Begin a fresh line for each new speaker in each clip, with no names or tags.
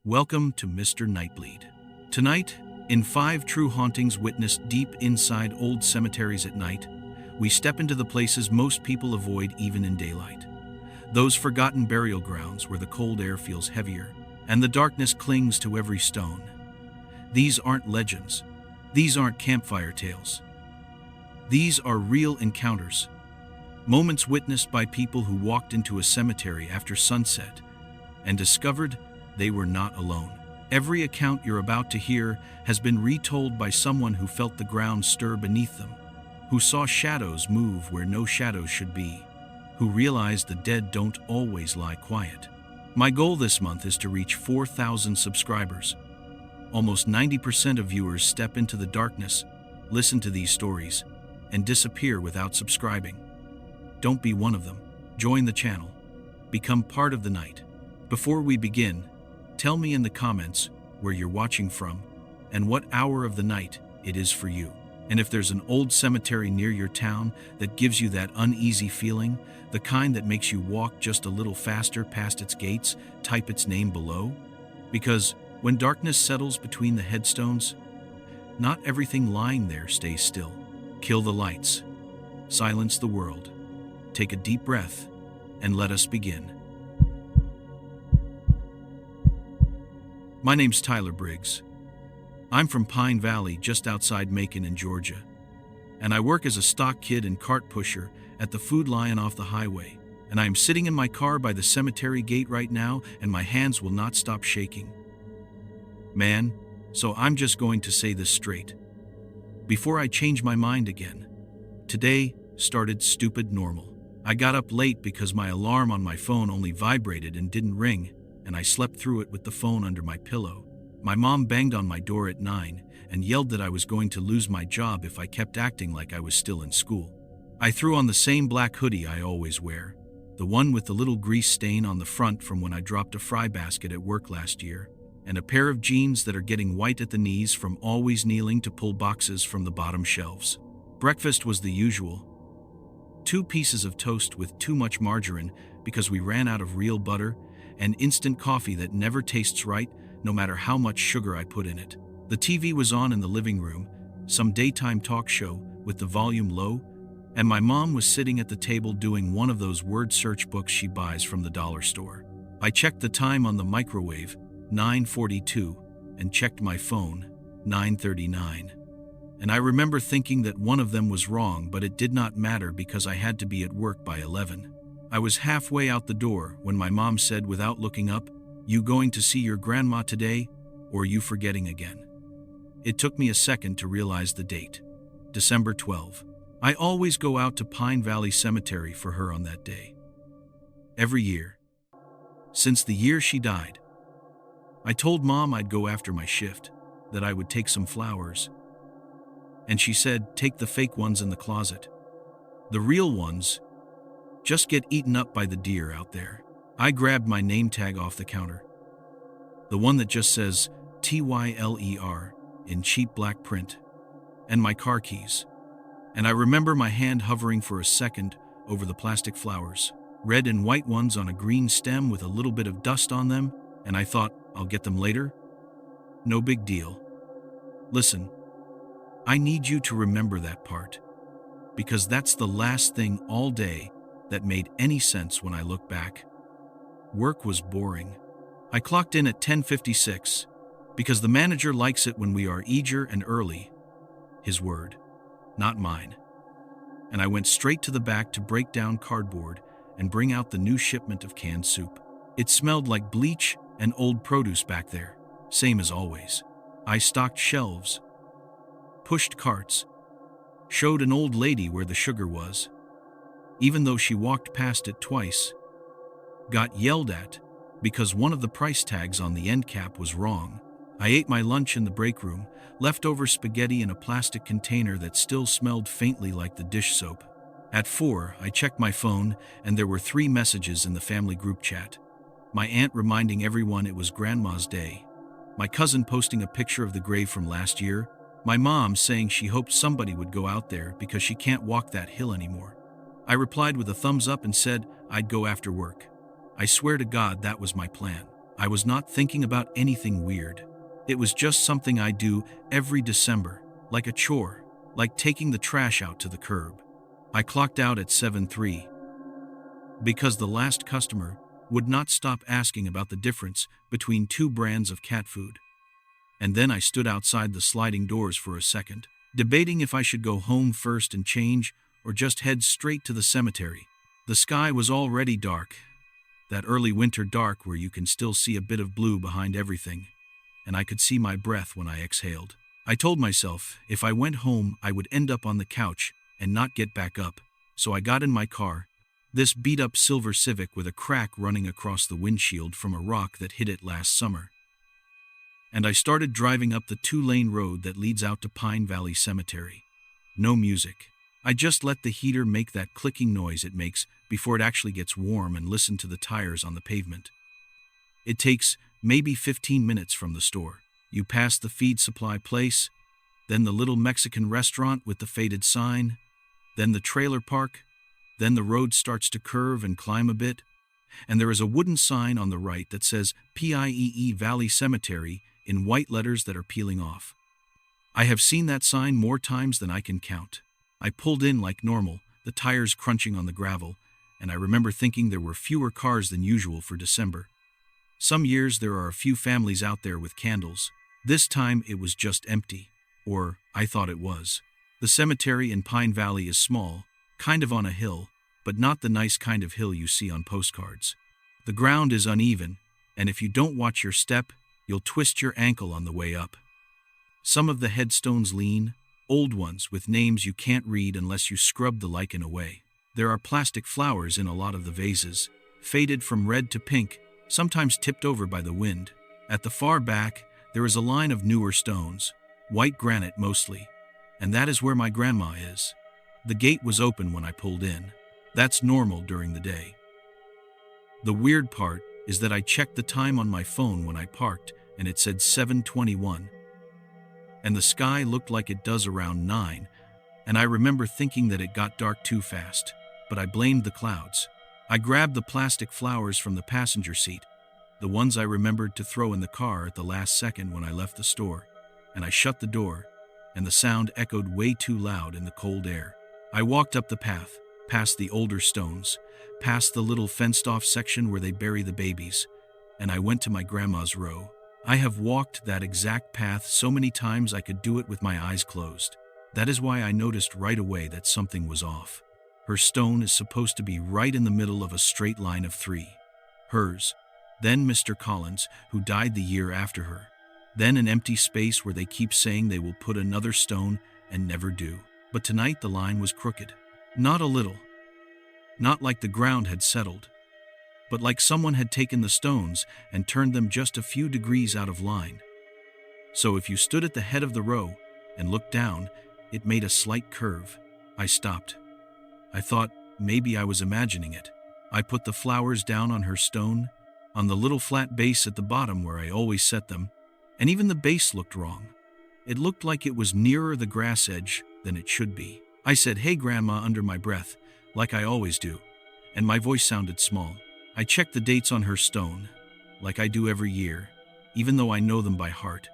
Welcome to Mr. Nightbleed. Tonight, in 5 true hauntings witnessed deep inside old cemeteries at night, we step into the places most people avoid even in daylight. Those forgotten burial grounds where the cold air feels heavier and the darkness clings to every stone. These aren't legends. These aren't campfire tales. These are real encounters. Moments witnessed by people who walked into a cemetery after sunset and discovered they were not alone. Every account you're about to hear has been retold by someone who felt the ground stir beneath them, who saw shadows move where no shadows should be, who realized the dead don't always lie quiet. My goal this month is to reach 4,000 subscribers. Almost 90% of viewers step into the darkness, listen to these stories, and disappear without subscribing. Don't be one of them. Join the channel. Become part of the night. Before we begin, tell me in the comments where you're watching from and what hour of the night it is for you. And if there's an old cemetery near your town that gives you that uneasy feeling, the kind that makes you walk just a little faster past its gates, type its name below. Because when darkness settles between the headstones, not everything lying there stays still. Kill the lights. Silence the world. Take a deep breath and let us begin. My name's Tyler Briggs. I'm from Pine Valley, just outside Macon in Georgia, and I work as a stock kid and cart pusher at the Food Lion off the highway, and I am sitting in my car by the cemetery gate right now, and my hands will not stop shaking. Man, so I'm just going to say this straight. Before I change my mind again, today started stupid normal. I got up late because my alarm on my phone only vibrated and didn't ring, and I slept through it with the phone under my pillow. My mom banged on my door at 9 and yelled that I was going to lose my job if I kept acting like I was still in school. I threw on the same black hoodie I always wear, the one with the little grease stain on the front from when I dropped a fry basket at work last year, and a pair of jeans that are getting white at the knees from always kneeling to pull boxes from the bottom shelves. Breakfast was the usual. 2 pieces of toast with too much margarine because we ran out of real butter, and instant coffee that never tastes right no matter how much sugar I put in it. The TV was on in the living room, some daytime talk show with the volume low, and my mom was sitting at the table doing one of those word search books she buys from the dollar store. I checked the time on the microwave, 9:42, and checked my phone, 9:39. And I remember thinking that one of them was wrong, but it did not matter because I had to be at work by 11. I was halfway out the door when my mom said without looking up, "You going to see your grandma today, or are you forgetting again?" It took me a second to realize the date. December 12. I always go out to Pine Valley Cemetery for her on that day. Every year. Since the year she died. I told Mom I'd go after my shift, that I would take some flowers. And she said, "Take the fake ones in the closet. The real ones just get eaten up by the deer out there." I grabbed my name tag off the counter. The one that just says Tyler in cheap black print, and my car keys. And I remember my hand hovering for a second over the plastic flowers, red and white ones on a green stem with a little bit of dust on them, and I thought, I'll get them later. No big deal. Listen, I need you to remember that part, because that's the last thing all day that made any sense when I look back. Work was boring. I clocked in at 10:56 because the manager likes it when we are eager and early. His word, not mine. And I went straight to the back to break down cardboard and bring out the new shipment of canned soup. It smelled like bleach and old produce back there, same as always. I stocked shelves, pushed carts, showed an old lady where the sugar was, even though she walked past it twice, got yelled at because one of the price tags on the end cap was wrong. I ate my lunch in the break room, leftover spaghetti in a plastic container that still smelled faintly like the dish soap. At 4, I checked my phone, and there were 3 messages in the family group chat. My aunt reminding everyone it was Grandma's day, my cousin posting a picture of the grave from last year, my mom saying she hoped somebody would go out there because she can't walk that hill anymore. I replied with a thumbs up and said I'd go after work. I swear to God that was my plan. I was not thinking about anything weird. It was just something I do every December, like a chore, like taking the trash out to the curb. I clocked out at 7:03 because the last customer would not stop asking about the difference between two brands of cat food. And then I stood outside the sliding doors for a second, debating if I should go home first and change or just head straight to the cemetery. The sky was already dark, that early winter dark where you can still see a bit of blue behind everything, and I could see my breath when I exhaled. I told myself if I went home I would end up on the couch and not get back up, so I got in my car, this beat-up silver Civic with a crack running across the windshield from a rock that hit it last summer. And I started driving up the 2-lane road that leads out to Pine Valley Cemetery. No music. I just let the heater make that clicking noise it makes before it actually gets warm and listen to the tires on the pavement. It takes maybe 15 minutes from the store. You pass the feed supply place, then the little Mexican restaurant with the faded sign, then the trailer park, then the road starts to curve and climb a bit, and there is a wooden sign on the right that says PIEE Valley Cemetery in white letters that are peeling off. I have seen that sign more times than I can count. I pulled in like normal, the tires crunching on the gravel, and I remember thinking there were fewer cars than usual for December. Some years there are a few families out there with candles. This time it was just empty, or I thought it was. The cemetery in Pine Valley is small, kind of on a hill, but not the nice kind of hill you see on postcards. The ground is uneven, and if you don't watch your step, you'll twist your ankle on the way up. Some of the headstones lean, old ones with names you can't read unless you scrub the lichen away. There are plastic flowers in a lot of the vases, faded from red to pink, sometimes tipped over by the wind. At the far back, there is a line of newer stones, white granite mostly, and that is where my grandma is. The gate was open when I pulled in. That's normal during the day. The weird part is that I checked the time on my phone when I parked, and it said 7:21. And the sky looked like it does around 9, and I remember thinking that it got dark too fast, but I blamed the clouds. I grabbed the plastic flowers from the passenger seat, the ones I remembered to throw in the car at the last second when I left the store, and I shut the door, and the sound echoed way too loud in the cold air. I walked up the path, past the older stones, past the little fenced-off section where they bury the babies, and I went to my grandma's row. I have walked that exact path so many times I could do it with my eyes closed. That is why I noticed right away that something was off. Her stone is supposed to be right in the middle of a straight line of 3. Hers, then Mr. Collins, who died the year after her, then an empty space where they keep saying they will put another stone and never do. But tonight the line was crooked. Not a little. Not like the ground had settled, but like someone had taken the stones and turned them just a few degrees out of line. So if you stood at the head of the row and looked down, it made a slight curve. I stopped. I thought maybe I was imagining it. I put the flowers down on her stone, on the little flat base at the bottom where I always set them, and even the base looked wrong. It looked like it was nearer the grass edge than it should be. I said, "Hey, Grandma," under my breath, like I always do, and my voice sounded small. I checked the dates on her stone, like I do every year, even though I know them by heart.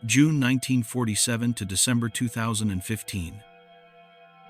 June 1947 to December 2015.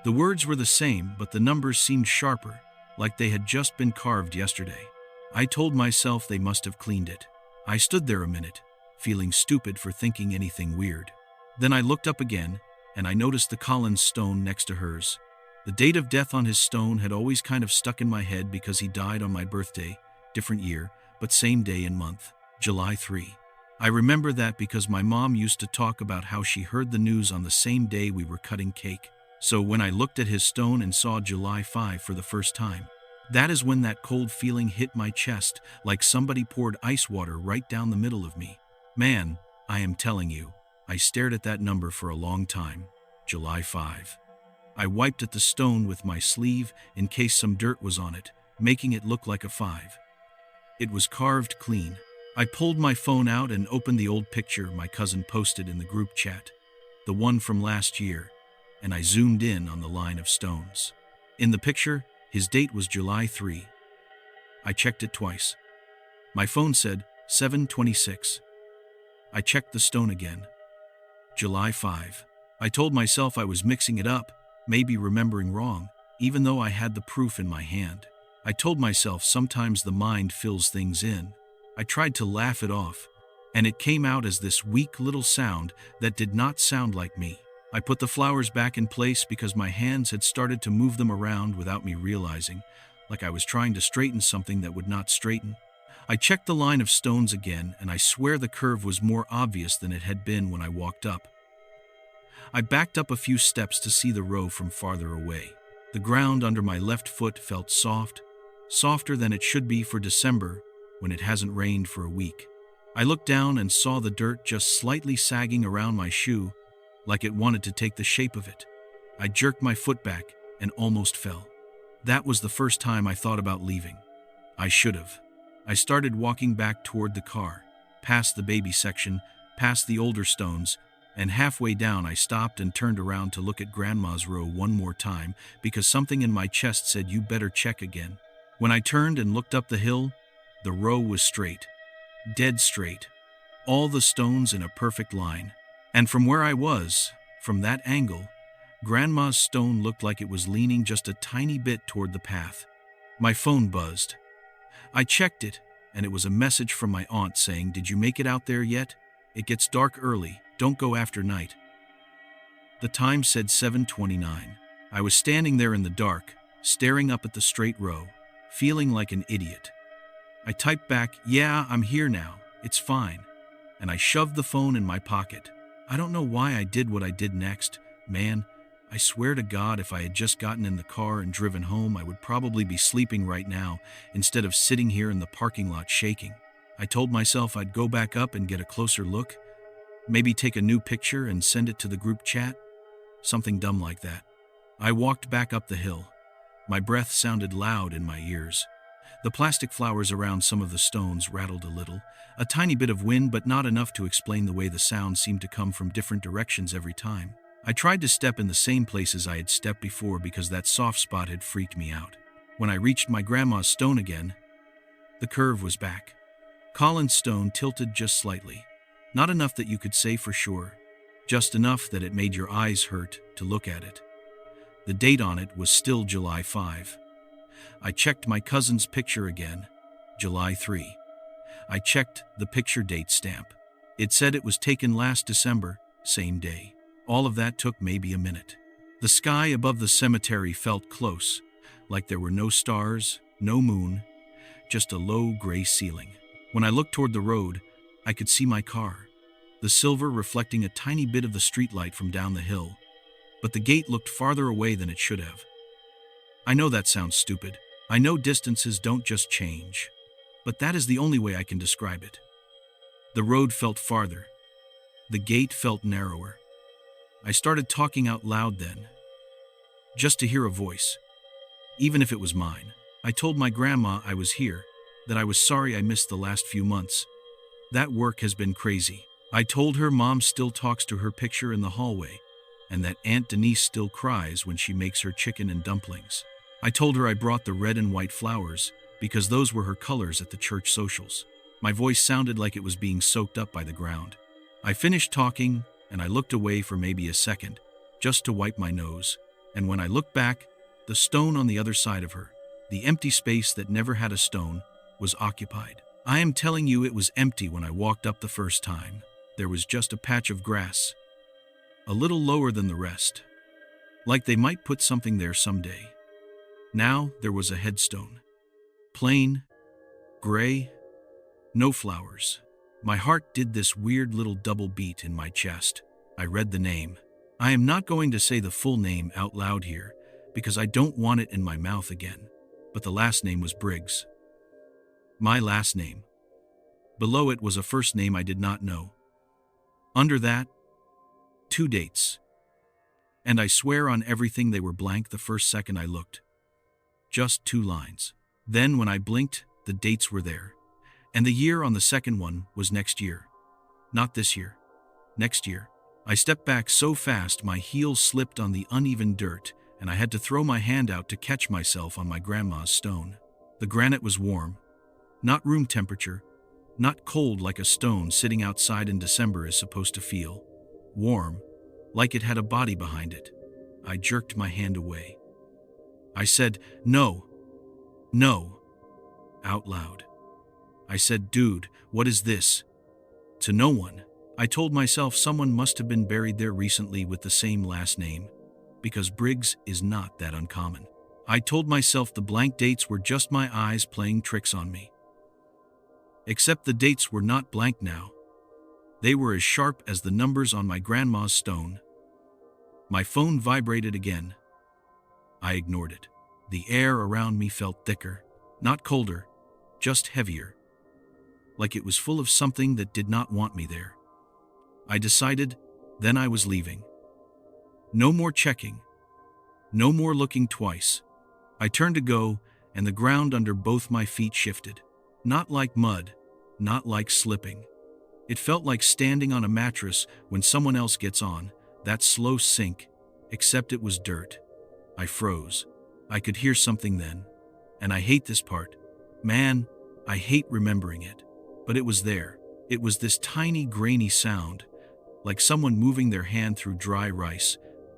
The words were the same, but the numbers seemed sharper, like they had just been carved yesterday. I told myself they must have cleaned it. I stood there a minute, feeling stupid for thinking anything weird. Then I looked up again, and I noticed the Collins stone next to hers. The date of death on his stone had always kind of stuck in my head because he died on my birthday, different year, but same day and month, July 3. I remember that because my mom used to talk about how she heard the news on the same day we were cutting cake. So when I looked at his stone and saw July 5 for the first time, that is when that cold feeling hit my chest, like somebody poured ice water right down the middle of me. Man, I am telling you, I stared at that number for a long time. July 5. I wiped at the stone with my sleeve in case some dirt was on it, making it look like a 5. It was carved clean. I pulled my phone out and opened the old picture my cousin posted in the group chat, the one from last year, and I zoomed in on the line of stones. In the picture, his date was July 3. I checked it twice. My phone said 7:26. I checked the stone again. July 5. I told myself I was mixing it up, maybe remembering wrong, even though I had the proof in my hand. I told myself sometimes the mind fills things in. I tried to laugh it off, and it came out as this weak little sound that did not sound like me. I put the flowers back in place because my hands had started to move them around without me realizing, like I was trying to straighten something that would not straighten. I checked the line of stones again, and I swear the curve was more obvious than it had been when I walked up. I backed up a few steps to see the row from farther away. The ground under my left foot felt soft, softer than it should be for December when it hasn't rained for a week. I looked down and saw the dirt just slightly sagging around my shoe, like it wanted to take the shape of it. I jerked my foot back and almost fell. That was the first time I thought about leaving. I should have. I started walking back toward the car, past the baby section, past the older stones, and halfway down I stopped and turned around to look at Grandma's row one more time because something in my chest said you better check again. When I turned and looked up the hill, the row was straight, dead straight, all the stones in a perfect line. And from where I was, from that angle, Grandma's stone looked like it was leaning just a tiny bit toward the path. My phone buzzed. I checked it, and it was a message from my aunt saying, "Did you make it out there yet? It gets dark early. Don't go after night." The time said 7:29. I was standing there in the dark, staring up at the straight row, feeling like an idiot. I typed back, "Yeah, I'm here now. It's fine." And I shoved the phone in my pocket. I don't know why I did what I did next. Man, I swear to God, if I had just gotten in the car and driven home, I would probably be sleeping right now instead of sitting here in the parking lot shaking. I told myself I'd go back up and get a closer look, maybe take a new picture and send it to the group chat, something dumb like that. I walked back up the hill. My breath sounded loud in my ears. The plastic flowers around some of the stones rattled a little, a tiny bit of wind, but not enough to explain the way the sound seemed to come from different directions every time. I tried to step in the same places I had stepped before because that soft spot had freaked me out. When I reached my grandma's stone again, the curve was back. Colin's stone tilted just slightly. Not enough that you could say for sure, just enough that it made your eyes hurt to look at it. The date on it was still July 5. I checked my cousin's picture again, July 3. I checked the picture date stamp. It said it was taken last December, same day. All of that took maybe a minute. The sky above the cemetery felt close, like there were no stars, no moon, just a low gray ceiling. When I looked toward the road, I could see my car, the silver reflecting a tiny bit of the streetlight from down the hill, but the gate looked farther away than it should have. I know that sounds stupid. I know distances don't just change, but that is the only way I can describe it. The road felt farther. The gate felt narrower. I started talking out loud then, just to hear a voice, even if it was mine. I told my grandma I was here, that I was sorry I missed the last few months. That work has been crazy. I told her Mom still talks to her picture in the hallway, and that Aunt Denise still cries when she makes her chicken and dumplings. I told her I brought the red and white flowers because those were her colors at the church socials. My voice sounded like it was being soaked up by the ground. I finished talking, and I looked away for maybe a second, just to wipe my nose, and when I looked back, the stone on the other side of her, the empty space that never had a stone, was occupied. I am telling you, it was empty when I walked up the first time. There was just a patch of grass, a little lower than the rest, like they might put something there someday. Now there was a headstone. Plain, gray, no flowers. My heart did this weird little double beat in my chest. I read the name. I am not going to say the full name out loud here, because I don't want it in my mouth again, but the last name was Briggs. My last name. Below it was a first name I did not know. Under that, 2 dates. And I swear on everything they were blank the first second I looked. Just 2 lines. Then when I blinked, the dates were there. And the year on the second one was next year. Not this year. Next year. I stepped back so fast my heels slipped on the uneven dirt, and I had to throw my hand out to catch myself on my grandma's stone. The granite was warm. Not room temperature, Not cold like a stone sitting outside in December is supposed to feel. Warm, like it had a body behind it. I jerked my hand away. I said, "No, no," out loud. I said, "Dude, what is this?" To no one. I told myself someone must have been buried there recently with the same last name, because Briggs is not that uncommon. I told myself the blank dates were just my eyes playing tricks on me. Except the dates were not blank now. They were as sharp as the numbers on my grandma's stone. My phone vibrated again. I ignored it. The air around me felt thicker, not colder, just heavier. Like it was full of something that did not want me there. I decided, then I was leaving. No more checking. No more looking twice. I turned to go, and the ground under both my feet shifted. Not like mud, not like slipping. It felt like standing on a mattress when someone else gets on, that slow sink, except it was dirt. I froze. I could hear something then. And I hate this part. Man, I hate remembering it. But it was there. It was this tiny grainy sound, like someone moving their hand through dry rice,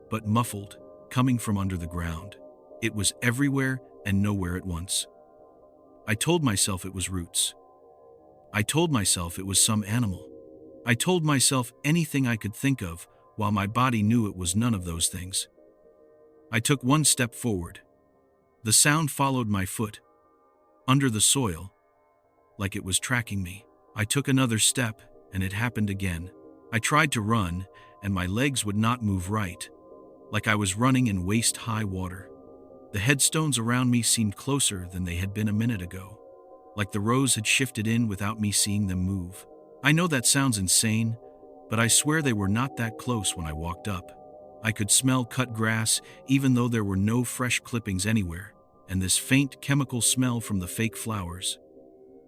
but muffled, coming from under the ground. It was everywhere and nowhere at once. I told myself it was roots. I told myself it was some animal. I told myself anything I could think of, while my body knew it was none of those things. I took one step forward. The sound followed my foot, under the soil, like it was tracking me. I took another step, and it happened again. I tried to run, and my legs would not move right, like I was running in waist-high water. The headstones around me seemed closer than they had been a minute ago, like the rows had shifted in without me seeing them move. I know that sounds insane, but I swear they were not that close when I walked up. I could smell cut grass even though there were no fresh clippings anywhere, and this faint chemical smell from the fake flowers.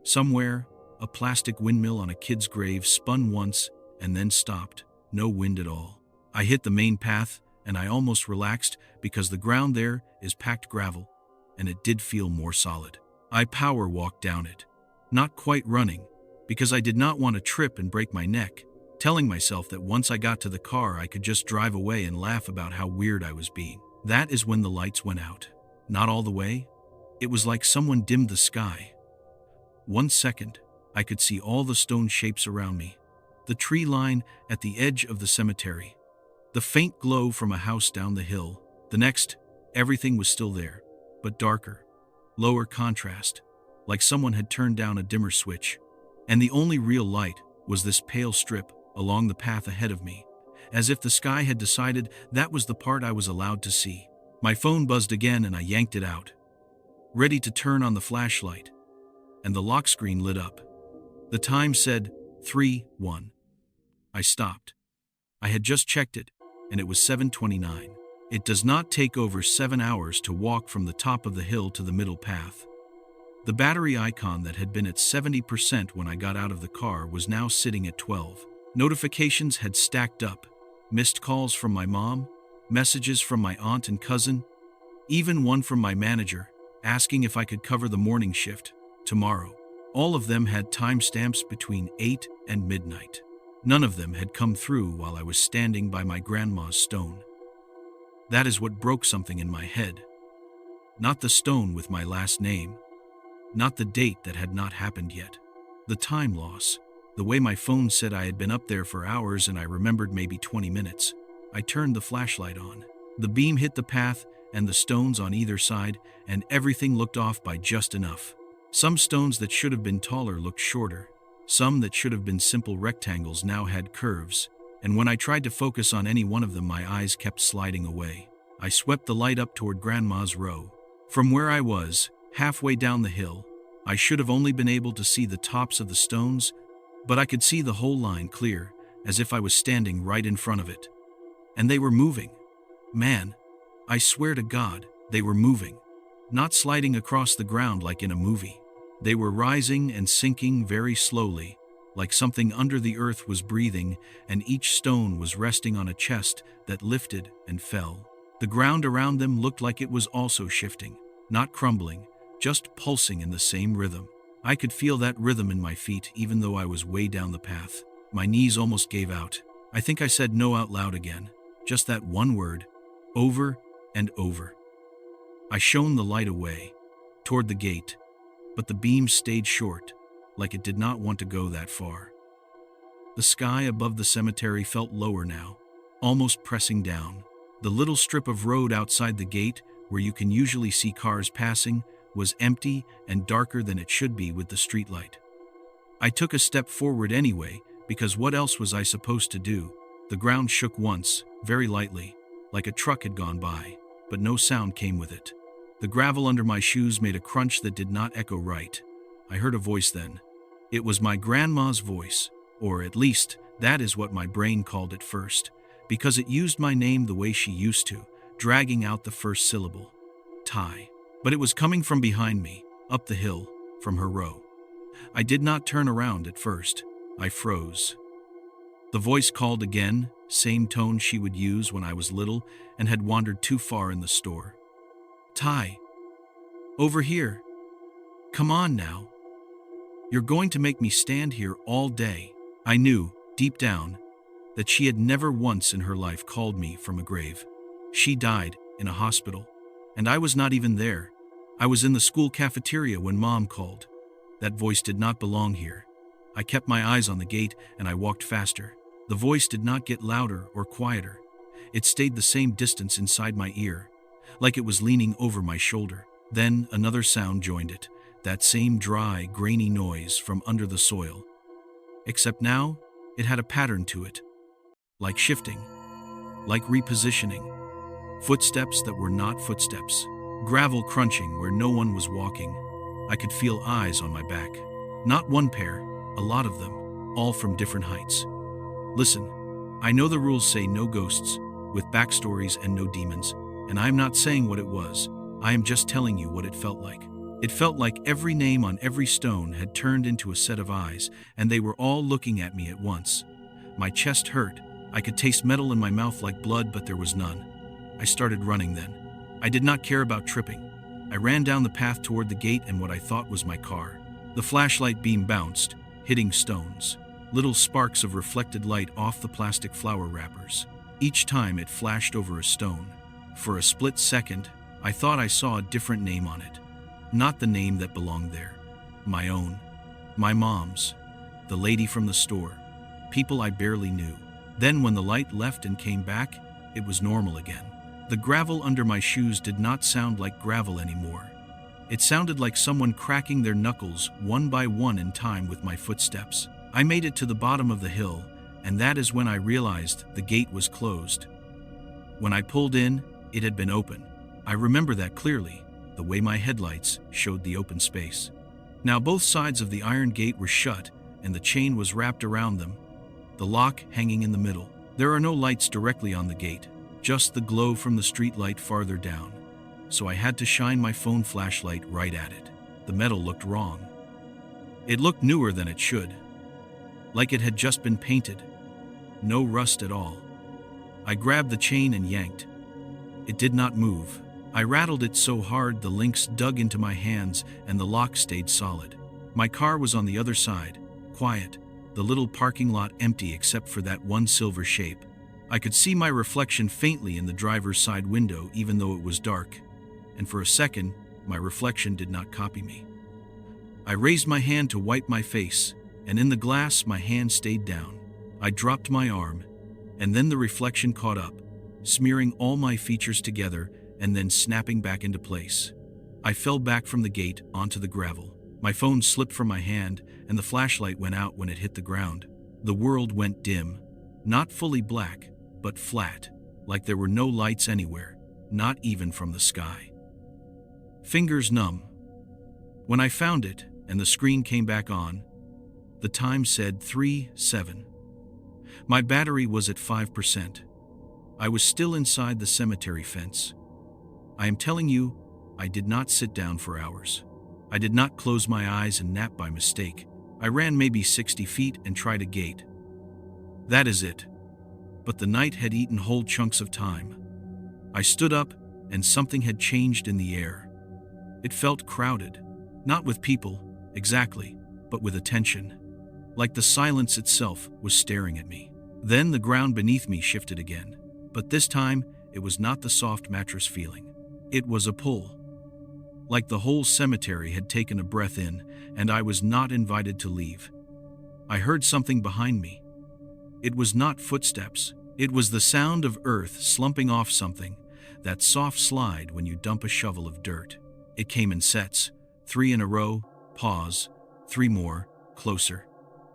Somewhere, a plastic windmill on a kid's grave spun once and then stopped, no wind at all. I hit the main path, and I almost relaxed because the ground there is packed gravel, and it did feel more solid. I power walked down it, not quite running, because I did not want to trip and break my neck, telling myself that once I got to the car I could just drive away and laugh about how weird I was being. That is when the lights went out. Not all the way. It was like someone dimmed the sky. 1 second, I could see all the stone shapes around me. The tree line at the edge of the cemetery. The faint glow from a house down the hill. The next, everything was still there, but darker. Lower contrast, like someone had turned down a dimmer switch. And the only real light was this pale strip along the path ahead of me, as if the sky had decided that was the part I was allowed to see. My phone buzzed again and I yanked it out, ready to turn on the flashlight, and the lock screen lit up. The time said 3:1. I stopped. I had just checked it, and it was 7:29. It does not take over 7 hours to walk from the top of the hill to the middle path. The battery icon that had been at 70% when I got out of the car was now sitting at 12. Notifications had stacked up. Missed calls from my mom, messages from my aunt and cousin, even one from my manager, asking if I could cover the morning shift tomorrow. All of them had timestamps between 8 and midnight. None of them had come through while I was standing by my grandma's stone. That is what broke something in my head. Not the stone with my last name. Not the date that had not happened yet. The time loss. The way my phone said I had been up there for hours and I remembered maybe 20 minutes. I turned the flashlight on. The beam hit the path and the stones on either side, and everything looked off by just enough. Some stones that should have been taller looked shorter. Some that should have been simple rectangles now had curves, and when I tried to focus on any one of them, my eyes kept sliding away. I swept the light up toward Grandma's row. From where I was, halfway down the hill, I should have only been able to see the tops of the stones, but I could see the whole line clear, as if I was standing right in front of it. And they were moving. Man, I swear to God, they were moving. Not sliding across the ground like in a movie. They were rising and sinking very slowly, like something under the earth was breathing, and each stone was resting on a chest that lifted and fell. The ground around them looked like it was also shifting, not crumbling, just pulsing in the same rhythm. I could feel that rhythm in my feet even though I was way down the path. My knees almost gave out. I think I said no out loud again. Just that one word, over and over. I shone the light away, toward the gate, but the beam stayed short, like it did not want to go that far. The sky above the cemetery felt lower now, almost pressing down. The little strip of road outside the gate, where you can usually see cars passing, was empty and darker than it should be with the streetlight. I took a step forward anyway, because what else was I supposed to do? The ground shook once, very lightly, like a truck had gone by, but no sound came with it. The gravel under my shoes made a crunch that did not echo right. I heard a voice then. It was my grandma's voice, or at least that is what my brain called it first, because it used my name the way she used to, dragging out the first syllable. Ty. But it was coming from behind me, up the hill, from her row. I did not turn around at first. I froze. The voice called again, same tone she would use when I was little and had wandered too far in the store. Ty. Over here. Come on now. You're going to make me stand here all day. I knew, deep down, that she had never once in her life called me from a grave. She died in a hospital, and I was not even there. I was in the school cafeteria when Mom called. That voice did not belong here. I kept my eyes on the gate and I walked faster. The voice did not get louder or quieter. It stayed the same distance inside my ear, like it was leaning over my shoulder. Then another sound joined it, that same dry, grainy noise from under the soil. Except now, it had a pattern to it, like shifting, like repositioning. Footsteps that were not footsteps. Gravel crunching where no one was walking. I could feel eyes on my back. Not one pair, a lot of them, all from different heights. Listen, I know the rules say no ghosts, with backstories and no demons, and I am not saying what it was. I am just telling you what it felt like. It felt like every name on every stone had turned into a set of eyes, and they were all looking at me at once. My chest hurt. I could taste metal in my mouth like blood, but there was none. I started running then. I did not care about tripping. I ran down the path toward the gate and what I thought was my car. The flashlight beam bounced, hitting stones. Little sparks of reflected light off the plastic flower wrappers. Each time it flashed over a stone. For a split second, I thought I saw a different name on it. Not the name that belonged there. My own. My mom's. The lady from the store. People I barely knew. Then when the light left and came back, it was normal again. The gravel under my shoes did not sound like gravel anymore. It sounded like someone cracking their knuckles one by one in time with my footsteps. I made it to the bottom of the hill, and that is when I realized the gate was closed. When I pulled in, it had been open. I remember that clearly, the way my headlights showed the open space. Now both sides of the iron gate were shut, and the chain was wrapped around them, the lock hanging in the middle. There are no lights directly on the gate, just the glow from the street light farther down. So I had to shine my phone flashlight right at it. The metal looked wrong. It looked newer than it should, like it had just been painted. No rust at all. I grabbed the chain and yanked. It did not move. I rattled it so hard the links dug into my hands and the lock stayed solid. My car was on the other side, quiet, the little parking lot empty except for that one silver shape. I could see my reflection faintly in the driver's side window even though it was dark, and for a second, my reflection did not copy me. I raised my hand to wipe my face, and in the glass my hand stayed down. I dropped my arm, and then the reflection caught up, smearing all my features together and then snapping back into place. I fell back from the gate onto the gravel. My phone slipped from my hand, and the flashlight went out when it hit the ground. The world went dim, not fully black, but flat, like there were no lights anywhere, not even from the sky. Fingers numb. When I found it, and the screen came back on, the time said 3:07. My battery was at 5%. I was still inside the cemetery fence. I am telling you, I did not sit down for hours. I did not close my eyes and nap by mistake. I ran maybe 60 feet and tried a gate. That is it. But the night had eaten whole chunks of time. I stood up, and something had changed in the air. It felt crowded, not with people, Exactly, but with attention. Like the silence itself was staring at me. Then the ground beneath me shifted again. But this time, it was not the soft mattress feeling. It was a pull. Like the whole cemetery had taken a breath in, and I was not invited to leave. I heard something behind me. It was not footsteps. It was the sound of earth slumping off something, that soft slide when you dump a shovel of dirt. It came in sets, 3 in a row, pause, 3 more, closer.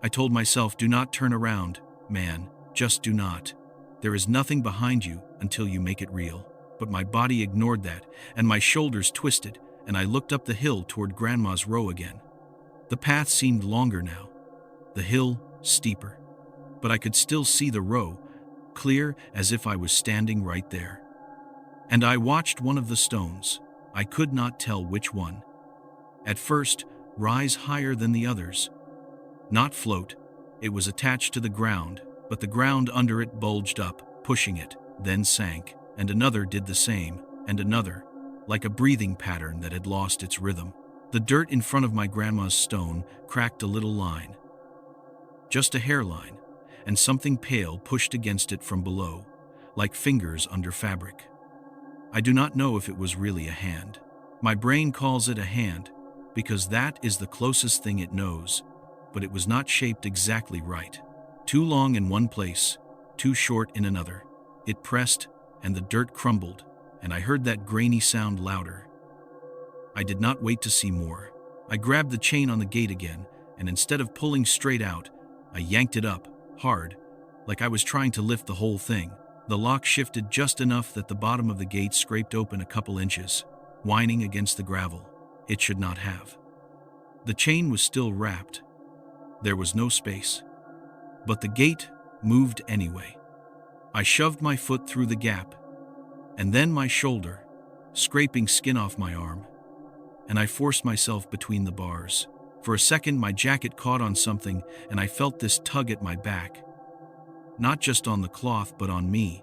I told myself, do not turn around, man, just do not. There is nothing behind you until you make it real. But my body ignored that, and my shoulders twisted, and I looked up the hill toward Grandma's row again. The path seemed longer now, the hill steeper. But I could still see the row, clear as if I was standing right there. And I watched one of the stones, I could not tell which one, at first, rise higher than the others. Not float, it was attached to the ground, but the ground under it bulged up, pushing it, then sank, and another did the same, and another, like a breathing pattern that had lost its rhythm. The dirt in front of my grandma's stone cracked a little line. Just a hairline, and something pale pushed against it from below, like fingers under fabric. I do not know if it was really a hand. My brain calls it a hand, because that is the closest thing it knows, but it was not shaped exactly right. Too long in one place, too short in another. It pressed, and the dirt crumbled, and I heard that grainy sound louder. I did not wait to see more. I grabbed the chain on the gate again, and instead of pulling straight out, I yanked it up, hard, like I was trying to lift the whole thing. The lock shifted just enough that the bottom of the gate scraped open a couple inches, whining against the gravel. It should not have. The chain was still wrapped. There was no space. But the gate moved anyway. I shoved my foot through the gap, and then my shoulder, scraping skin off my arm, and I forced myself between the bars. For a second, my jacket caught on something, and I felt this tug at my back. Not just on the cloth, but on me,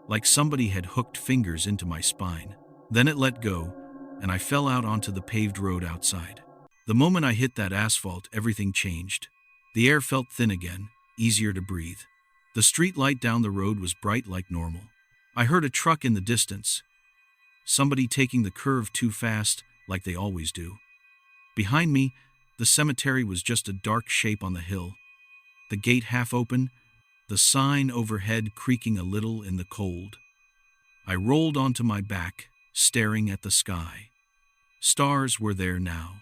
like somebody had hooked fingers into my spine. Then it let go, and I fell out onto the paved road outside. The moment I hit that asphalt, everything changed. The air felt thin again, easier to breathe. The street light down the road was bright like normal. I heard a truck in the distance, somebody taking the curve too fast, like they always do. Behind me, the cemetery was just a dark shape on the hill, the gate half open, the sign overhead creaking a little in the cold. I rolled onto my back, staring at the sky. Stars were there now.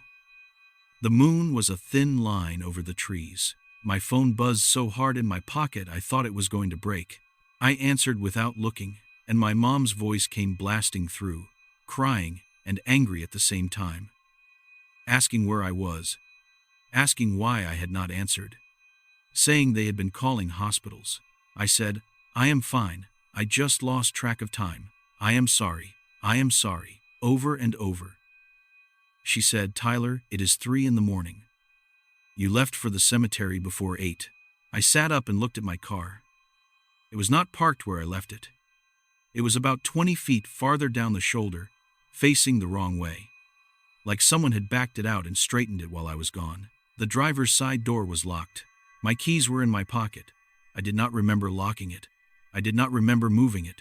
The moon was a thin line over the trees. My phone buzzed so hard in my pocket I thought it was going to break. I answered without looking, and my mom's voice came blasting through, crying and angry at the same time. Asking where I was, asking why I had not answered, saying they had been calling hospitals. I said, I am fine, I just lost track of time. I am sorry, over and over. She said, Tyler, it is 3 a.m. You left for the cemetery before 8. I sat up and looked at my car. It was not parked where I left it. It was about 20 feet farther down the shoulder, facing the wrong way. Like someone had backed it out and straightened it while I was gone. The driver's side door was locked. My keys were in my pocket. I did not remember locking it. I did not remember moving it.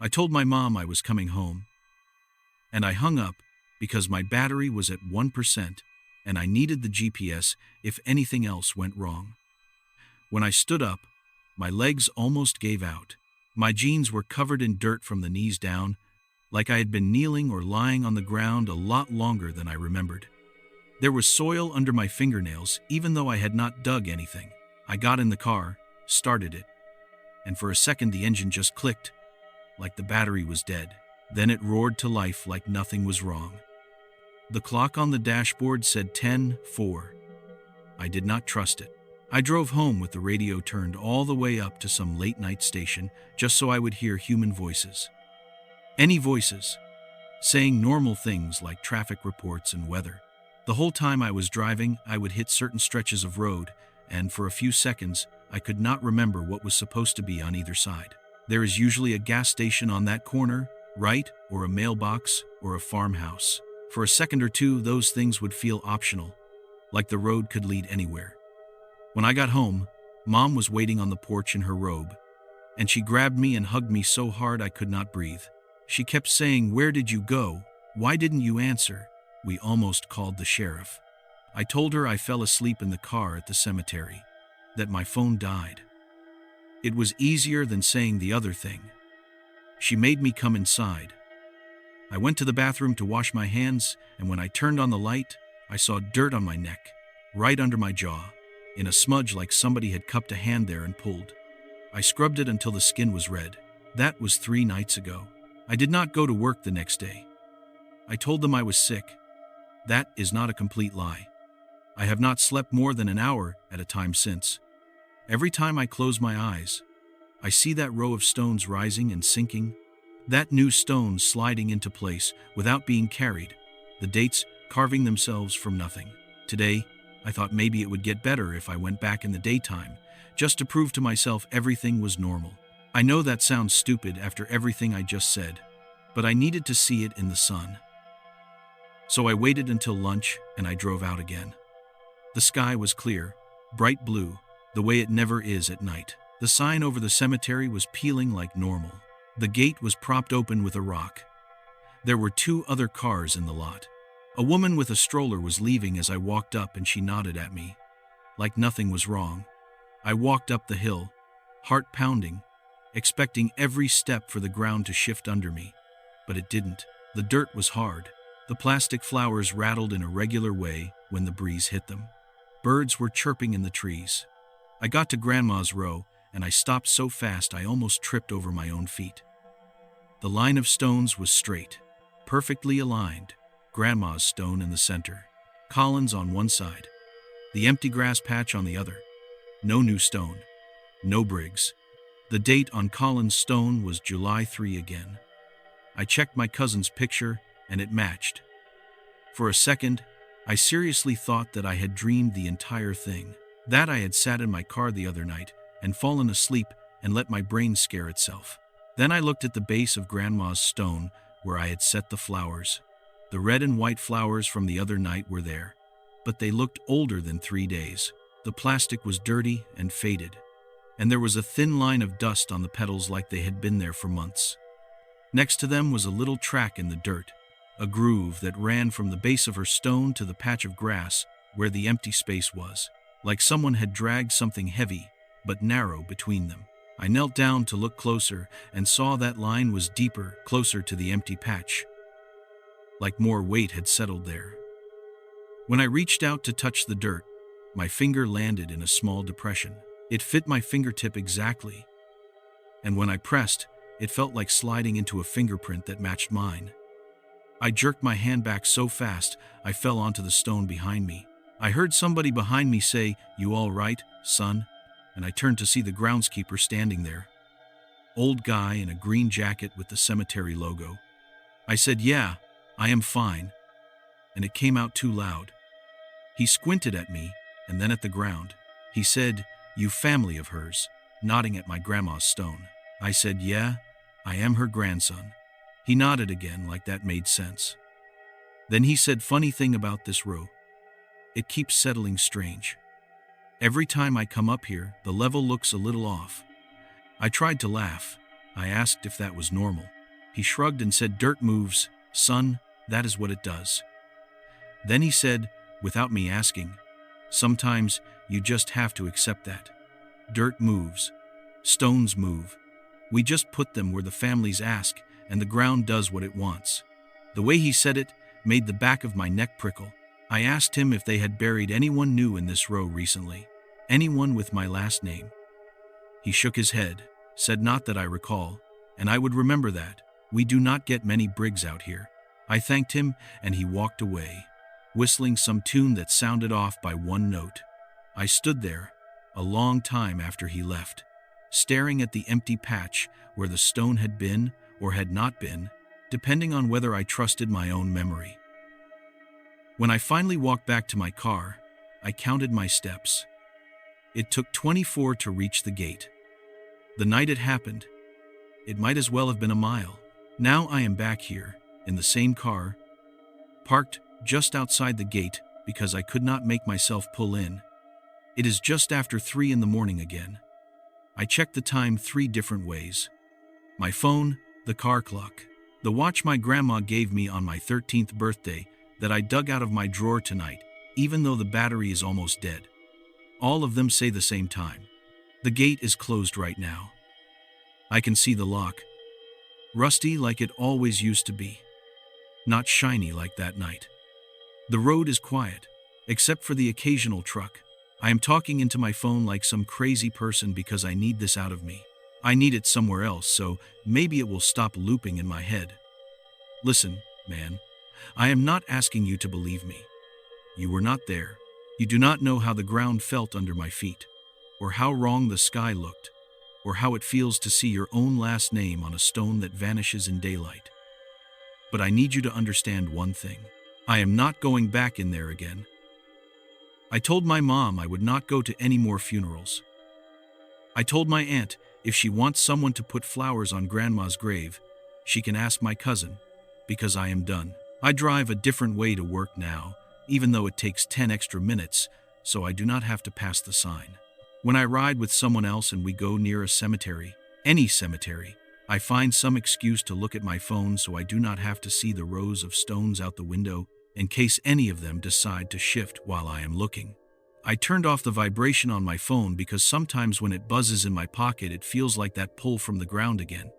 I told my mom I was coming home. And I hung up because my battery was at 1% and I needed the GPS if anything else went wrong. When I stood up, my legs almost gave out. My jeans were covered in dirt from the knees down, like I had been kneeling or lying on the ground a lot longer than I remembered. There was soil under my fingernails, even though I had not dug anything. I got in the car, started it, and for a second the engine just clicked, like the battery was dead. Then it roared to life like nothing was wrong. The clock on the dashboard said 10:04. I did not trust it. I drove home with the radio turned all the way up to some late-night station just so I would hear human voices. Any voices, saying normal things like traffic reports and weather. The whole time I was driving, I would hit certain stretches of road, and for a few seconds, I could not remember what was supposed to be on either side. There is usually a gas station on that corner, right, or a mailbox, or a farmhouse. For a second or two, those things would feel optional, like the road could lead anywhere. When I got home, Mom was waiting on the porch in her robe, and she grabbed me and hugged me so hard I could not breathe. She kept saying, "Where did you go? Why didn't you answer?" We almost called the sheriff. I told her I fell asleep in the car at the cemetery, that my phone died. It was easier than saying the other thing. She made me come inside. I went to the bathroom to wash my hands, and when I turned on the light, I saw dirt on my neck, right under my jaw, in a smudge like somebody had cupped a hand there and pulled. I scrubbed it until the skin was red. That was 3 nights ago. I did not go to work the next day. I told them I was sick. That is not a complete lie. I have not slept more than an hour at a time since. Every time I close my eyes, I see that row of stones rising and sinking, that new stone sliding into place without being carried, the dates carving themselves from nothing. Today, I thought maybe it would get better if I went back in the daytime, just to prove to myself everything was normal. I know that sounds stupid after everything I just said, but I needed to see it in the sun. So I waited until lunch and I drove out again. The sky was clear, bright blue, the way it never is at night. The sign over the cemetery was peeling like normal. The gate was propped open with a rock. There were 2 other cars in the lot. A woman with a stroller was leaving as I walked up and she nodded at me, like nothing was wrong. I walked up the hill, heart pounding, expecting every step for the ground to shift under me, but it didn't. The dirt was hard. The plastic flowers rattled in a regular way when the breeze hit them. Birds were chirping in the trees. I got to Grandma's row, and I stopped so fast I almost tripped over my own feet. The line of stones was straight, perfectly aligned. Grandma's stone in the center, Colin's on one side, the empty grass patch on the other. No new stone, no Briggs. The date on Colin's stone was July 3 again. I checked my cousin's picture, and it matched. For a second, I seriously thought that I had dreamed the entire thing, that I had sat in my car the other night and fallen asleep and let my brain scare itself. Then I looked at the base of Grandma's stone where I had set the flowers. The red and white flowers from the other night were there, but they looked older than 3 days. The plastic was dirty and faded, and there was a thin line of dust on the petals like they had been there for months. Next to them was a little track in the dirt, a groove that ran from the base of her stone to the patch of grass where the empty space was, like someone had dragged something heavy but narrow between them. I knelt down to look closer and saw that line was deeper, closer to the empty patch, like more weight had settled there. When I reached out to touch the dirt, my finger landed in a small depression. It fit my fingertip exactly, and when I pressed, it felt like sliding into a fingerprint that matched mine. I jerked my hand back so fast, I fell onto the stone behind me. I heard somebody behind me say, "You all right, son?" And I turned to see the groundskeeper standing there. Old guy in a green jacket with the cemetery logo. I said, "Yeah, I am fine," and it came out too loud. He squinted at me and then at the ground. He said, "You family of hers," nodding at my grandma's stone. I said, "Yeah, I am her grandson." He nodded again like that made sense. Then he said, "Funny thing about this row, it keeps settling strange. Every time I come up here, the level looks a little off." I tried to laugh. I asked if that was normal. He shrugged and said, "Dirt moves, son, that is what it does." Then he said, without me asking, "Sometimes you just have to accept that. Dirt moves. Stones move. We just put them where the families ask, and the ground does what it wants." The way he said it made the back of my neck prickle. I asked him if they had buried anyone new in this row recently, anyone with my last name. He shook his head, said not that I recall, and I would remember that. We do not get many Briggs out here. I thanked him, and he walked away, whistling some tune that sounded off by one note. I stood there, a long time after he left, staring at the empty patch where the stone had been or had not been, depending on whether I trusted my own memory. When I finally walked back to my car, I counted my steps. It took 24 to reach the gate. The night it happened, it might as well have been a mile. Now I am back here, in the same car, parked just outside the gate because I could not make myself pull in. It is just after 3 in the morning again. I checked the time 3 different ways. My phone, the car clock, the watch my grandma gave me on my 13th birthday that I dug out of my drawer tonight, even though the battery is almost dead. All of them say the same time. The gate is closed right now. I can see the lock. Rusty like it always used to be. Not shiny like that night. The road is quiet, except for the occasional truck. I am talking into my phone like some crazy person because I need this out of me. I need it somewhere else, so maybe it will stop looping in my head. Listen, man, I am not asking you to believe me. You were not there. You do not know how the ground felt under my feet, or how wrong the sky looked, or how it feels to see your own last name on a stone that vanishes in daylight. But I need you to understand one thing. I am not going back in there again. I told my mom I would not go to any more funerals. I told my aunt if she wants someone to put flowers on Grandma's grave, she can ask my cousin, because I am done. I drive a different way to work now, even though it takes 10 extra minutes, so I do not have to pass the sign. When I ride with someone else and we go near a cemetery, any cemetery, I find some excuse to look at my phone so I do not have to see the rows of stones out the window in case any of them decide to shift while I am looking. I turned off the vibration on my phone because sometimes when it buzzes in my pocket it feels like that pull from the ground again.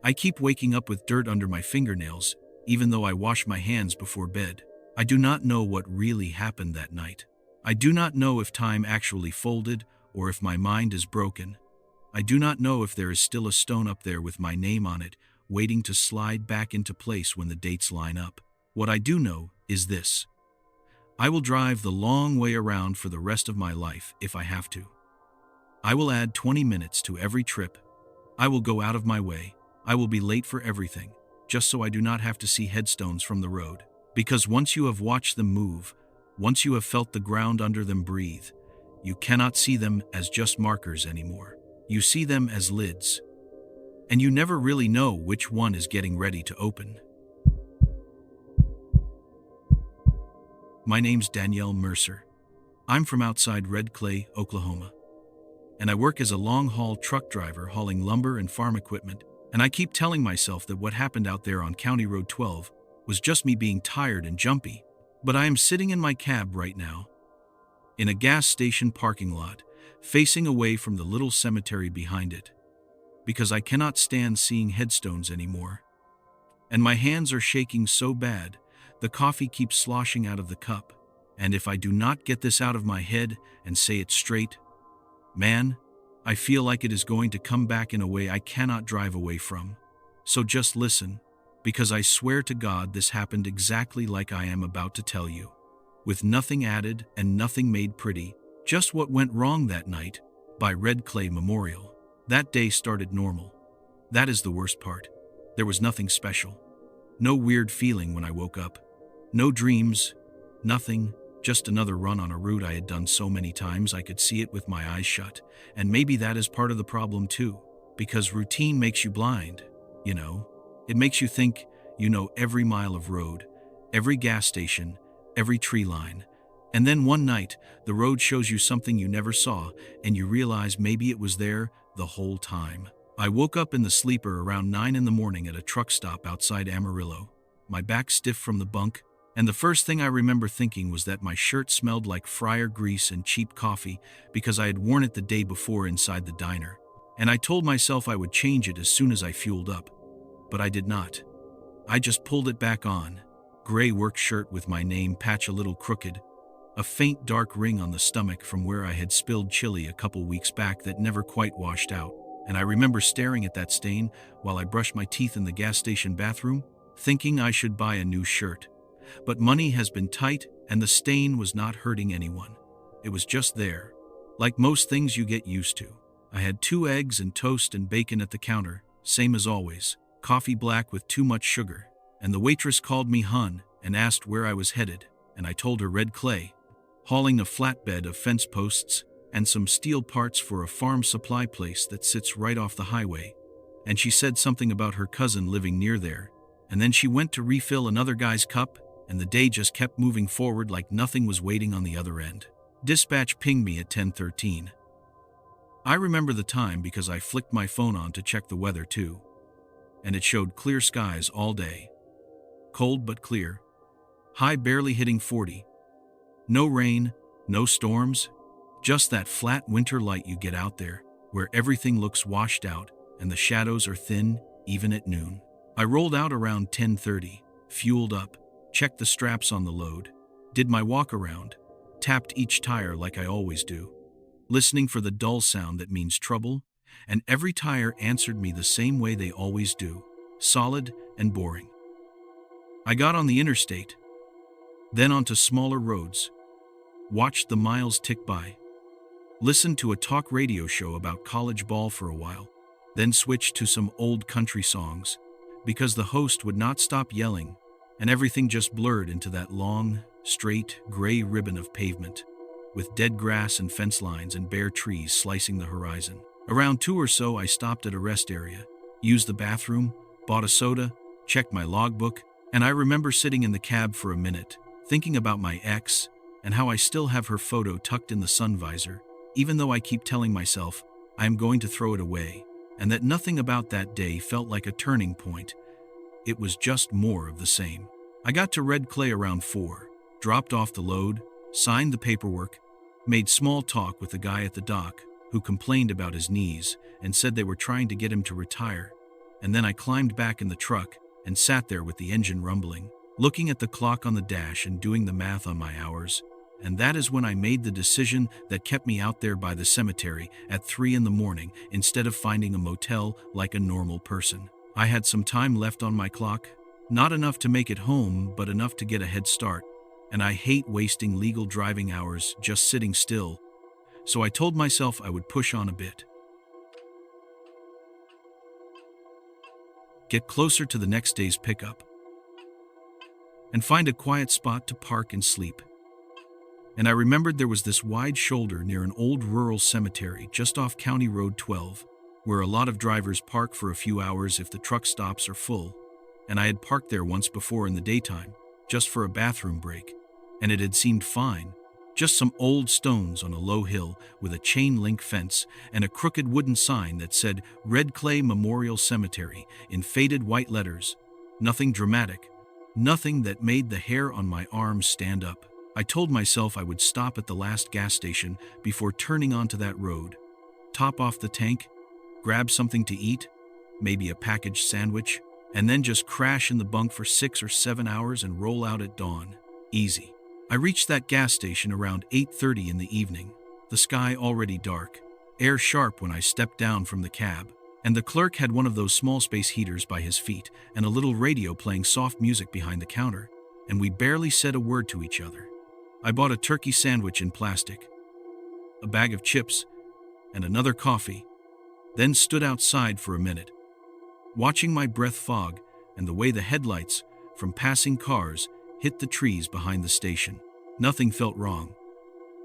I keep waking up with dirt under my fingernails, even though I wash my hands before bed. I do not know what really happened that night. I do not know if time actually folded or if my mind is broken. I do not know if there is still a stone up there with my name on it, waiting to slide back into place when the dates line up. What I do know is this. I will drive the long way around for the rest of my life if I have to. I will add 20 minutes to every trip. I will go out of my way. I will be late for everything, just so I do not have to see headstones from the road. Because once you have watched them move, once you have felt the ground under them breathe, you cannot see them as just markers anymore. You see them as lids. And you never really know which one is getting ready to open. My name's Danielle Mercer. I'm from outside Red Clay, Oklahoma. And I work as a long-haul truck driver hauling lumber and farm equipment. And I keep telling myself that what happened out there on County Road 12 was just me being tired and jumpy. But I am sitting in my cab right now, in a gas station parking lot, facing away from the little cemetery behind it, because I cannot stand seeing headstones anymore. And my hands are shaking so bad, the coffee keeps sloshing out of the cup. And if I do not get this out of my head and say it straight, man, I feel like it is going to come back in a way I cannot drive away from. So just listen, because I swear to God this happened exactly like I am about to tell you. With nothing added and nothing made pretty, just what went wrong that night, by Red Clay Memorial. That day started normal. That is the worst part. There was nothing special. No weird feeling when I woke up. No dreams, nothing, just another run on a route I had done so many times I could see it with my eyes shut. And maybe that is part of the problem too, because routine makes you blind, you know. It makes you think you know every mile of road, every gas station, every tree line. And then one night, the road shows you something you never saw, and you realize maybe it was there the whole time. I woke up in the sleeper around 9 in the morning at a truck stop outside Amarillo, my back stiff from the bunk, and the first thing I remember thinking was that my shirt smelled like fryer grease and cheap coffee because I had worn it the day before inside the diner. And I told myself I would change it as soon as I fueled up. But I did not. I just pulled it back on. Gray work shirt with my name patch a little crooked, a faint dark ring on the stomach from where I had spilled chili a couple weeks back that never quite washed out. And I remember staring at that stain while I brushed my teeth in the gas station bathroom, thinking I should buy a new shirt. But money has been tight and the stain was not hurting anyone. It was just there, like most things you get used to. I had 2 eggs and toast and bacon at the counter, same as always. Coffee black with too much sugar, and the waitress called me hun and asked where I was headed, and I told her Red Clay, hauling a flatbed of fence posts and some steel parts for a farm supply place that sits right off the highway. And she said something about her cousin living near there, and then she went to refill another guy's cup, and the day just kept moving forward like nothing was waiting on the other end. Dispatch pinged me at 10:13. I remember the time because I flicked my phone on to check the weather too, and it showed clear skies all day. Cold but clear. High barely hitting 40. No rain, no storms, just that flat winter light you get out there, where everything looks washed out and the shadows are thin, even at noon. I rolled out around 10:30, fueled up, checked the straps on the load, did my walk around, tapped each tire like I always do, listening for the dull sound that means trouble, and every tire answered me the same way they always do, solid and boring. I got on the interstate, then onto smaller roads, watched the miles tick by, listened to a talk radio show about college ball for a while, then switched to some old country songs, because the host would not stop yelling, and everything just blurred into that long, straight, gray ribbon of pavement, with dead grass and fence lines and bare trees slicing the horizon. Around 2 or so, I stopped at a rest area, used the bathroom, bought a soda, checked my logbook, and I remember sitting in the cab for a minute, thinking about my ex, and how I still have her photo tucked in the sun visor, even though I keep telling myself I am going to throw it away, and that nothing about that day felt like a turning point. It was just more of the same. I got to Red Clay around 4, dropped off the load, signed the paperwork, made small talk with the guy at the dock who complained about his knees and said they were trying to get him to retire, and then I climbed back in the truck and sat there with the engine rumbling, looking at the clock on the dash and doing the math on my hours, and that is when I made the decision that kept me out there by the cemetery at 3 in the morning instead of finding a motel like a normal person. I had some time left on my clock, not enough to make it home, but enough to get a head start, and I hate wasting legal driving hours just sitting still, so I told myself I would push on a bit. Get closer to the next day's pickup, and find a quiet spot to park and sleep. And I remembered there was this wide shoulder near an old rural cemetery just off County Road 12, where a lot of drivers park for a few hours if the truck stops are full, and I had parked there once before in the daytime, just for a bathroom break, and it had seemed fine, just some old stones on a low hill with a chain-link fence and a crooked wooden sign that said Red Clay Memorial Cemetery in faded white letters. Nothing dramatic, nothing that made the hair on my arms stand up. I told myself I would stop at the last gas station before turning onto that road, top off the tank, grab something to eat, maybe a packaged sandwich, and then just crash in the bunk for 6 or 7 hours and roll out at dawn. Easy. I reached that gas station around 8:30 in the evening, the sky already dark, air sharp when I stepped down from the cab, and the clerk had one of those small space heaters by his feet and a little radio playing soft music behind the counter, and we barely said a word to each other. I bought a turkey sandwich in plastic, a bag of chips, and another coffee, then stood outside for a minute, watching my breath fog and the way the headlights from passing cars hit the trees behind the station. Nothing felt wrong.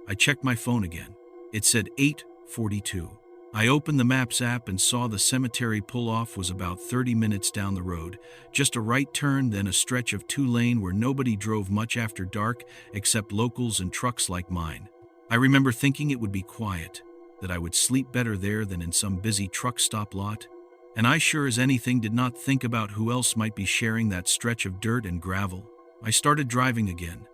I checked my phone again. It said 8:42. I opened the Maps app and saw the cemetery pull-off was about 30 minutes down the road, just a right turn, then a stretch of 2-lane where nobody drove much after dark except locals and trucks like mine. I remember thinking it would be quiet, that I would sleep better there than in some busy truck stop lot, and I sure as anything did not think about who else might be sharing that stretch of dirt and gravel. I started driving again,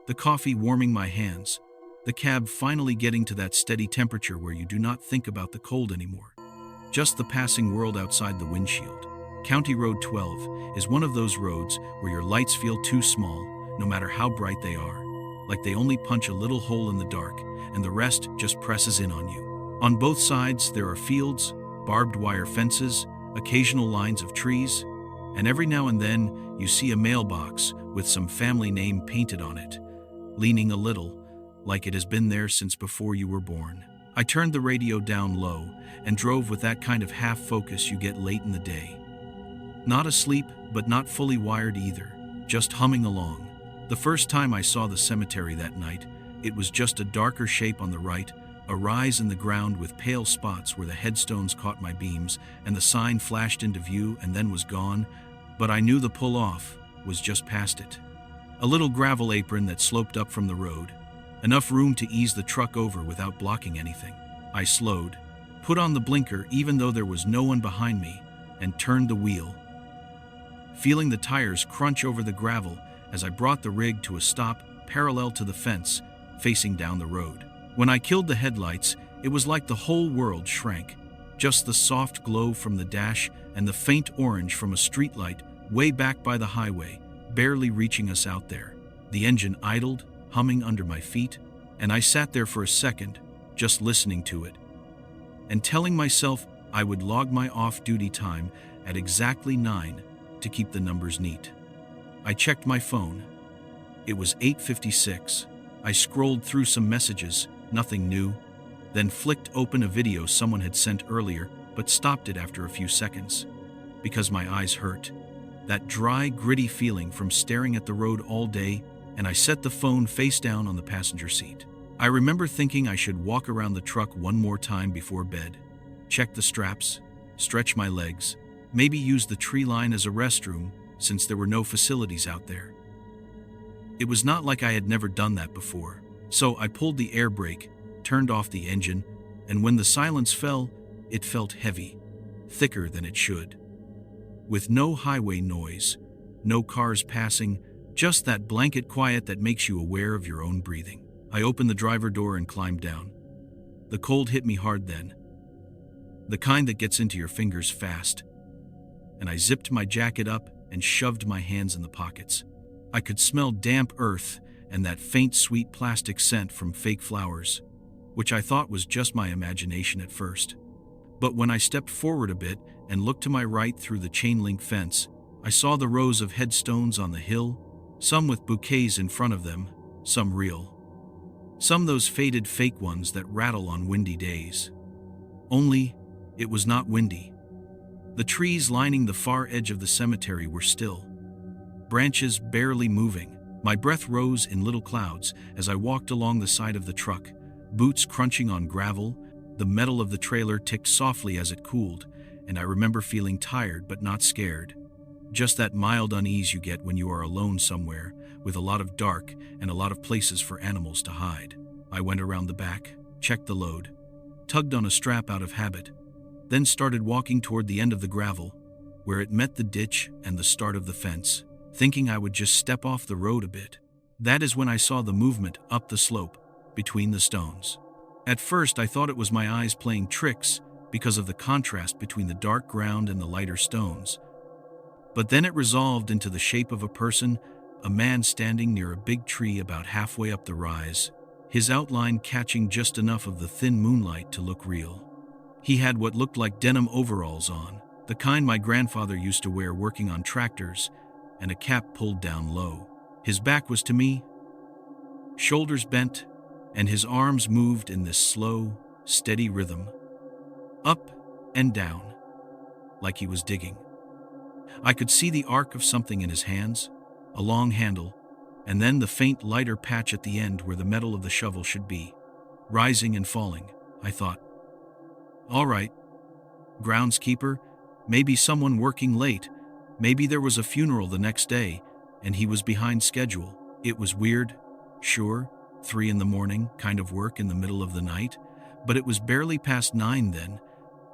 the coffee warming my hands, the cab finally getting to that steady temperature where you do not think about the cold anymore. Just the passing world outside the windshield. County Road 12 is one of those roads where your lights feel too small, no matter how bright they are, like they only punch a little hole in the dark, and the rest just presses in on you. On both sides there are fields, barbed wire fences, occasional lines of trees, and every now and then you see a mailbox with some family name painted on it, leaning a little, like it has been there since before you were born. I turned the radio down low and drove with that kind of half focus you get late in the day. Not asleep, but not fully wired either, just humming along. The first time I saw the cemetery that night, it was just a darker shape on the right, a rise in the ground with pale spots where the headstones caught my beams, and the sign flashed into view and then was gone, but I knew the pull-off was just past it. A little gravel apron that sloped up from the road, enough room to ease the truck over without blocking anything. I slowed, put on the blinker even though there was no one behind me, and turned the wheel, feeling the tires crunch over the gravel as I brought the rig to a stop parallel to the fence, facing down the road. When I killed the headlights, it was like the whole world shrank. Just the soft glow from the dash and the faint orange from a streetlight way back by the highway, barely reaching us out there. The engine idled, humming under my feet, and I sat there for a second, just listening to it, and telling myself I would log my off-duty time at exactly 9 to keep the numbers neat. I checked my phone. It was 8:56. I scrolled through some messages, nothing new, then flicked open a video someone had sent earlier, but stopped it after a few seconds, because my eyes hurt. That dry, gritty feeling from staring at the road all day, and I set the phone face down on the passenger seat. I remember thinking I should walk around the truck one more time before bed, check the straps, stretch my legs, maybe use the tree line as a restroom since there were no facilities out there. It was not like I had never done that before, so I pulled the air brake, turned off the engine, and when the silence fell, it felt heavy, thicker than it should. With no highway noise, no cars passing, just that blanket quiet that makes you aware of your own breathing. I opened the driver door and climbed down. The cold hit me hard then, the kind that gets into your fingers fast, and I zipped my jacket up and shoved my hands in the pockets. I could smell damp earth and that faint sweet plastic scent from fake flowers, which I thought was just my imagination at first. But when I stepped forward a bit and looked to my right through the chain-link fence, I saw the rows of headstones on the hill, some with bouquets in front of them, some real. Some those faded fake ones that rattle on windy days. Only, it was not windy. The trees lining the far edge of the cemetery were still, branches barely moving. My breath rose in little clouds as I walked along the side of the truck, boots crunching on gravel. The metal of the trailer ticked softly as it cooled, and I remember feeling tired but not scared. Just that mild unease you get when you are alone somewhere, with a lot of dark and a lot of places for animals to hide. I went around the back, checked the load, tugged on a strap out of habit, then started walking toward the end of the gravel, where it met the ditch and the start of the fence, thinking I would just step off the road a bit. That is when I saw the movement up the slope, between the stones. At first I thought it was my eyes playing tricks because of the contrast between the dark ground and the lighter stones. But then it resolved into the shape of a person, a man standing near a big tree about halfway up the rise, his outline catching just enough of the thin moonlight to look real. He had what looked like denim overalls on, the kind my grandfather used to wear working on tractors, and a cap pulled down low. His back was to me, shoulders bent, and his arms moved in this slow, steady rhythm, up and down, like he was digging. I could see the arc of something in his hands, a long handle, and then the faint lighter patch at the end where the metal of the shovel should be. Rising and falling, I thought. All right, groundskeeper, maybe someone working late, maybe there was a funeral the next day, and he was behind schedule. It was weird, sure, 3 a.m, kind of work in the middle of the night, but it was barely past 9 then,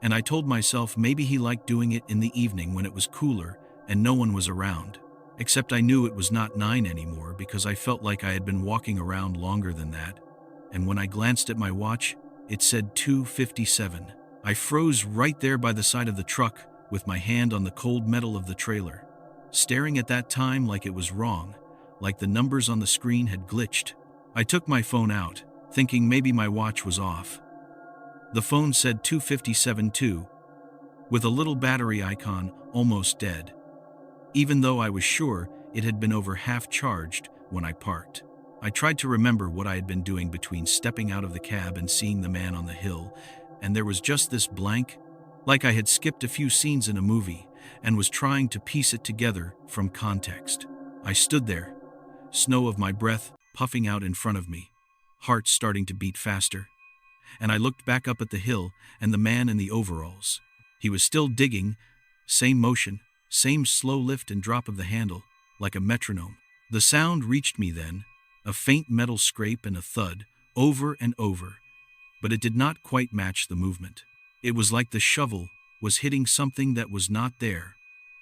and I told myself maybe he liked doing it in the evening when it was cooler and no one was around. Except I knew it was not 9 anymore because I felt like I had been walking around longer than that, and when I glanced at my watch, it said 2:57. I froze right there by the side of the truck with my hand on the cold metal of the trailer, staring at that time like it was wrong, like the numbers on the screen had glitched. I took my phone out, thinking maybe my watch was off. The phone said 2:57 too, with a little battery icon, almost dead, even though I was sure it had been over half charged when I parked. I tried to remember what I had been doing between stepping out of the cab and seeing the man on the hill, and there was just this blank, like I had skipped a few scenes in a movie and was trying to piece it together from context. I stood there, snow of my breath puffing out in front of me, heart starting to beat faster. And I looked back up at the hill and the man in the overalls. He was still digging, same motion, same slow lift and drop of the handle, like a metronome. The sound reached me then, a faint metal scrape and a thud, over and over, but it did not quite match the movement. It was like the shovel was hitting something that was not there,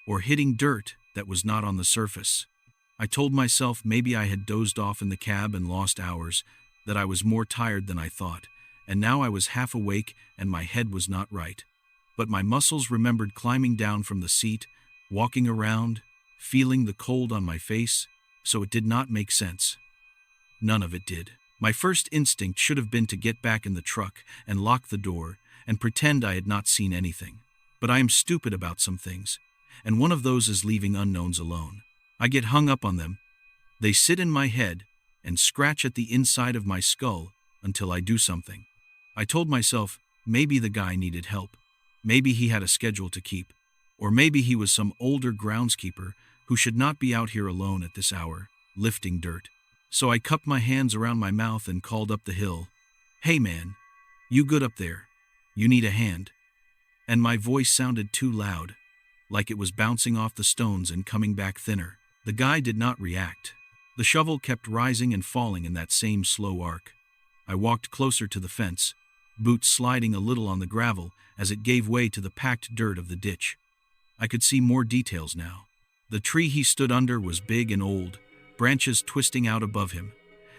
or hitting dirt that was not on the surface. I told myself maybe I had dozed off in the cab and lost hours, that I was more tired than I thought, and now I was half awake and my head was not right. But my muscles remembered climbing down from the seat, walking around, feeling the cold on my face, so it did not make sense. None of it did. My first instinct should have been to get back in the truck and lock the door and pretend I had not seen anything. But I am stupid about some things, and one of those is leaving unknowns alone. I get hung up on them. They sit in my head and scratch at the inside of my skull until I do something. I told myself maybe the guy needed help. Maybe he had a schedule to keep. Or maybe he was some older groundskeeper who should not be out here alone at this hour, lifting dirt. So I cupped my hands around my mouth and called up the hill, "Hey man, you good up there? You need a hand?" And my voice sounded too loud, like it was bouncing off the stones and coming back thinner. The guy did not react. The shovel kept rising and falling in that same slow arc. I walked closer to the fence, boots sliding a little on the gravel as it gave way to the packed dirt of the ditch. I could see more details now. The tree he stood under was big and old, branches twisting out above him,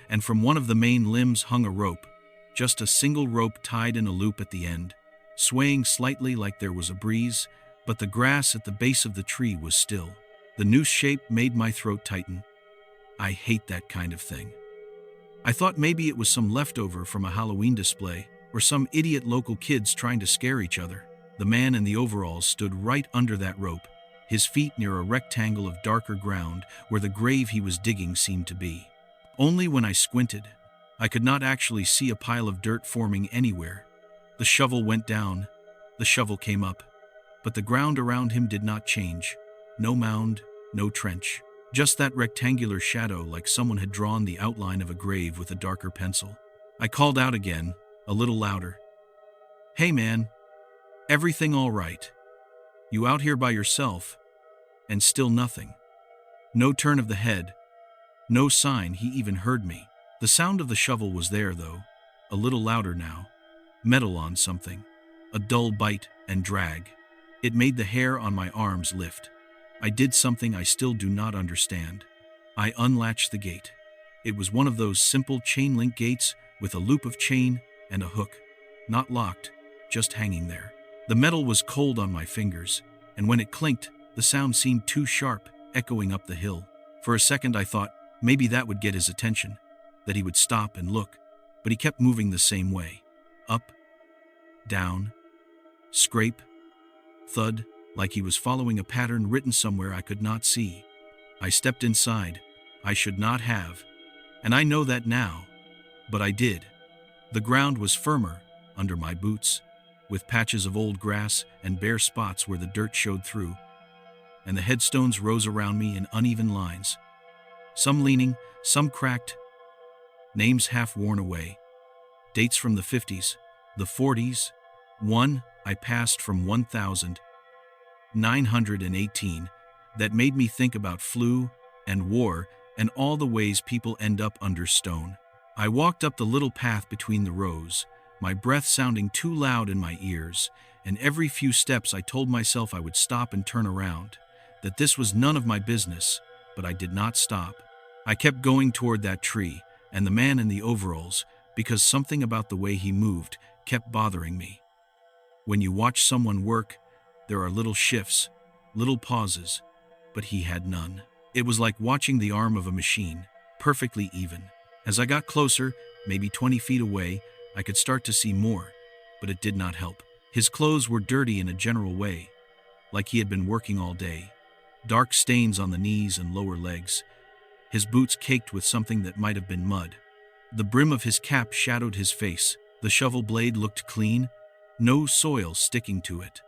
and from one of the main limbs hung a rope, just a single rope tied in a loop at the end, swaying slightly like there was a breeze, but the grass at the base of the tree was still. The noose shape made my throat tighten. I hate that kind of thing. I thought maybe it was some leftover from a Halloween display, or some idiot local kids trying to scare each other. The man in the overalls stood right under that rope, his feet near a rectangle of darker ground where the grave he was digging seemed to be. Only when I squinted, I could not actually see a pile of dirt forming anywhere. The shovel went down, the shovel came up, but the ground around him did not change. No mound, no trench. Just that rectangular shadow like someone had drawn the outline of a grave with a darker pencil. I called out again, a little louder. "Hey man, everything all right? You out here by yourself?" And still nothing. No turn of the head. No sign he even heard me. The sound of the shovel was there though, a little louder now. Metal on something. A dull bite and drag. It made the hair on my arms lift. I did something I still do not understand. I unlatched the gate. It was one of those simple chain link gates with a loop of chain and a hook. Not locked, just hanging there. The metal was cold on my fingers, and when it clinked, the sound seemed too sharp, echoing up the hill. For a second I thought maybe that would get his attention, that he would stop and look, but he kept moving the same way. Up, down, scrape, thud, like he was following a pattern written somewhere I could not see. I stepped inside. I should not have, and I know that now, but I did. The ground was firmer under my boots, with patches of old grass and bare spots where the dirt showed through, and the headstones rose around me in uneven lines, some leaning, some cracked, names half worn away, dates from the 50s, the 40s, one I passed from 1918 that made me think about flu and war and all the ways people end up under stone. I walked up the little path between the rows, my breath sounding too loud in my ears, and every few steps I told myself I would stop and turn around, that this was none of my business, but I did not stop. I kept going toward that tree and the man in the overalls because something about the way he moved kept bothering me. When you watch someone work, there are little shifts, little pauses, but he had none. It was like watching the arm of a machine, perfectly even. As I got closer, maybe 20 feet away, I could start to see more, but it did not help. His clothes were dirty in a general way, like he had been working all day. Dark stains on the knees and lower legs. His boots caked with something that might have been mud. The brim of his cap shadowed his face. The shovel blade looked clean, no soil sticking to it.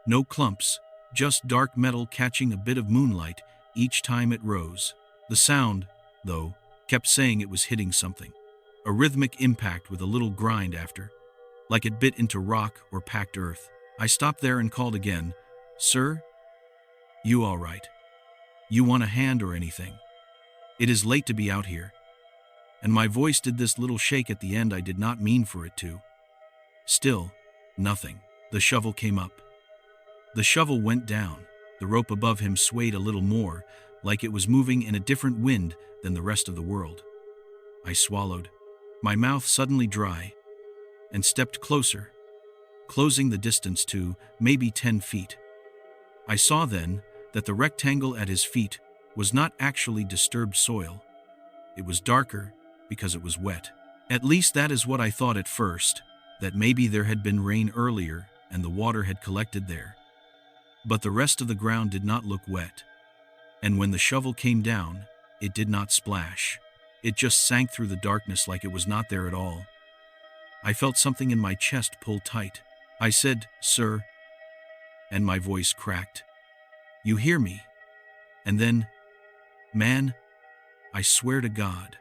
No clumps, just dark metal catching a bit of moonlight each time it rose. The sound, though, kept saying it was hitting something. A rhythmic impact with a little grind after, like it bit into rock or packed earth. I stopped there and called again, "Sir? You all right? You want a hand or anything?" It is late to be out here. And my voice did this little shake at the end I did not mean for it to. Still, nothing. The shovel came up. The shovel went down. The rope above him swayed a little more, like it was moving in a different wind than the rest of the world. I swallowed, my mouth suddenly dry, and stepped closer, closing the distance to maybe 10 feet. I saw then that the rectangle at his feet was not actually disturbed soil. It was darker because it was wet. At least that is what I thought at first, that maybe there had been rain earlier and the water had collected there. But the rest of the ground did not look wet. And when the shovel came down, it did not splash. It just sank through the darkness like it was not there at all. I felt something in my chest pull tight. I said, "Sir," and my voice cracked. "You hear me?" And then, "Man, I swear to God,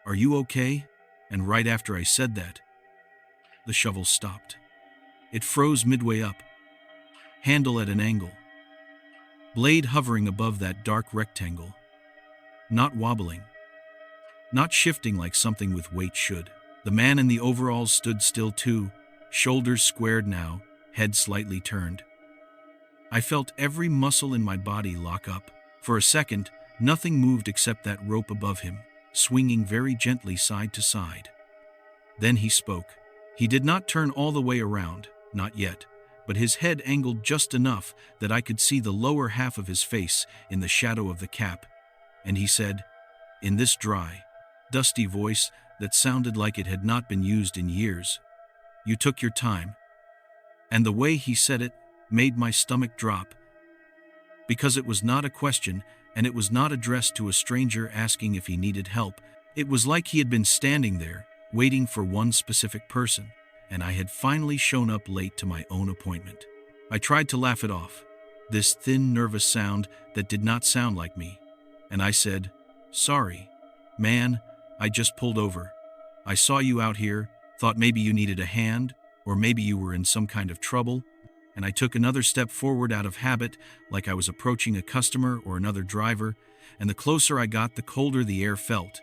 are you okay?" And right after I said that, the shovel stopped. It froze midway up, handle at an angle, blade hovering above that dark rectangle, not wobbling, not shifting like something with weight should. The man in the overalls stood still too, shoulders squared now, head slightly turned. I felt every muscle in my body lock up. For a second, nothing moved except that rope above him, swinging very gently side to side. Then he spoke. He did not turn all the way around, not yet, but his head angled just enough that I could see the lower half of his face in the shadow of the cap, and he said, in this dry, dusty voice that sounded like it had not been used in years, "You took your time." And the way he said it made my stomach drop, because it was not a question, and it was not addressed to a stranger asking if he needed help. It was like he had been standing there, waiting for one specific person, and I had finally shown up late to my own appointment. I tried to laugh it off, this thin, nervous sound that did not sound like me, and I said, "Sorry, man, I just pulled over. I saw you out here, thought maybe you needed a hand, or maybe you were in some kind of trouble," and I took another step forward out of habit, like I was approaching a customer or another driver, and the closer I got, the colder the air felt.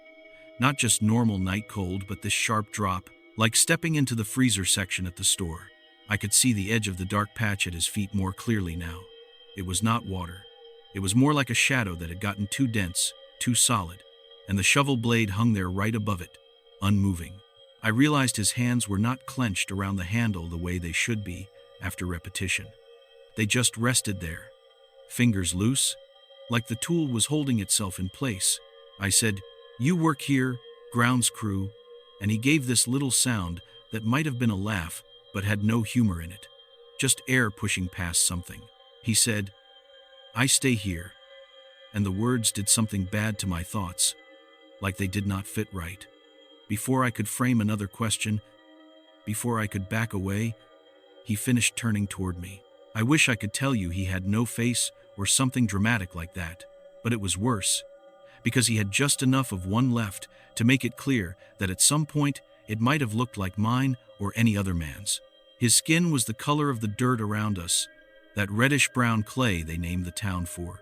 Not just normal night cold, but this sharp drop, like stepping into the freezer section at the store. I could see the edge of the dark patch at his feet more clearly now. It was not water. It was more like a shadow that had gotten too dense, too solid, and the shovel blade hung there right above it, unmoving. I realized his hands were not clenched around the handle the way they should be after repetition. They just rested there, fingers loose, like the tool was holding itself in place. I said, "You work here, grounds crew," and he gave this little sound that might have been a laugh but had no humor in it, just air pushing past something. He said, "I stay here," and the words did something bad to my thoughts, like they did not fit right. Before I could frame another question, before I could back away, he finished turning toward me. I wish I could tell you he had no face or something dramatic like that, but it was worse, because he had just enough of one left to make it clear that at some point it might have looked like mine or any other man's. His skin was the color of the dirt around us, that reddish-brown clay they named the town for,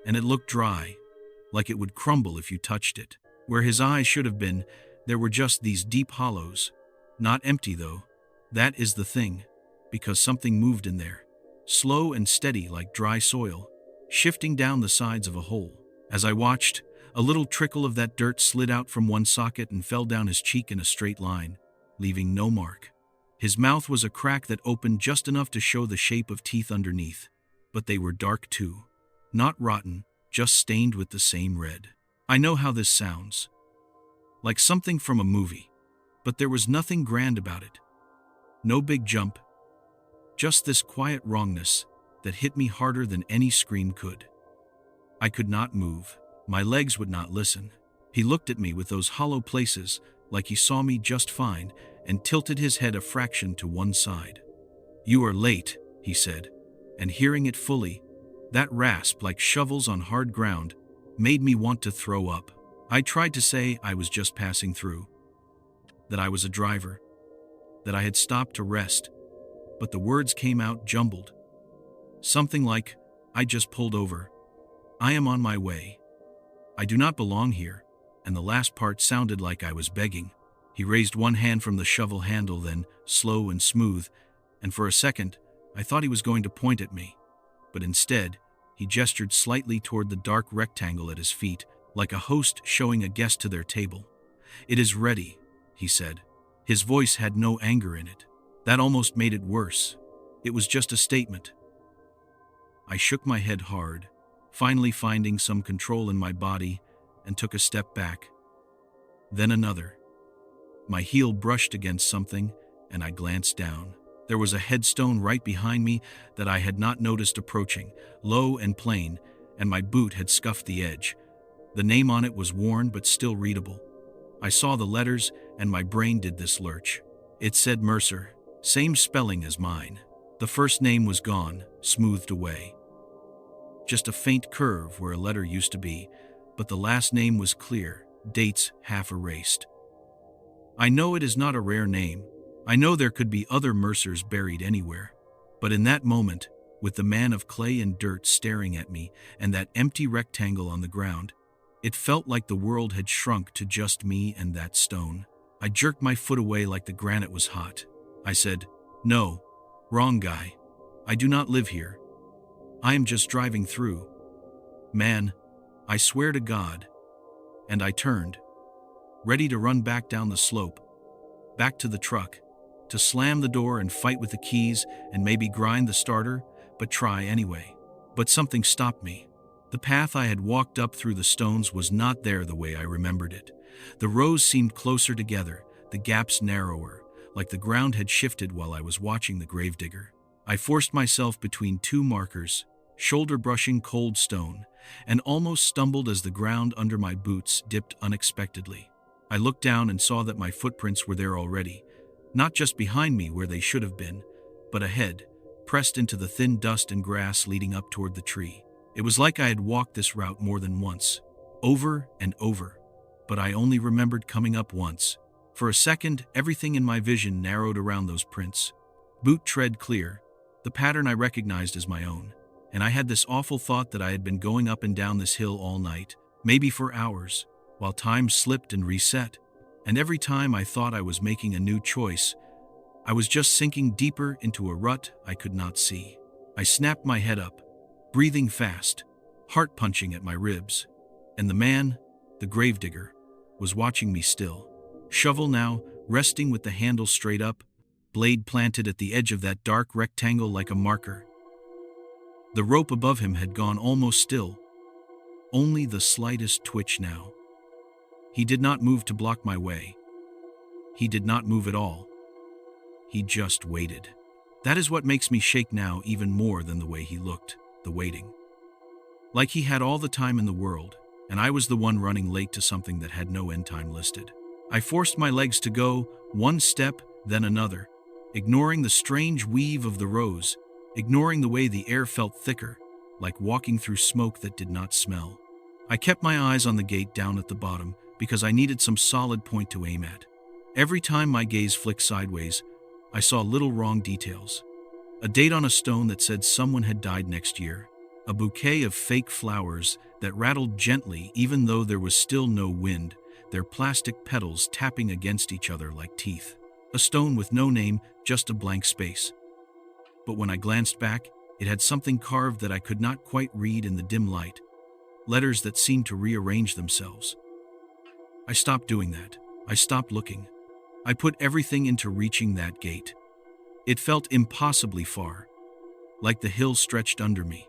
and it looked dry, like it would crumble if you touched it. Where his eyes should have been, there were just these deep hollows. Not empty, though. That is the thing, because something moved in there, slow and steady like dry soil, shifting down the sides of a hole. As I watched, a little trickle of that dirt slid out from one socket and fell down his cheek in a straight line, leaving no mark. His mouth was a crack that opened just enough to show the shape of teeth underneath, but they were dark too. Not rotten, just stained with the same red. I know how this sounds. Like something from a movie, but there was nothing grand about it. No big jump, just this quiet wrongness that hit me harder than any scream could. I could not move. My legs would not listen. He looked at me with those hollow places like he saw me just fine and tilted his head a fraction to one side. "You are late," he said, and hearing it fully, that rasp like shovels on hard ground made me want to throw up. I tried to say I was just passing through, that I was a driver, that I had stopped to rest, but the words came out jumbled. Something like, "I just pulled over. I am on my way." "I do not belong here," and the last part sounded like I was begging. He raised one hand from the shovel handle, then, slow and smooth, and for a second, I thought he was going to point at me. But instead, he gestured slightly toward the dark rectangle at his feet, like a host showing a guest to their table. "It is ready," he said. His voice had no anger in it. That almost made it worse. It was just a statement. I shook my head hard, finally finding some control in my body, and took a step back. Then another. My heel brushed against something, and I glanced down. There was a headstone right behind me that I had not noticed approaching, low and plain, and my boot had scuffed the edge. The name on it was worn but still readable. I saw the letters, and my brain did this lurch. It said Mercer, same spelling as mine. The first name was gone, smoothed away. Just a faint curve where a letter used to be, but the last name was clear, dates half erased. I know it is not a rare name. I know there could be other Mercers buried anywhere. But in that moment, with the man of clay and dirt staring at me and that empty rectangle on the ground, it felt like the world had shrunk to just me and that stone. I jerked my foot away like the granite was hot. I said, "No, wrong guy. I do not live here. I am just driving through. Man, I swear to God." And I turned, ready to run back down the slope, back to the truck, to slam the door and fight with the keys and maybe grind the starter, but try anyway. But something stopped me. The path I had walked up through the stones was not there the way I remembered it. The rows seemed closer together, the gaps narrower, like the ground had shifted while I was watching the gravedigger. I forced myself between two markers, shoulder-brushing cold stone, and almost stumbled as the ground under my boots dipped unexpectedly. I looked down and saw that my footprints were there already, not just behind me where they should have been, but ahead, pressed into the thin dust and grass leading up toward the tree. It was like I had walked this route more than once, over and over, but I only remembered coming up once. For a second, everything in my vision narrowed around those prints. Boot tread clear, the pattern I recognized as my own, and I had this awful thought that I had been going up and down this hill all night, maybe for hours, while time slipped and reset, and every time I thought I was making a new choice, I was just sinking deeper into a rut I could not see. I snapped my head up, breathing fast, heart punching at my ribs, and the man, the gravedigger, was watching me still. Shovel now, resting with the handle straight up, blade planted at the edge of that dark rectangle like a marker. The rope above him had gone almost still, only the slightest twitch now. He did not move to block my way. He did not move at all. He just waited. That is what makes me shake now even more than the way he looked, the waiting. Like he had all the time in the world, and I was the one running late to something that had no end time listed. I forced my legs to go, one step, then another, ignoring the strange weave of the rows, ignoring the way the air felt thicker, like walking through smoke that did not smell. I kept my eyes on the gate down at the bottom because I needed some solid point to aim at. Every time my gaze flicked sideways, I saw little wrong details. A date on a stone that said someone had died next year. A bouquet of fake flowers that rattled gently even though there was still no wind, their plastic petals tapping against each other like teeth. A stone with no name, just a blank space. But when I glanced back, it had something carved that I could not quite read in the dim light. Letters that seemed to rearrange themselves. I stopped doing that. I stopped looking. I put everything into reaching that gate. It felt impossibly far, like the hill stretched under me.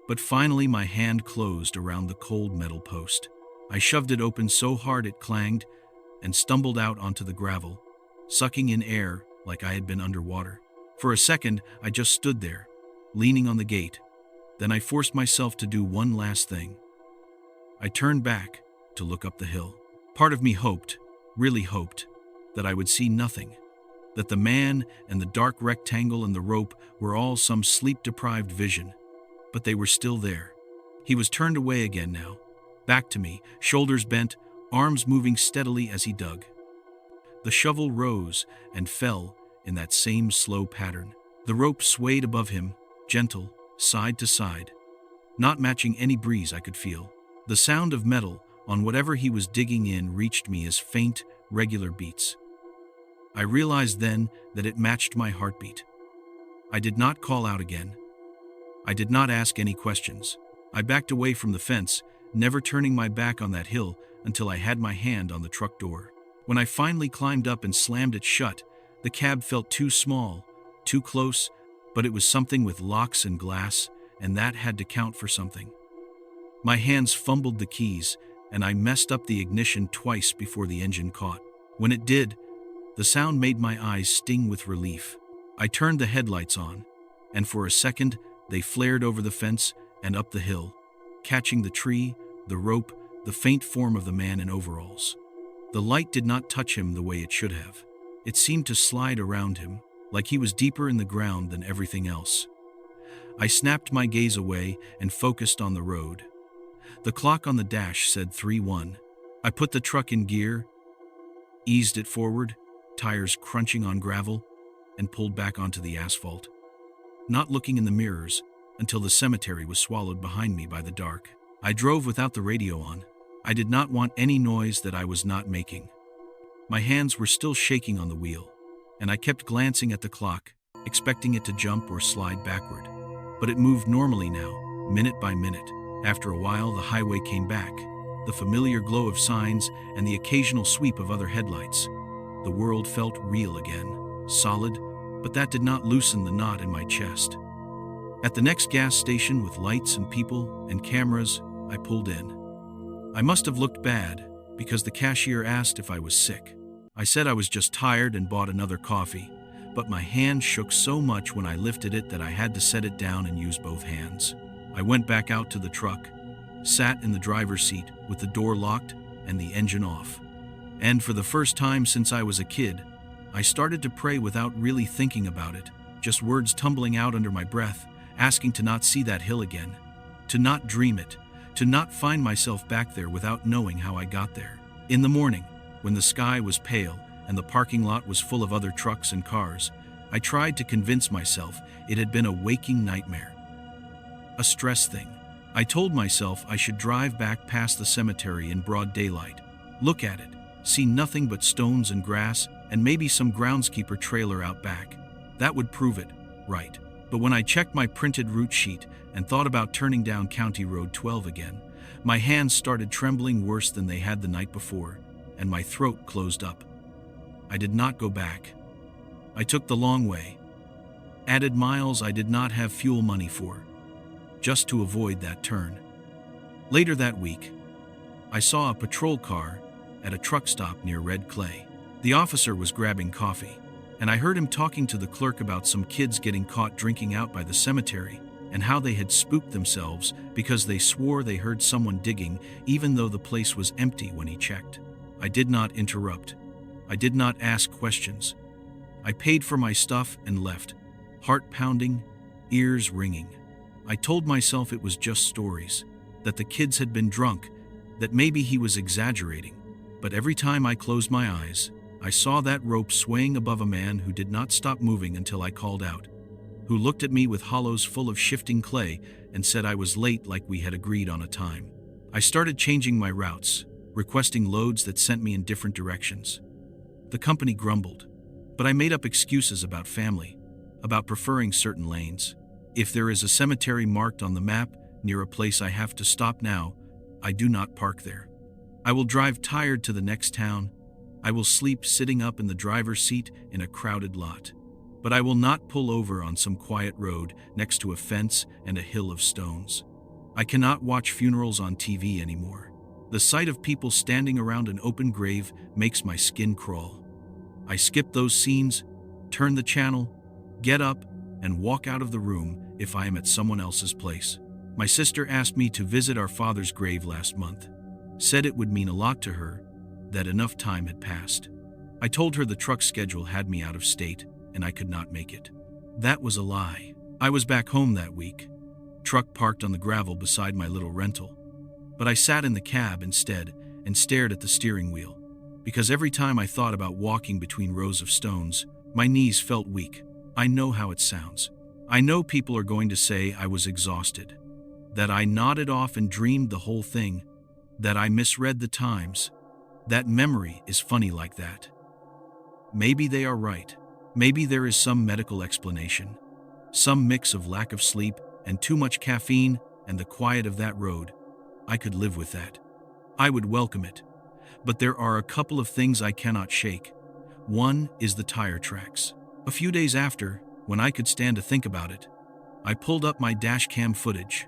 But finally my hand closed around the cold metal post. I shoved it open so hard it clanged and stumbled out onto the gravel, sucking in air like I had been underwater. For a second, I just stood there, leaning on the gate. Then I forced myself to do one last thing. I turned back to look up the hill. Part of me hoped, really hoped, that I would see nothing, that the man and the dark rectangle and the rope were all some sleep-deprived vision, but they were still there. He was turned away again now, back to me, shoulders bent, arms moving steadily as he dug. The shovel rose and fell in that same slow pattern. The rope swayed above him, gentle, side to side, not matching any breeze I could feel. The sound of metal on whatever he was digging in reached me as faint, regular beats. I realized then that it matched my heartbeat. I did not call out again. I did not ask any questions. I backed away from the fence, never turning my back on that hill until I had my hand on the truck door. When I finally climbed up and slammed it shut, the cab felt too small, too close, but it was something with locks and glass, and that had to count for something. My hands fumbled the keys, and I messed up the ignition twice before the engine caught. When it did, the sound made my eyes sting with relief. I turned the headlights on, and for a second, they flared over the fence and up the hill, catching the tree, the rope, the faint form of the man in overalls. The light did not touch him the way it should have. It seemed to slide around him, like he was deeper in the ground than everything else. I snapped my gaze away and focused on the road. The clock on the dash said 3:1. I put the truck in gear, eased it forward, tires crunching on gravel, and pulled back onto the asphalt, not looking in the mirrors until the cemetery was swallowed behind me by the dark. I drove without the radio on. I did not want any noise that I was not making. My hands were still shaking on the wheel, and I kept glancing at the clock, expecting it to jump or slide backward. But it moved normally now, minute by minute. After a while, the highway came back, the familiar glow of signs and the occasional sweep of other headlights. The world felt real again, solid, but that did not loosen the knot in my chest. At the next gas station with lights and people and cameras, I pulled in. I must have looked bad, because the cashier asked if I was sick. I said I was just tired and bought another coffee, but my hand shook so much when I lifted it that I had to set it down and use both hands. I went back out to the truck, sat in the driver's seat with the door locked and the engine off. And for the first time since I was a kid, I started to pray without really thinking about it, just words tumbling out under my breath, asking to not see that hill again, to not dream it, to not find myself back there without knowing how I got there. In the morning, when the sky was pale and the parking lot was full of other trucks and cars, I tried to convince myself it had been a waking nightmare, a stress thing. I told myself I should drive back past the cemetery in broad daylight, look at it, see nothing but stones and grass, and maybe some groundskeeper trailer out back. That would prove it, right. But when I checked my printed route sheet and thought about turning down County Road 12 again, my hands started trembling worse than they had the night before, and my throat closed up. I did not go back. I took the long way. Added miles I did not have fuel money for, just to avoid that turn. Later that week, I saw a patrol car at a truck stop near Red Clay. The officer was grabbing coffee, and I heard him talking to the clerk about some kids getting caught drinking out by the cemetery and how they had spooked themselves because they swore they heard someone digging even though the place was empty when he checked. I did not interrupt. I did not ask questions. I paid for my stuff and left, heart pounding, ears ringing. I told myself it was just stories, that the kids had been drunk, that maybe he was exaggerating. But every time I closed my eyes, I saw that rope swaying above a man who did not stop moving until I called out, who looked at me with hollows full of shifting clay and said I was late like we had agreed on a time. I started changing my routes, requesting loads that sent me in different directions. The company grumbled, but I made up excuses about family, about preferring certain lanes. If there is a cemetery marked on the map near a place I have to stop now, I do not park there. I will drive tired to the next town. I will sleep sitting up in the driver's seat in a crowded lot. But I will not pull over on some quiet road next to a fence and a hill of stones. I cannot watch funerals on TV anymore. The sight of people standing around an open grave makes my skin crawl. I skip those scenes, turn the channel, get up, and walk out of the room if I am at someone else's place. My sister asked me to visit our father's grave last month. Said it would mean a lot to her, that enough time had passed. I told her the truck schedule had me out of state, and I could not make it. That was a lie. I was back home that week, truck parked on the gravel beside my little rental. But I sat in the cab instead and stared at the steering wheel, because every time I thought about walking between rows of stones, my knees felt weak. I know how it sounds. I know people are going to say I was exhausted, that I nodded off and dreamed the whole thing, That I misread the times. That memory is funny like that. Maybe they are right. Maybe there is some medical explanation. Some mix of lack of sleep and too much caffeine and the quiet of that road. I could live with that. I would welcome it. But there are a couple of things I cannot shake. One is the tire tracks. A few days after, when I could stand to think about it, I pulled up my dash cam footage.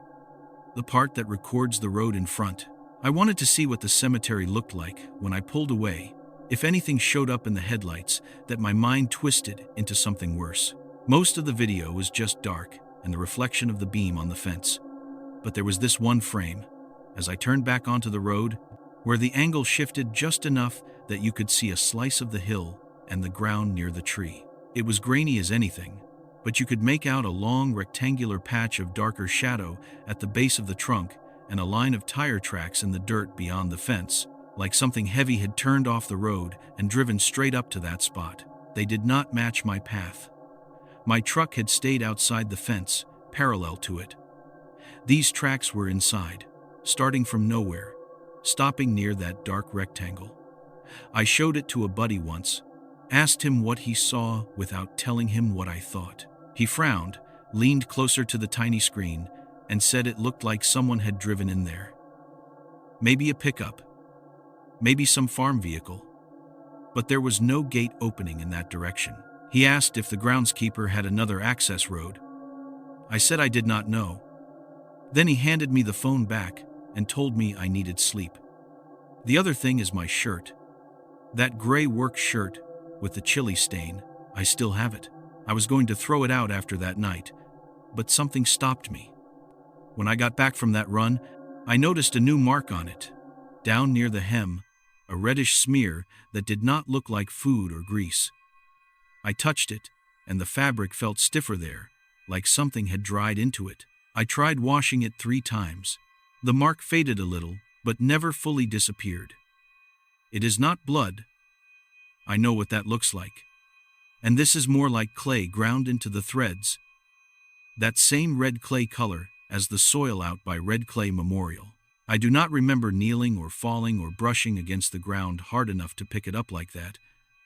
The part that records the road in front. I wanted to see what the cemetery looked like when I pulled away. If anything showed up in the headlights, that my mind twisted into something worse. Most of the video was just dark and the reflection of the beam on the fence. But there was this one frame, as I turned back onto the road, where the angle shifted just enough that you could see a slice of the hill and the ground near the tree. It was grainy as anything, but you could make out a long rectangular patch of darker shadow at the base of the trunk and a line of tire tracks in the dirt beyond the fence, like something heavy had turned off the road and driven straight up to that spot. They did not match my path. My truck had stayed outside the fence, parallel to it. These tracks were inside, starting from nowhere, stopping near that dark rectangle. I showed it to a buddy once, asked him what he saw without telling him what I thought. He frowned, leaned closer to the tiny screen, and said it looked like someone had driven in there. Maybe a pickup, maybe some farm vehicle. But there was no gate opening in that direction. He asked if the groundskeeper had another access road. I said I did not know. Then he handed me the phone back and told me I needed sleep. The other thing is my shirt. That gray work shirt with the chili stain, I still have it. I was going to throw it out after that night, but something stopped me. When I got back from that run, I noticed a new mark on it. Down near the hem, a reddish smear that did not look like food or grease. I touched it, and the fabric felt stiffer there, like something had dried into it. I tried washing it 3 times. The mark faded a little, but never fully disappeared. It is not blood. I know what that looks like. And this is more like clay ground into the threads. That same red clay color as the soil out by Red Clay Memorial. I do not remember kneeling or falling or brushing against the ground hard enough to pick it up like that,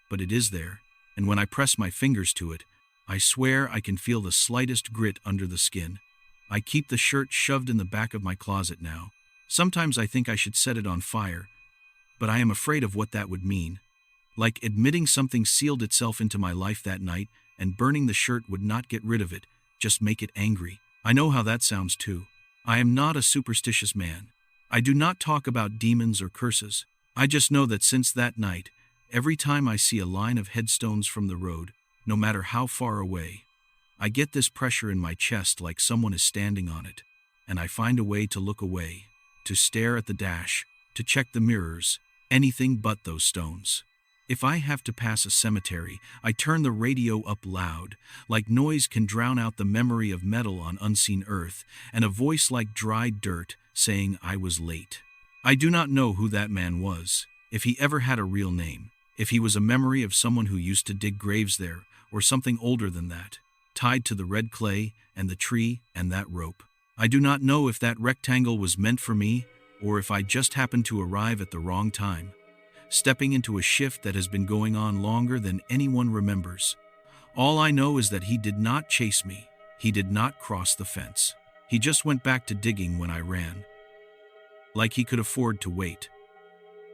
but it is there, and when I press my fingers to it, I swear I can feel the slightest grit under the skin. I keep the shirt shoved in the back of my closet now. Sometimes I think I should set it on fire, but I am afraid of what that would mean. Like admitting something sealed itself into my life that night, and burning the shirt would not get rid of it, just make it angry. I know how that sounds too. I am not a superstitious man. I do not talk about demons or curses. I just know that since that night, every time I see a line of headstones from the road, no matter how far away, I get this pressure in my chest like someone is standing on it, and I find a way to look away, to stare at the dash, to check the mirrors, anything but those stones. If I have to pass a cemetery, I turn the radio up loud, like noise can drown out the memory of metal on unseen earth, and a voice like dried dirt saying I was late. I do not know who that man was, if he ever had a real name, if he was a memory of someone who used to dig graves there, or something older than that, tied to the red clay and the tree and that rope. I do not know if that rectangle was meant for me, or if I just happened to arrive at the wrong time, stepping into a shift that has been going on longer than anyone remembers. All I know is that he did not chase me. He did not cross the fence. He just went back to digging when I ran. Like he could afford to wait.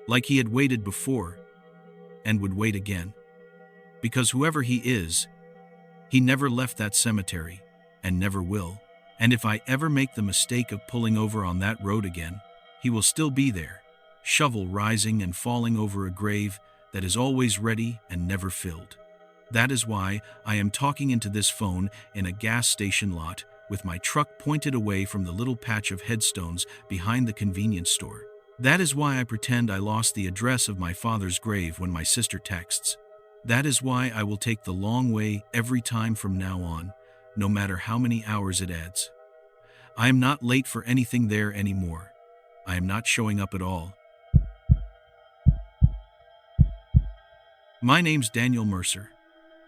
Like he had waited before, and would wait again. Because whoever he is, he never left that cemetery, and never will. And if I ever make the mistake of pulling over on that road again, he will still be there, shovel rising and falling over a grave that is always ready and never filled. That is why I am talking into this phone in a gas station lot with my truck pointed away from the little patch of headstones behind the convenience store. That is why I pretend I lost the address of my father's grave when my sister texts. That is why I will take the long way every time from now on, no matter how many hours it adds. I am not late for anything there anymore. I am not showing up at all. My name's Daniel Mercer.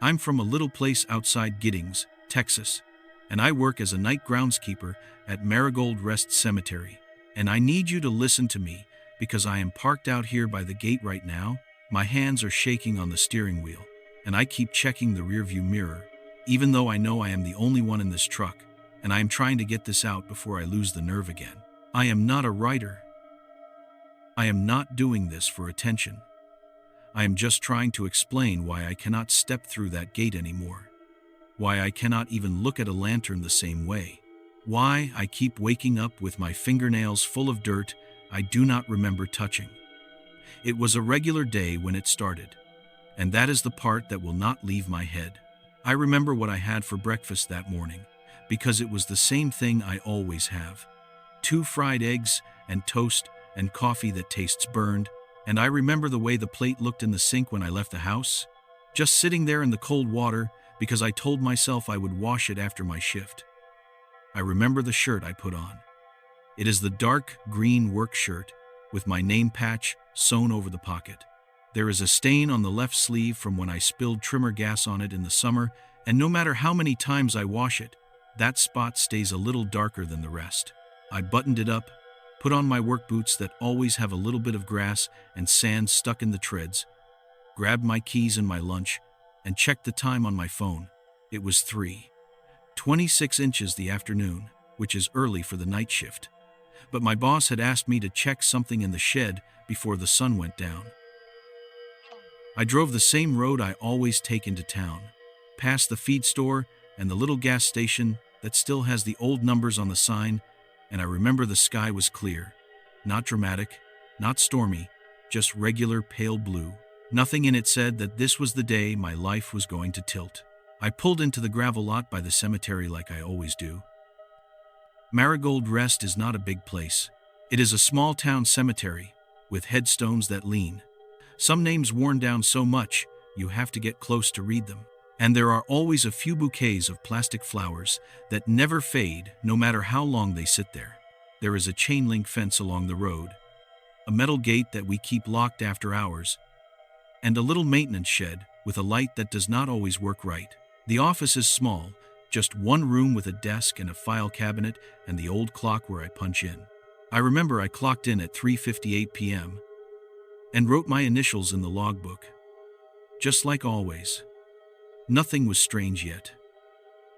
I'm from a little place outside Giddings, Texas, and I work as a night groundskeeper at Marigold Rest Cemetery. And I need you to listen to me, because I am parked out here by the gate right now. My hands are shaking on the steering wheel, and I keep checking the rearview mirror, even though I know I am the only one in this truck, and I am trying to get this out before I lose the nerve again. I am not a writer. I am not doing this for attention. I am just trying to explain why I cannot step through that gate anymore. Why I cannot even look at a lantern the same way. Why I keep waking up with my fingernails full of dirt I do not remember touching. It was a regular day when it started, and that is the part that will not leave my head. I remember what I had for breakfast that morning, because it was the same thing I always have. 2 fried eggs and toast and coffee that tastes burned, and I remember the way the plate looked in the sink when I left the house, just sitting there in the cold water because I told myself I would wash it after my shift. I remember the shirt I put on. It is the dark green work shirt with my name patch sewn over the pocket. There is a stain on the left sleeve from when I spilled trimmer gas on it in the summer, and no matter how many times I wash it, that spot stays a little darker than the rest. I buttoned it up, put on my work boots that always have a little bit of grass and sand stuck in the treads, grabbed my keys and my lunch, and checked the time on my phone. It was 3:26 the afternoon, which is early for the night shift. But my boss had asked me to check something in the shed before the sun went down. I drove the same road I always take into town, past the feed store and the little gas station that still has the old numbers on the sign, and I remember the sky was clear. Not dramatic, not stormy, just regular pale blue. Nothing in it said that this was the day my life was going to tilt. I pulled into the gravel lot by the cemetery like I always do. Marigold Rest is not a big place. It is a small town cemetery with headstones that lean. Some names worn down so much you have to get close to read them. And there are always a few bouquets of plastic flowers that never fade no matter how long they sit there. There is a chain link fence along the road, a metal gate that we keep locked after hours, and a little maintenance shed with a light that does not always work right. The office is small, just one room with a desk and a file cabinet and the old clock where I punch in. I remember I clocked in at 3:58 p.m. and wrote my initials in the logbook. Just like always. Nothing was strange yet.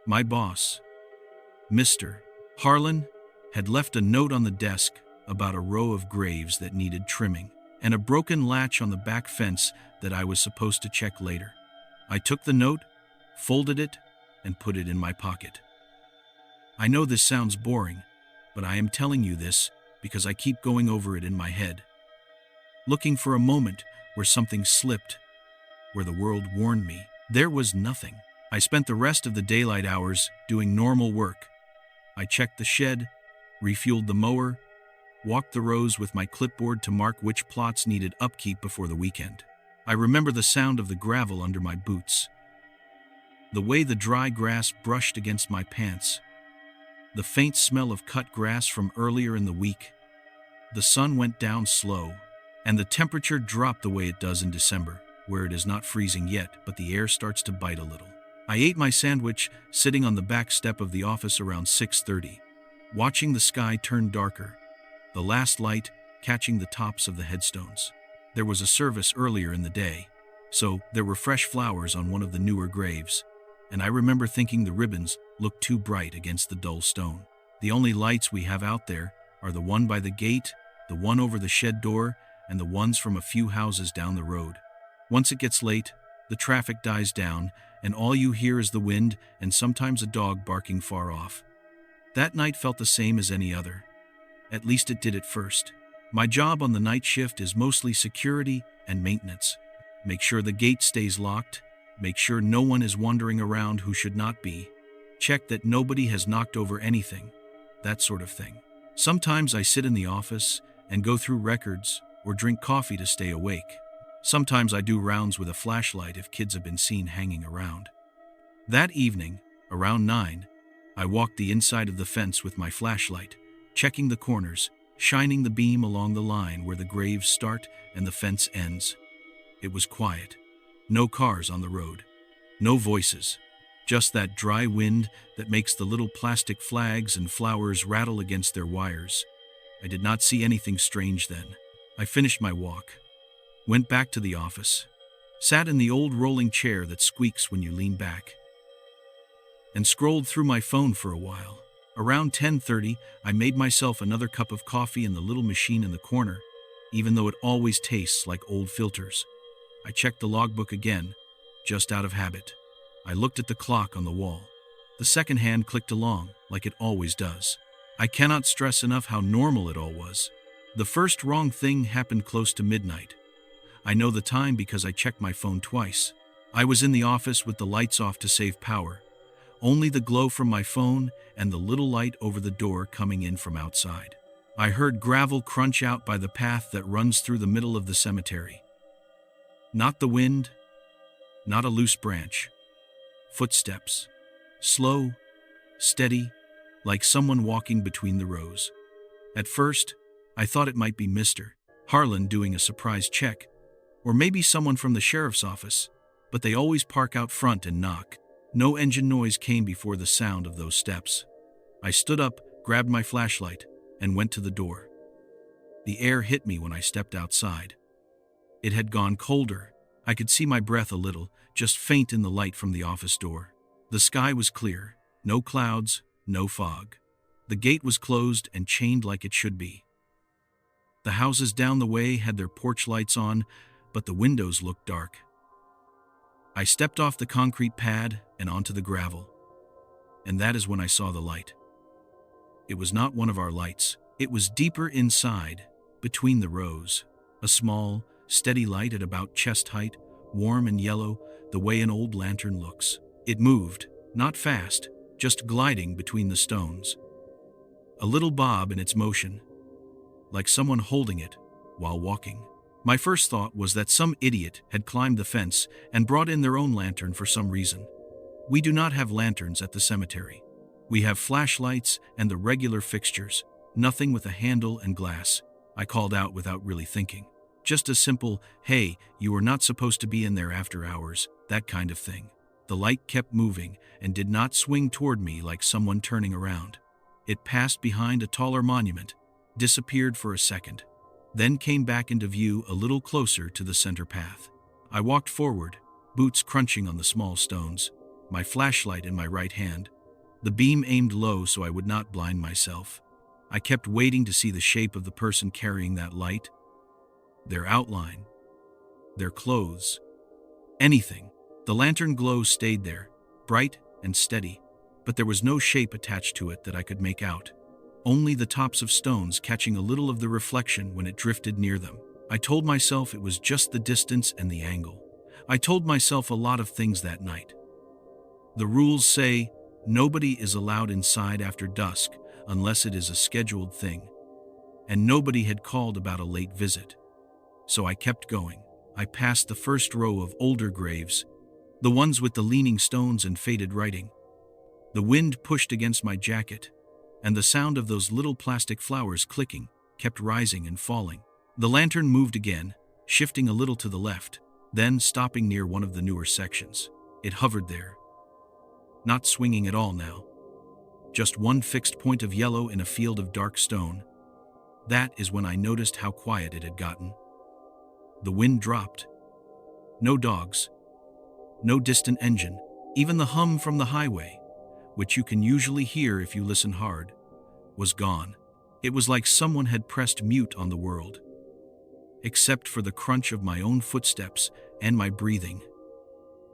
My boss, Mr. Harlan, had left a note on the desk about a row of graves that needed trimming and a broken latch on the back fence that I was supposed to check later. I took the note, folded it, and put it in my pocket. I know this sounds boring, but I am telling you this because I keep going over it in my head, looking for a moment where something slipped, where the world warned me. There was nothing. I spent the rest of the daylight hours doing normal work. I checked the shed, refueled the mower, walked the rows with my clipboard to mark which plots needed upkeep before the weekend. I remember the sound of the gravel under my boots, the way the dry grass brushed against my pants, the faint smell of cut grass from earlier in the week. The sun went down slow, and the temperature dropped the way it does in December, where it is not freezing yet, but the air starts to bite a little. I ate my sandwich sitting on the back step of the office around 6:30, watching the sky turn darker, the last light catching the tops of the headstones. There was a service earlier in the day, so there were fresh flowers on one of the newer graves, and I remember thinking the ribbons looked too bright against the dull stone. The only lights we have out there are the one by the gate, the one over the shed door, and the ones from a few houses down the road. Once it gets late, the traffic dies down, and all you hear is the wind and sometimes a dog barking far off. That night felt the same as any other. At least it did at first. My job on the night shift is mostly security and maintenance. Make sure the gate stays locked, make sure no one is wandering around who should not be, check that nobody has knocked over anything, that sort of thing. Sometimes I sit in the office and go through records or drink coffee to stay awake. Sometimes I do rounds with a flashlight if kids have been seen hanging around. That evening, around 9, I walked the inside of the fence with my flashlight, checking the corners, shining the beam along the line where the graves start and the fence ends. It was quiet. No cars on the road. No voices. Just that dry wind that makes the little plastic flags and flowers rattle against their wires. I did not see anything strange then. I finished my walk, went back to the office, sat in the old rolling chair that squeaks when you lean back, and scrolled through my phone for a while. Around 10:30, I made myself another cup of coffee in the little machine in the corner, even though it always tastes like old filters. I checked the logbook again, just out of habit. I looked at the clock on the wall. The second hand clicked along, like it always does. I cannot stress enough how normal it all was. The first wrong thing happened close to midnight. I know the time because I checked my phone twice. I was in the office with the lights off to save power. Only the glow from my phone and the little light over the door coming in from outside. I heard gravel crunch out by the path that runs through the middle of the cemetery. Not the wind, not a loose branch. Footsteps. Slow, steady, like someone walking between the rows. At first, I thought it might be Mr. Harlan doing a surprise check, or maybe someone from the sheriff's office, but they always park out front and knock. No engine noise came before the sound of those steps. I stood up, grabbed my flashlight, and went to the door. The air hit me when I stepped outside. It had gone colder. I could see my breath a little, just faint in the light from the office door. The sky was clear, no clouds, no fog. The gate was closed and chained like it should be. The houses down the way had their porch lights on, but the windows looked dark. I stepped off the concrete pad and onto the gravel, and that is when I saw the light. It was not one of our lights. It was deeper inside, between the rows. A small, steady light at about chest height, warm and yellow, the way an old lantern looks. It moved, not fast, just gliding between the stones. A little bob in its motion, like someone holding it while walking. My first thought was that some idiot had climbed the fence and brought in their own lantern for some reason. We do not have lanterns at the cemetery. We have flashlights and the regular fixtures, nothing with a handle and glass. I called out without really thinking. Just a simple, "Hey, you are not supposed to be in there after hours," that kind of thing. The light kept moving and did not swing toward me like someone turning around. It passed behind a taller monument, disappeared for a second, then came back into view a little closer to the center path. I walked forward, boots crunching on the small stones, my flashlight in my right hand, the beam aimed low so I would not blind myself. I kept waiting to see the shape of the person carrying that light, their outline, their clothes, anything. The lantern glow stayed there, bright and steady, but there was no shape attached to it that I could make out. Only the tops of stones catching a little of the reflection when it drifted near them. I told myself it was just the distance and the angle. I told myself a lot of things that night. The rules say nobody is allowed inside after dusk unless it is a scheduled thing, and nobody had called about a late visit. So I kept going. I passed the first row of older graves, the ones with the leaning stones and faded writing. The wind pushed against my jacket, and the sound of those little plastic flowers clicking kept rising and falling. The lantern moved again, shifting a little to the left, then stopping near one of the newer sections. It hovered there, not swinging at all now. Just one fixed point of yellow in a field of dark stone. That is when I noticed how quiet it had gotten. The wind dropped. No dogs, no distant engine, even the hum from the highway, which you can usually hear if you listen hard, was gone. It was like someone had pressed mute on the world, except for the crunch of my own footsteps and my breathing.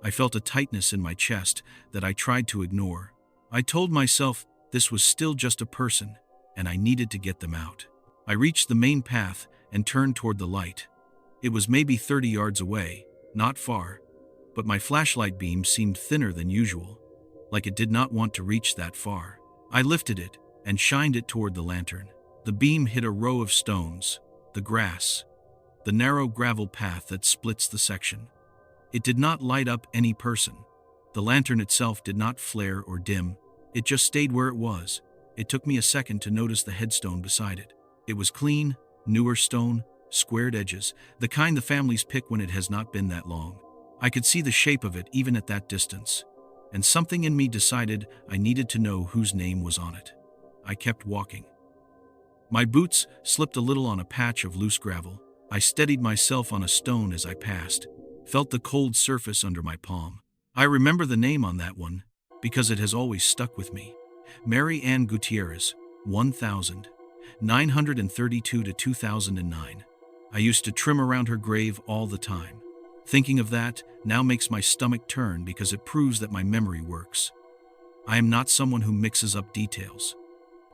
I felt a tightness in my chest that I tried to ignore. I told myself this was still just a person, and I needed to get them out. I reached the main path and turned toward the light. It was maybe 30 yards away, not far, but my flashlight beam seemed thinner than usual, like it did not want to reach that far. I lifted it and shined it toward the lantern. The beam hit a row of stones, the grass, the narrow gravel path that splits the section. It did not light up any person. The lantern itself did not flare or dim. It just stayed where it was. It took me a second to notice the headstone beside it. It was clean, newer stone, squared edges, the kind the families pick when it has not been that long. I could see the shape of it even at that distance, and something in me decided I needed to know whose name was on it. I kept walking. My boots slipped a little on a patch of loose gravel. I steadied myself on a stone as I passed, felt the cold surface under my palm. I remember the name on that one because it has always stuck with me. Mary Ann Gutierrez, 1932 to 2009. I used to trim around her grave all the time. Thinking of that now makes my stomach turn because it proves that my memory works. I am not someone who mixes up details.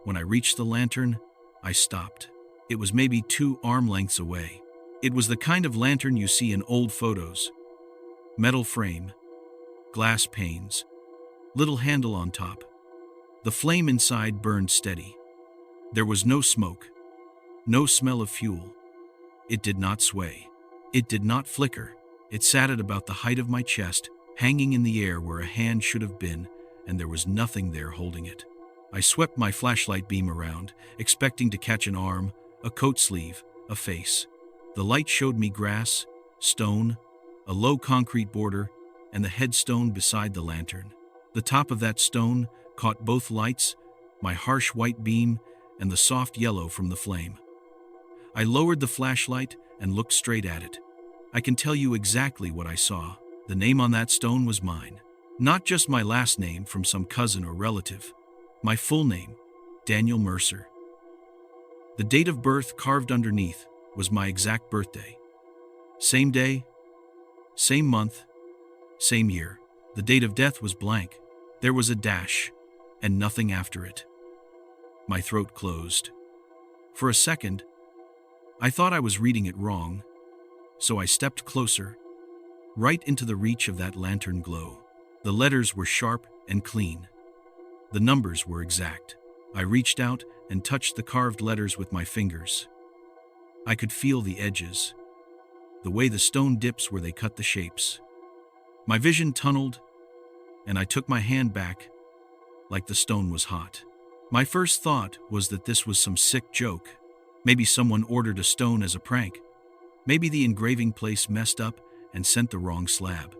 When I reached the lantern, I stopped. It was maybe 2 arm lengths away. It was the kind of lantern you see in old photos. Metal frame, glass panes, little handle on top. The flame inside burned steady. There was no smoke, no smell of fuel. It did not sway. It did not flicker. It sat at about the height of my chest, hanging in the air where a hand should have been, and there was nothing there holding it. I swept my flashlight beam around, expecting to catch an arm, a coat sleeve, a face. The light showed me grass, stone, a low concrete border, and the headstone beside the lantern. The top of that stone caught both lights, my harsh white beam and the soft yellow from the flame. I lowered the flashlight and looked straight at it. I can tell you exactly what I saw. The name on that stone was mine. Not just my last name from some cousin or relative. My full name, Daniel Mercer. The date of birth carved underneath was my exact birthday. Same day, same month, same year. The date of death was blank. There was a dash, and nothing after it. My throat closed. For a second, I thought I was reading it wrong, so I stepped closer, right into the reach of that lantern glow. The letters were sharp and clean. The numbers were exact. I reached out and touched the carved letters with my fingers. I could feel the edges, the way the stone dips where they cut the shapes. My vision tunneled, and I took my hand back like the stone was hot. My first thought was that this was some sick joke. Maybe someone ordered a stone as a prank. Maybe the engraving place messed up and sent the wrong slab.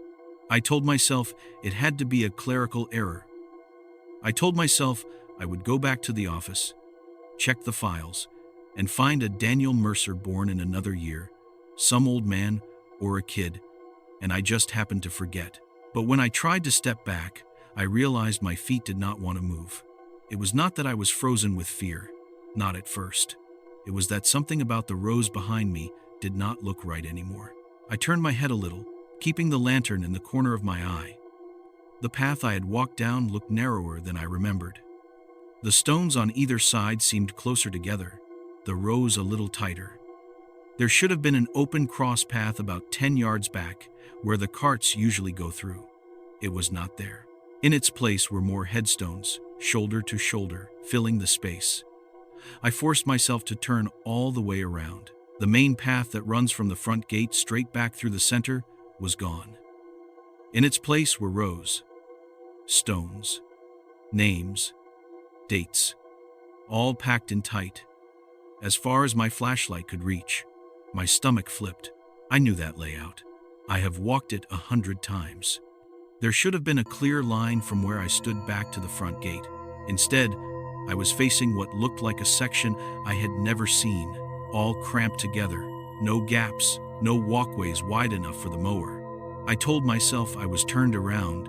I told myself it had to be a clerical error. I told myself I would go back to the office, check the files, and find a Daniel Mercer born in another year, some old man or a kid, and I just happened to forget. But when I tried to step back, I realized my feet did not want to move. It was not that I was frozen with fear, not at first. It was that something about the rows behind me did not look right anymore. I turned my head a little, keeping the lantern in the corner of my eye. The path I had walked down looked narrower than I remembered. The stones on either side seemed closer together, the rows a little tighter. There should have been an open cross path about 10 yards back, where the carts usually go through. It was not there. In its place were more headstones, shoulder to shoulder, filling the space. I forced myself to turn all the way around. The main path that runs from the front gate straight back through the center was gone. In its place were rows, stones, names, dates, all packed in tight. As far as my flashlight could reach, my stomach flipped. I knew that layout. I have walked it 100 times. There should have been a clear line from where I stood back to the front gate. Instead, I was facing what looked like a section I had never seen, all cramped together, no gaps, no walkways wide enough for the mower. I told myself I was turned around,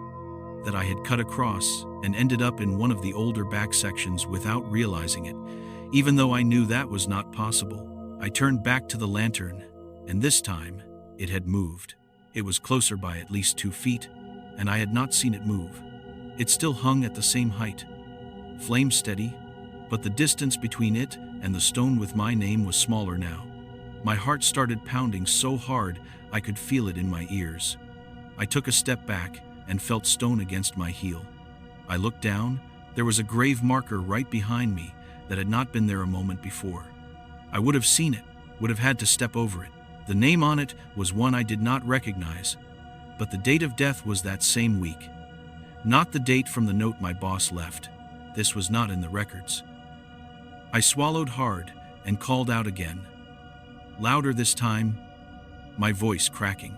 that I had cut across and ended up in one of the older back sections without realizing it, even though I knew that was not possible. I turned back to the lantern, and this time, it had moved. It was closer by at least 2 feet, and I had not seen it move. It still hung at the same height, flame steady, but the distance between it and the stone with my name was smaller now. My heart started pounding so hard I could feel it in my ears. I took a step back and felt stone against my heel. I looked down. There was a grave marker right behind me that had not been there a moment before. I would have seen it, would have had to step over it. The name on it was one I did not recognize, but the date of death was that same week. Not the date from the note my boss left. This was not in the records. I swallowed hard and called out again. Louder this time, my voice cracking.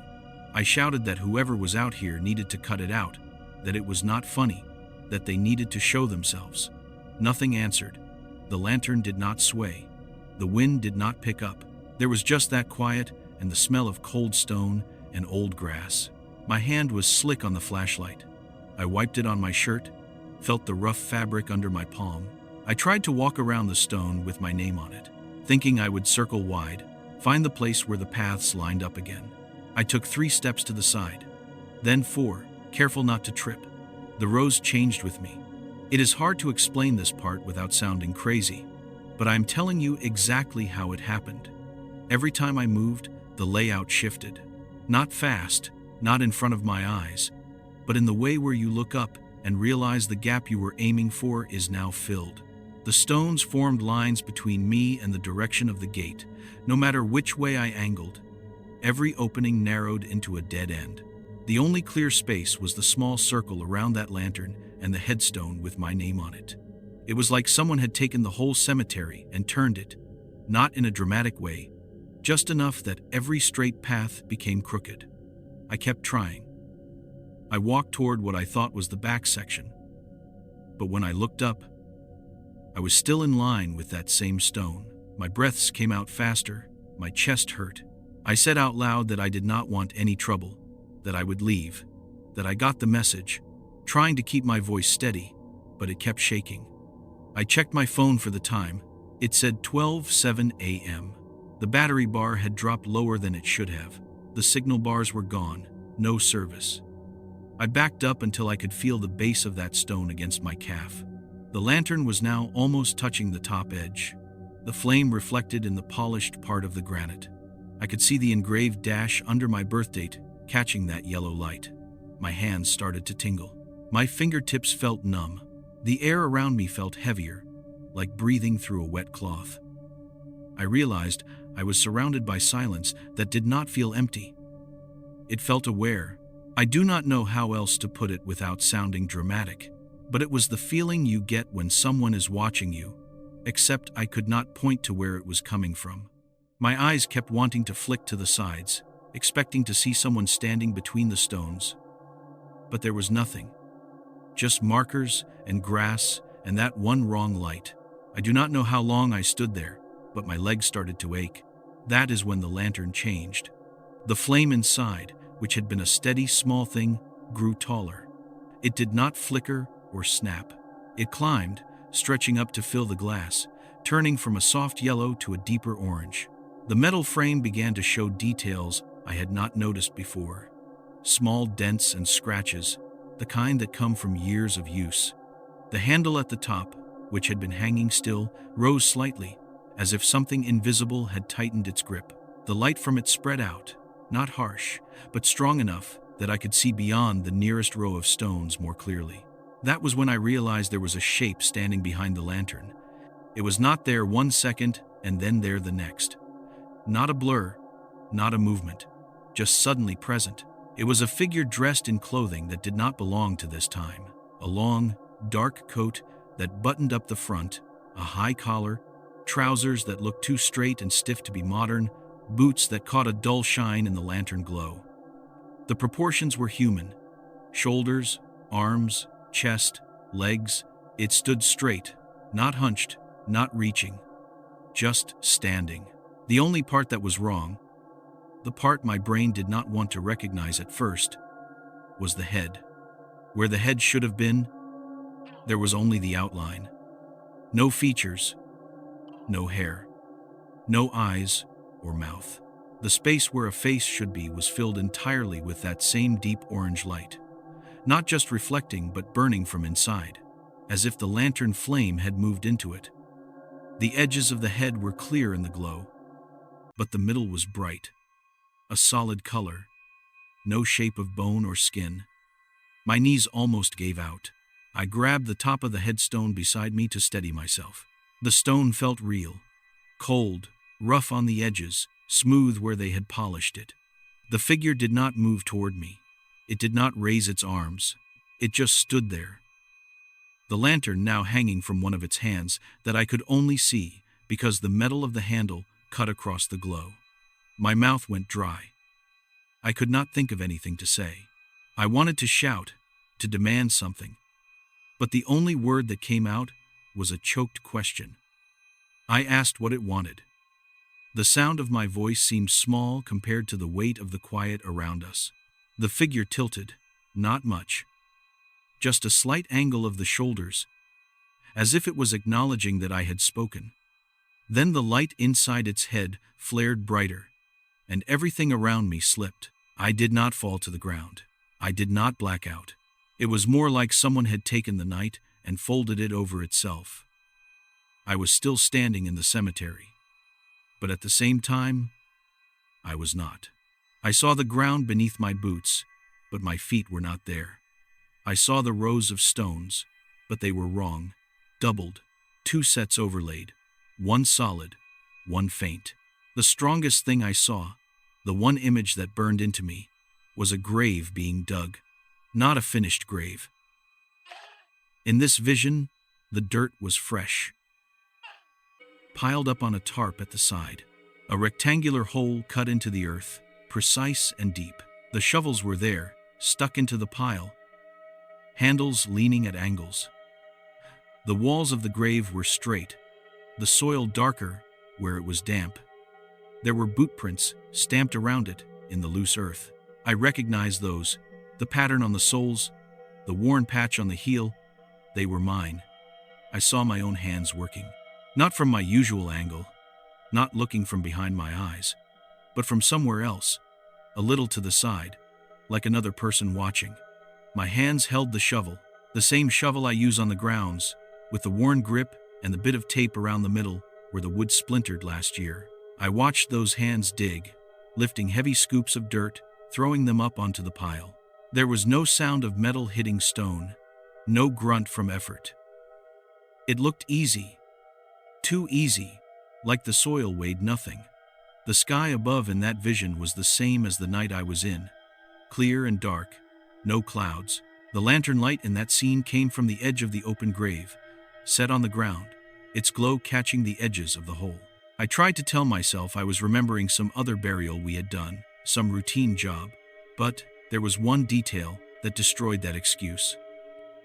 I shouted that whoever was out here needed to cut it out, that it was not funny, that they needed to show themselves. Nothing answered. The lantern did not sway. The wind did not pick up. There was just that quiet and the smell of cold stone and old grass. My hand was slick on the flashlight. I wiped it on my shirt, felt the rough fabric under my palm. I tried to walk around the stone with my name on it, thinking I would circle wide, find the place where the paths lined up again. I took 3 steps to the side, then 4, careful not to trip. The rows changed with me. It is hard to explain this part without sounding crazy, but I'm telling you exactly how it happened. Every time I moved, the layout shifted. Not fast, not in front of my eyes, but in the way where you look up and realize the gap you were aiming for is now filled. The stones formed lines between me and the direction of the gate. No matter which way I angled, every opening narrowed into a dead end. The only clear space was the small circle around that lantern and the headstone with my name on it. It was like someone had taken the whole cemetery and turned it, not in a dramatic way, just enough that every straight path became crooked. I kept trying. I walked toward what I thought was the back section, but when I looked up, I was still in line with that same stone. My breaths came out faster, my chest hurt. I said out loud that I did not want any trouble, that I would leave, that I got the message, trying to keep my voice steady, but it kept shaking. I checked my phone for the time. It said 12:07 a.m. The battery bar had dropped lower than it should have. The signal bars were gone, no service. I backed up until I could feel the base of that stone against my calf. The lantern was now almost touching the top edge. The flame reflected in the polished part of the granite. I could see the engraved dash under my birth date, catching that yellow light. My hands started to tingle. My fingertips felt numb. The air around me felt heavier, like breathing through a wet cloth. I realized I was surrounded by silence that did not feel empty. It felt aware. I do not know how else to put it without sounding dramatic, but it was the feeling you get when someone is watching you, except I could not point to where it was coming from. My eyes kept wanting to flick to the sides, expecting to see someone standing between the stones. But there was nothing. Just markers and grass and that one wrong light. I do not know how long I stood there, but my legs started to ache. That is when the lantern changed. The flame inside, which had been a steady small thing, grew taller. It did not flicker or snap. It climbed, stretching up to fill the glass, turning from a soft yellow to a deeper orange. The metal frame began to show details I had not noticed before. Small dents and scratches, the kind that come from years of use. The handle at the top, which had been hanging still, rose slightly, as if something invisible had tightened its grip. The light from it spread out, not harsh, but strong enough that I could see beyond the nearest row of stones more clearly. That was when I realized there was a shape standing behind the lantern. It was not there 1 second and then there the next. Not a blur, not a movement, just suddenly present. It was a figure dressed in clothing that did not belong to this time. A long, dark coat that buttoned up the front, a high collar, trousers that looked too straight and stiff to be modern, boots that caught a dull shine in the lantern glow. The proportions were human. Shoulders, arms, chest, legs. It stood straight, not hunched, not reaching, just standing. The only part that was wrong, the part my brain did not want to recognize at first, was the head. Where the head should have been, there was only the outline. No features, no hair, no eyes or mouth. The space where a face should be was filled entirely with that same deep orange light, not just reflecting but burning from inside, as if the lantern flame had moved into it. The edges of the head were clear in the glow, but the middle was bright, a solid color, no shape of bone or skin. My knees almost gave out. I grabbed the top of the headstone beside me to steady myself. The stone felt real, cold, rough on the edges, smooth where they had polished it. The figure did not move toward me. It did not raise its arms. It just stood there. The lantern now hanging from one of its hands that I could only see because the metal of the handle cut across the glow. My mouth went dry. I could not think of anything to say. I wanted to shout, to demand something, but the only word that came out was a choked question. I asked what it wanted. The sound of my voice seemed small compared to the weight of the quiet around us. The figure tilted, not much, just a slight angle of the shoulders, as if it was acknowledging that I had spoken. Then the light inside its head flared brighter, and everything around me slipped. I did not fall to the ground. I did not black out. It was more like someone had taken the night and folded it over itself. I was still standing in the cemetery, but at the same time, I was not. I saw the ground beneath my boots, but my feet were not there. I saw the rows of stones, but they were wrong, doubled, 2 sets overlaid, one solid, one faint. The strongest thing I saw, the one image that burned into me, was a grave being dug, not a finished grave. In this vision, the dirt was fresh, piled up on a tarp at the side, a rectangular hole cut into the earth, precise and deep. The shovels were there, stuck into the pile, handles leaning at angles. The walls of the grave were straight, the soil darker where it was damp. There were boot prints stamped around it in the loose earth. I recognized those, the pattern on the soles, the worn patch on the heel. They were mine. I saw my own hands working, not from my usual angle, not looking from behind my eyes, but from somewhere else, a little to the side, like another person watching. My hands held the shovel, the same shovel I use on the grounds, with the worn grip and the bit of tape around the middle where the wood splintered last year. I watched those hands dig, lifting heavy scoops of dirt, throwing them up onto the pile. There was no sound of metal hitting stone, no grunt from effort. It looked easy, too easy, like the soil weighed nothing. The sky above in that vision was the same as the night I was in, clear and dark, no clouds. The lantern light in that scene came from the edge of the open grave, set on the ground, its glow catching the edges of the hole. I tried to tell myself I was remembering some other burial we had done, some routine job, but there was one detail that destroyed that excuse.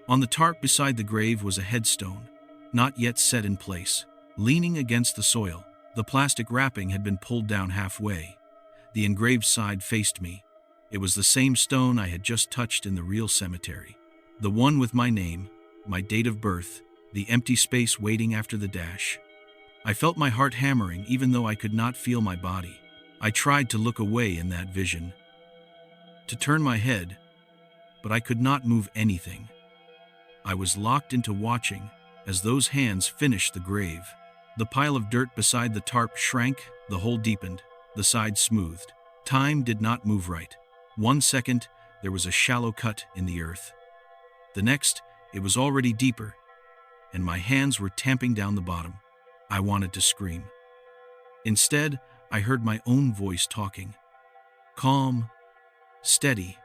On the tarp beside the grave was a headstone, not yet set in place. Leaning against the soil, the plastic wrapping had been pulled down halfway. The engraved side faced me. It was the same stone I had just touched in the real cemetery. The one with my name, my date of birth, the empty space waiting after the dash. I felt my heart hammering even though I could not feel my body. I tried to look away in that vision, to turn my head, but I could not move anything. I was locked into watching as those hands finished the grave. The pile of dirt beside the tarp shrank, the hole deepened, the sides smoothed. Time did not move right. 1 second, there was a shallow cut in the earth. The next, it was already deeper, and my hands were tamping down the bottom. I wanted to scream. Instead, I heard my own voice talking. Calm, steady,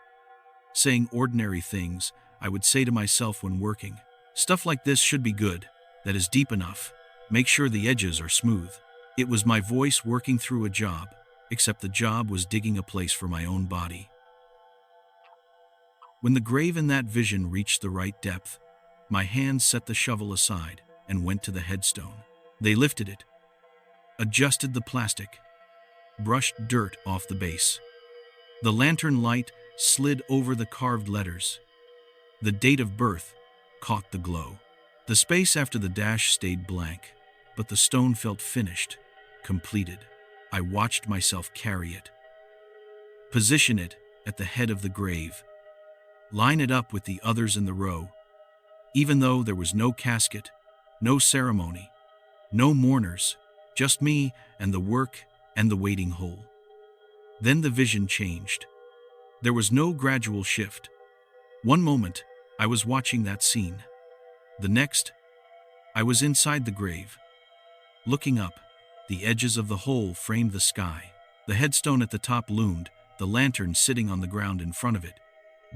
saying ordinary things I would say to myself when working. Stuff like this should be good, that is deep enough. Make sure the edges are smooth. It was my voice working through a job, except the job was digging a place for my own body. When the grave in that vision reached the right depth, my hands set the shovel aside and went to the headstone. They lifted it, adjusted the plastic, brushed dirt off the base. The lantern light slid over the carved letters. The date of birth caught the glow. The space after the dash stayed blank, but the stone felt finished, completed. I watched myself carry it, position it at the head of the grave, line it up with the others in the row. Even though there was no casket, no ceremony, no mourners, just me and the work and the waiting hole. Then the vision changed. There was no gradual shift. One moment, I was watching that scene. The next, I was inside the grave. Looking up, the edges of the hole framed the sky. The headstone at the top loomed, the lantern sitting on the ground in front of it.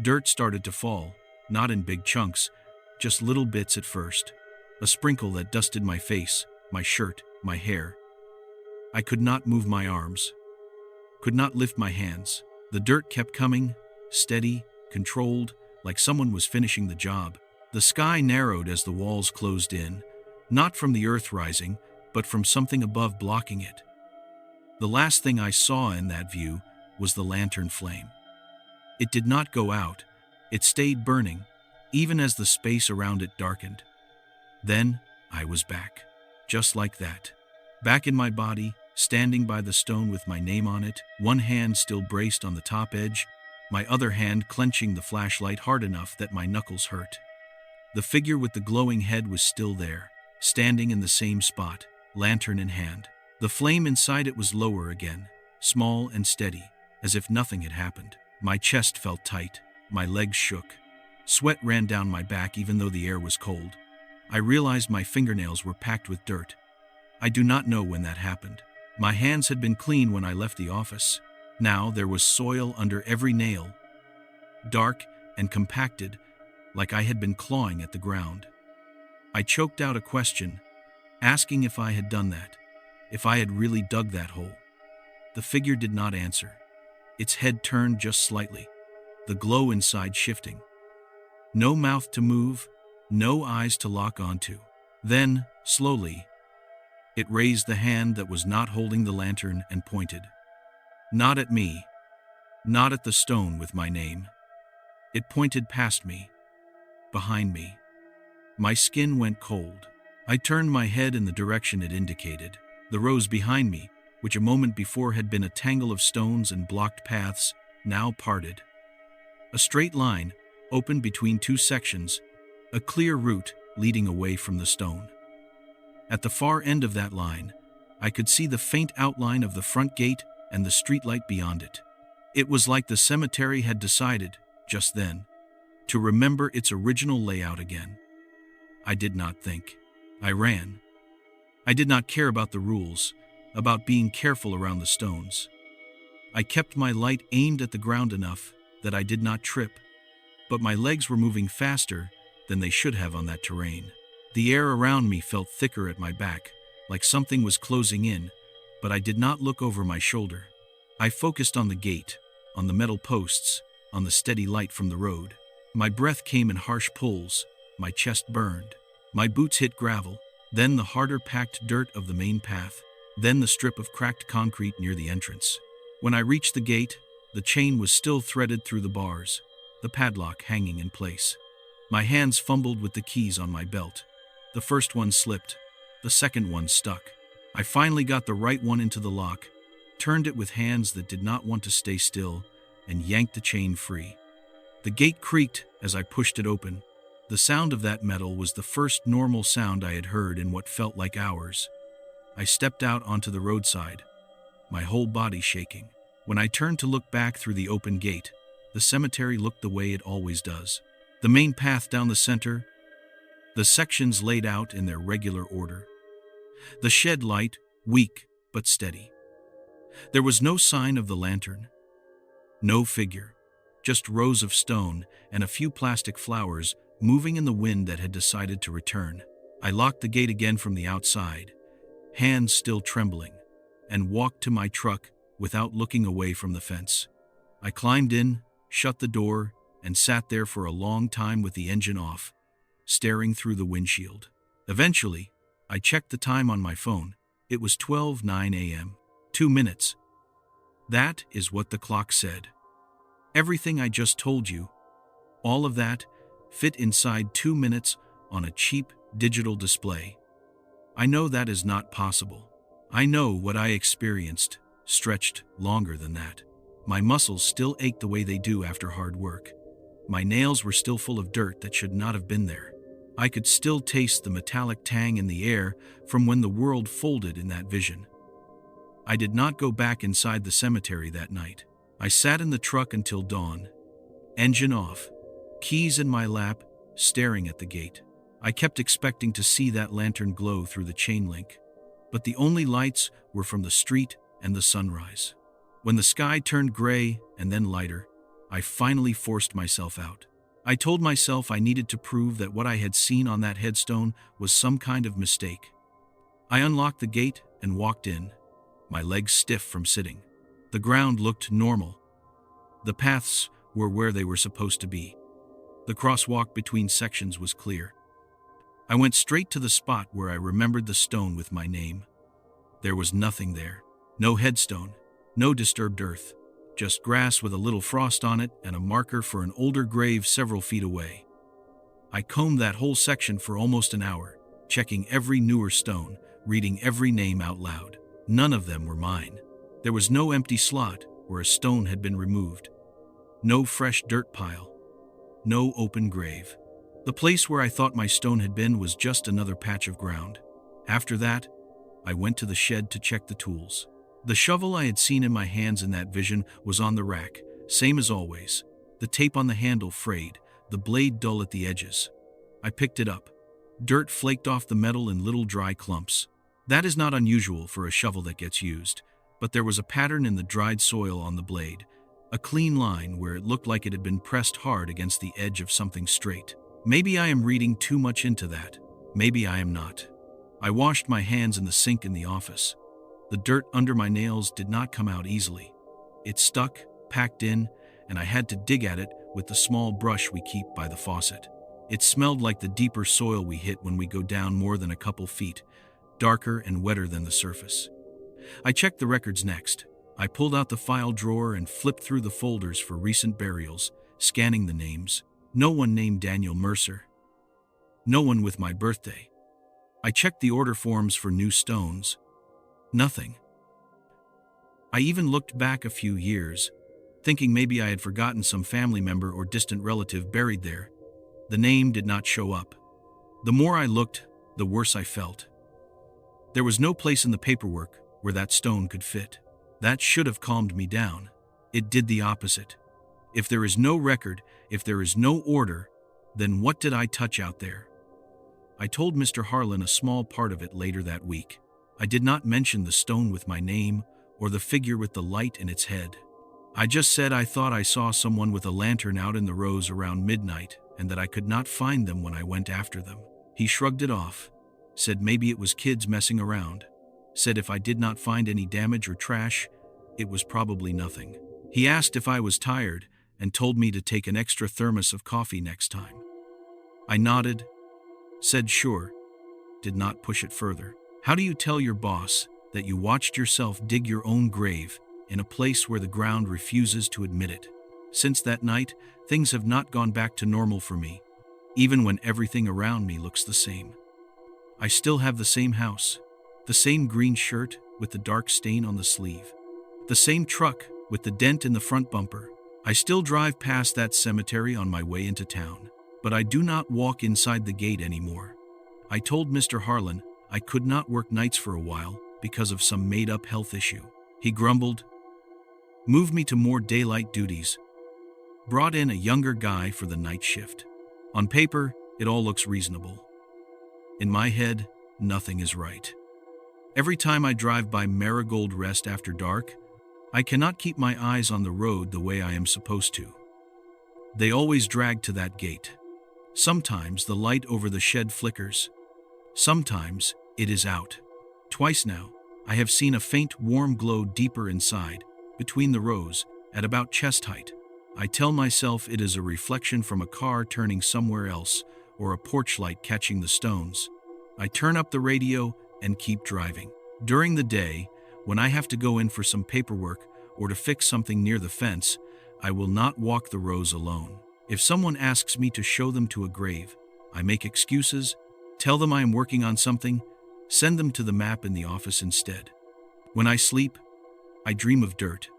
Dirt started to fall, not in big chunks, just little bits at first. A sprinkle that dusted my face, my shirt, my hair. I could not move my arms, could not lift my hands. The dirt kept coming, steady, controlled, like someone was finishing the job. The sky narrowed as the walls closed in, not from the earth rising, but from something above blocking it. The last thing I saw in that view was the lantern flame. It did not go out, it stayed burning, even as the space around it darkened. Then I was back, just like that. Back in my body, standing by the stone with my name on it, one hand still braced on the top edge, my other hand clenching the flashlight hard enough that my knuckles hurt. The figure with the glowing head was still there, standing in the same spot, lantern in hand. The flame inside it was lower again, small and steady, as if nothing had happened. My chest felt tight, my legs shook. Sweat ran down my back even though the air was cold. I realized my fingernails were packed with dirt. I do not know when that happened. My hands had been clean when I left the office. Now there was soil under every nail, dark and compacted, like I had been clawing at the ground. I choked out a question, asking if I had done that, if I had really dug that hole. The figure did not answer. Its head turned just slightly, the glow inside shifting. No mouth to move, no eyes to lock onto. Then, slowly, it raised the hand that was not holding the lantern and pointed. Not at me, not at the stone with my name. It pointed past me, behind me. My skin went cold. I turned my head in the direction it indicated. The rows behind me, which a moment before had been a tangle of stones and blocked paths, now parted. A straight line opened between two sections, a clear route leading away from the stone. At the far end of that line, I could see the faint outline of the front gate and the streetlight beyond it. It was like the cemetery had decided, just then, to remember its original layout again. I did not think. I ran. I did not care about the rules, about being careful around the stones. I kept my light aimed at the ground enough that I did not trip, but my legs were moving faster than they should have on that terrain. The air around me felt thicker at my back, like something was closing in, but I did not look over my shoulder. I focused on the gate, on the metal posts, on the steady light from the road. My breath came in harsh pulls, my chest burned. My boots hit gravel, then the harder packed dirt of the main path, then the strip of cracked concrete near the entrance. When I reached the gate, the chain was still threaded through the bars, the padlock hanging in place. My hands fumbled with the keys on my belt. The first one slipped, the second one stuck. I finally got the right one into the lock, turned it with hands that did not want to stay still, and yanked the chain free. The gate creaked as I pushed it open. The sound of that metal was the first normal sound I had heard in what felt like hours. I stepped out onto the roadside, my whole body shaking. When I turned to look back through the open gate, the cemetery looked the way it always does. The main path down the center, the sections laid out in their regular order. The shed light, weak but steady. There was no sign of the lantern. No figure, just rows of stone and a few plastic flowers moving in the wind that had decided to return. I locked the gate again from the outside, hands still trembling, and walked to my truck without looking away from the fence. I climbed in, shut the door, and sat there for a long time with the engine off, staring through the windshield. Eventually, I checked the time on my phone. It was 12:09 a.m. 2 minutes. That is what the clock said. Everything I just told you, all of that, fit inside 2 minutes on a cheap digital display. I know that is not possible. I know what I experienced stretched longer than that. My muscles still ached the way they do after hard work. My nails were still full of dirt that should not have been there. I could still taste the metallic tang in the air from when the world folded in that vision. I did not go back inside the cemetery that night. I sat in the truck until dawn, engine off, keys in my lap, staring at the gate. I kept expecting to see that lantern glow through the chain link, but the only lights were from the street and the sunrise. When the sky turned gray and then lighter, I finally forced myself out. I told myself I needed to prove that what I had seen on that headstone was some kind of mistake. I unlocked the gate and walked in, my legs stiff from sitting. The ground looked normal. The paths were where they were supposed to be. The crosswalk between sections was clear. I went straight to the spot where I remembered the stone with my name. There was nothing there. No headstone, no disturbed earth, just grass with a little frost on it and a marker for an older grave several feet away. I combed that whole section for almost an hour, checking every newer stone, reading every name out loud. None of them were mine. There was no empty slot where a stone had been removed. No fresh dirt pile. No open grave. The place where I thought my stone had been was just another patch of ground. After that, I went to the shed to check the tools. The shovel I had seen in my hands in that vision was on the rack, same as always. The tape on the handle frayed, the blade dull at the edges. I picked it up. Dirt flaked off the metal in little dry clumps. That is not unusual for a shovel that gets used, but there was a pattern in the dried soil on the blade, a clean line where it looked like it had been pressed hard against the edge of something straight. Maybe I am reading too much into that. Maybe I am not. I washed my hands in the sink in the office. The dirt under my nails did not come out easily. It stuck, packed in, and I had to dig at it with the small brush we keep by the faucet. It smelled like the deeper soil we hit when we go down more than a couple feet, darker and wetter than the surface. I checked the records next. I pulled out the file drawer and flipped through the folders for recent burials, scanning the names. No one named Daniel Mercer. No one with my birthday. I checked the order forms for new stones. Nothing. I even looked back a few years, thinking maybe I had forgotten some family member or distant relative buried there. The name did not show up. The more I looked, the worse I felt. There was no place in the paperwork where that stone could fit. That should have calmed me down. It did the opposite. If there is no record, if there is no order, then what did I touch out there? I told Mr. Harlan a small part of it later that week. I did not mention the stone with my name or the figure with the light in its head. I just said I thought I saw someone with a lantern out in the rows around midnight and that I could not find them when I went after them. He shrugged it off, said maybe it was kids messing around, said if I did not find any damage or trash, it was probably nothing. He asked if I was tired and told me to take an extra thermos of coffee next time. I nodded, said sure, did not push it further. How do you tell your boss that you watched yourself dig your own grave in a place where the ground refuses to admit it? Since that night, things have not gone back to normal for me, even when everything around me looks the same. I still have the same house, the same green shirt with the dark stain on the sleeve, the same truck with the dent in the front bumper. I still drive past that cemetery on my way into town, but I do not walk inside the gate anymore. I told Mr. Harlan I could not work nights for a while because of some made-up health issue. He grumbled, moved me to more daylight duties, brought in a younger guy for the night shift. On paper, it all looks reasonable. In my head, nothing is right. Every time I drive by Marigold Rest after dark, I cannot keep my eyes on the road the way I am supposed to. They always drag to that gate. Sometimes the light over the shed flickers. Sometimes it is out. Twice now, I have seen a faint warm glow deeper inside, between the rows, at about chest height. I tell myself it is a reflection from a car turning somewhere else, or a porch light catching the stones. I turn up the radio and keep driving. During the day, when I have to go in for some paperwork or to fix something near the fence, I will not walk the rows alone. If someone asks me to show them to a grave, I make excuses, tell them I am working on something, send them to the map in the office instead. When I sleep, I dream of dirt.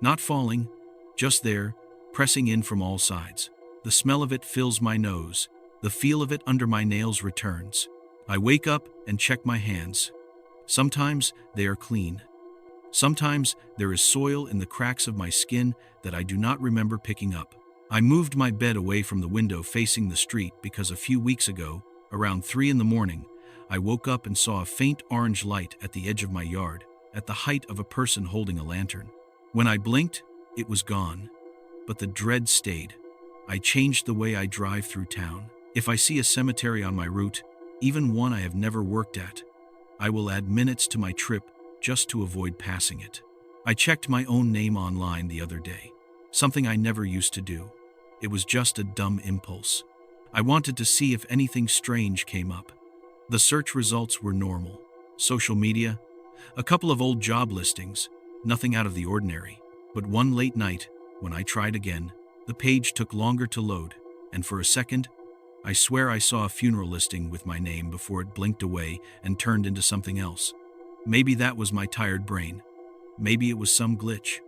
Not falling, just there, pressing in from all sides. The smell of it fills my nose. The feel of it under my nails returns. I wake up and check my hands. Sometimes they are clean. Sometimes there is soil in the cracks of my skin that I do not remember picking up. I moved my bed away from the window facing the street because a few weeks ago, around 3 a.m, I woke up and saw a faint orange light at the edge of my yard, at the height of a person holding a lantern. When I blinked, it was gone, but the dread stayed. I changed the way I drive through town. If I see a cemetery on my route, even one I have never worked at, I will add minutes to my trip just to avoid passing it. I checked my own name online the other day, something I never used to do. It was just a dumb impulse. I wanted to see if anything strange came up. The search results were normal. Social media, A couple of old job listings, nothing out of the ordinary. But one late night, when I tried again, the page took longer to load, and for a second, I swear I saw a funeral listing with my name before it blinked away and turned into something else. Maybe that was my tired brain. Maybe it was some glitch.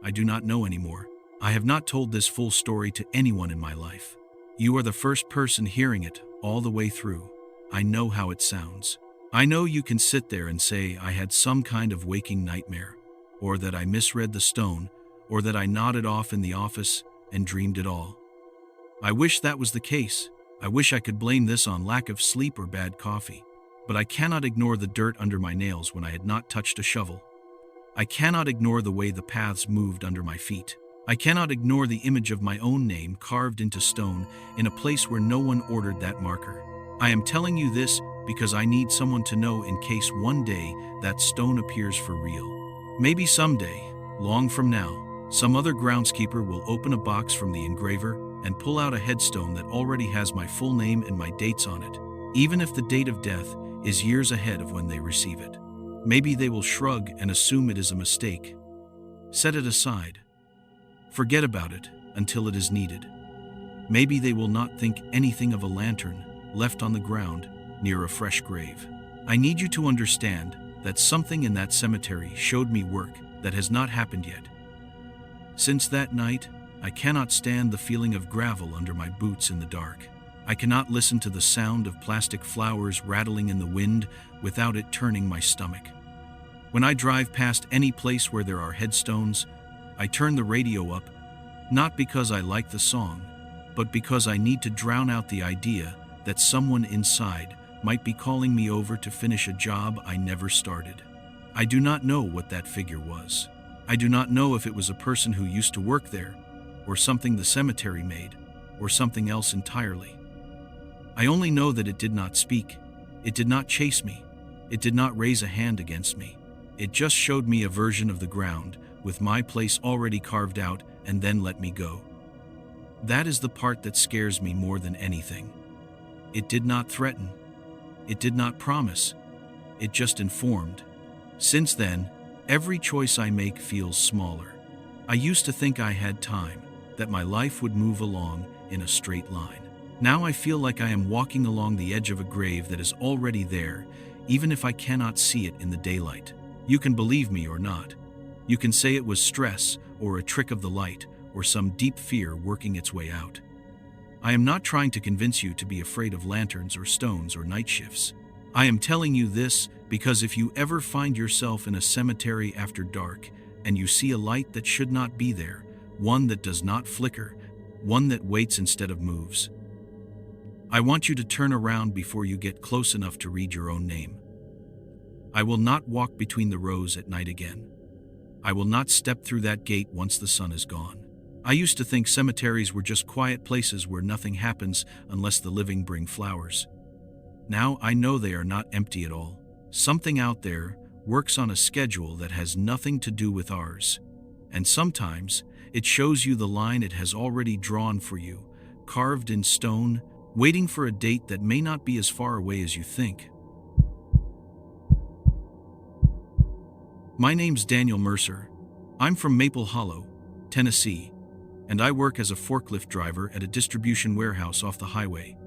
I do not know anymore. I have not told this full story to anyone in my life. You are the first person hearing it all the way through. I know how it sounds. I know you can sit there and say I had some kind of waking nightmare, or that I misread the stone, or that I nodded off in the office and dreamed it all. I wish that was the case. I wish I could blame this on lack of sleep or bad coffee. But I cannot ignore the dirt under my nails when I had not touched a shovel. I cannot ignore the way the paths moved under my feet. I cannot ignore the image of my own name carved into stone in a place where no one ordered that marker. I am telling you this because I need someone to know in case one day that stone appears for real. Maybe someday, long from now, some other groundskeeper will open a box from the engraver and pull out a headstone that already has my full name and my dates on it, even if the date of death is years ahead of when they receive it. Maybe they will shrug and assume it is a mistake. Set it aside. Forget about it until it is needed. Maybe they will not think anything of a lantern left on the ground near a fresh grave. I need you to understand that something in that cemetery showed me work that has not happened yet. Since that night, I cannot stand the feeling of gravel under my boots in the dark. I cannot listen to the sound of plastic flowers rattling in the wind without it turning my stomach. When I drive past any place where there are headstones, I turn the radio up, not because I like the song, but because I need to drown out the idea that someone inside might be calling me over to finish a job I never started. I do not know what that figure was. I do not know if it was a person who used to work there, or something the cemetery made, or something else entirely. I only know that it did not speak. It did not chase me. It did not raise a hand against me. It just showed me a version of the ground with my place already carved out and then let me go. That is the part that scares me more than anything. It did not threaten. It did not promise. It just informed. Since then, every choice I make feels smaller. I used to think I had time, that my life would move along in a straight line. Now I feel like I am walking along the edge of a grave that is already there, even if I cannot see it in the daylight. You can believe me or not. You can say it was stress, or a trick of the light, or some deep fear working its way out. I am not trying to convince you to be afraid of lanterns or stones or night shifts. I am telling you this because if you ever find yourself in a cemetery after dark and you see a light that should not be there, one that does not flicker, one that waits instead of moves, I want you to turn around before you get close enough to read your own name. I will not walk between the rows at night again. I will not step through that gate once the sun is gone. I used to think cemeteries were just quiet places where nothing happens unless the living bring flowers. Now I know they are not empty at all. Something out there works on a schedule that has nothing to do with ours. And sometimes it shows you the line it has already drawn for you, carved in stone, waiting for a date that may not be as far away as you think. My name's Daniel Mercer. I'm from Maple Hollow, Tennessee, and I work as a forklift driver at a distribution warehouse off the highway.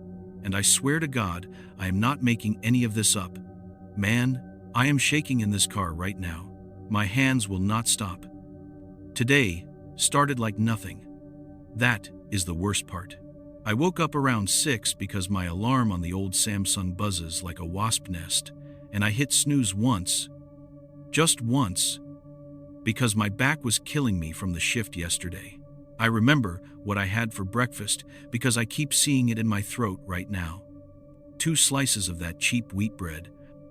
And I swear to God, I am not making any of this up. Man, I am shaking in this car right now. My hands will not stop. Today started like nothing. That is the worst part. I woke up around 6 because my alarm on the old Samsung buzzes like a wasp nest, and I hit snooze once, just once, because my back was killing me from the shift yesterday. I remember what I had for breakfast because I keep seeing it in my throat right now. 2 slices of that cheap wheat bread,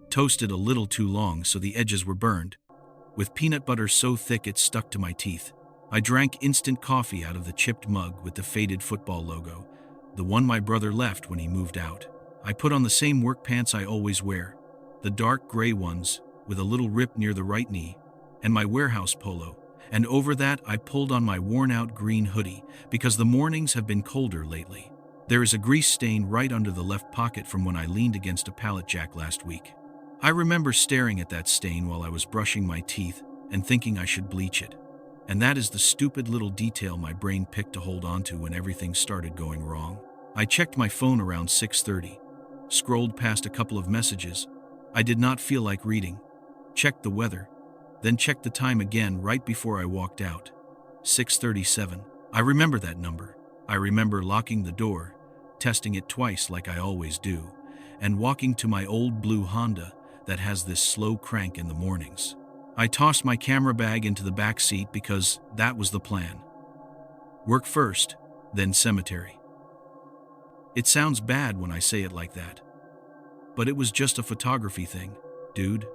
toasted a little too long so the edges were burned, with peanut butter so thick it stuck to my teeth. I drank instant coffee out of the chipped mug with the faded football logo, the one my brother left when he moved out. I put on the same work pants I always wear, the dark gray ones with a little rip near the right knee, and my warehouse polo. And over that, I pulled on my worn-out green hoodie because the mornings have been colder lately. There is a grease stain right under the left pocket from when I leaned against a pallet jack last week. I remember staring at that stain while I was brushing my teeth and thinking I should bleach it. And that is the stupid little detail my brain picked to hold onto when everything started going wrong. I checked my phone around 6:30, scrolled past a couple of messages I did not feel like reading, checked the weather, then checked the time again right before I walked out. 6:37. I remember that number. I remember locking the door, testing it twice like I always do, and walking to my old blue Honda that has this slow crank in the mornings. I tossed my camera bag into the back seat because that was the plan. Work first, then cemetery. It sounds bad when I say it like that, but it was just a photography thing, dude.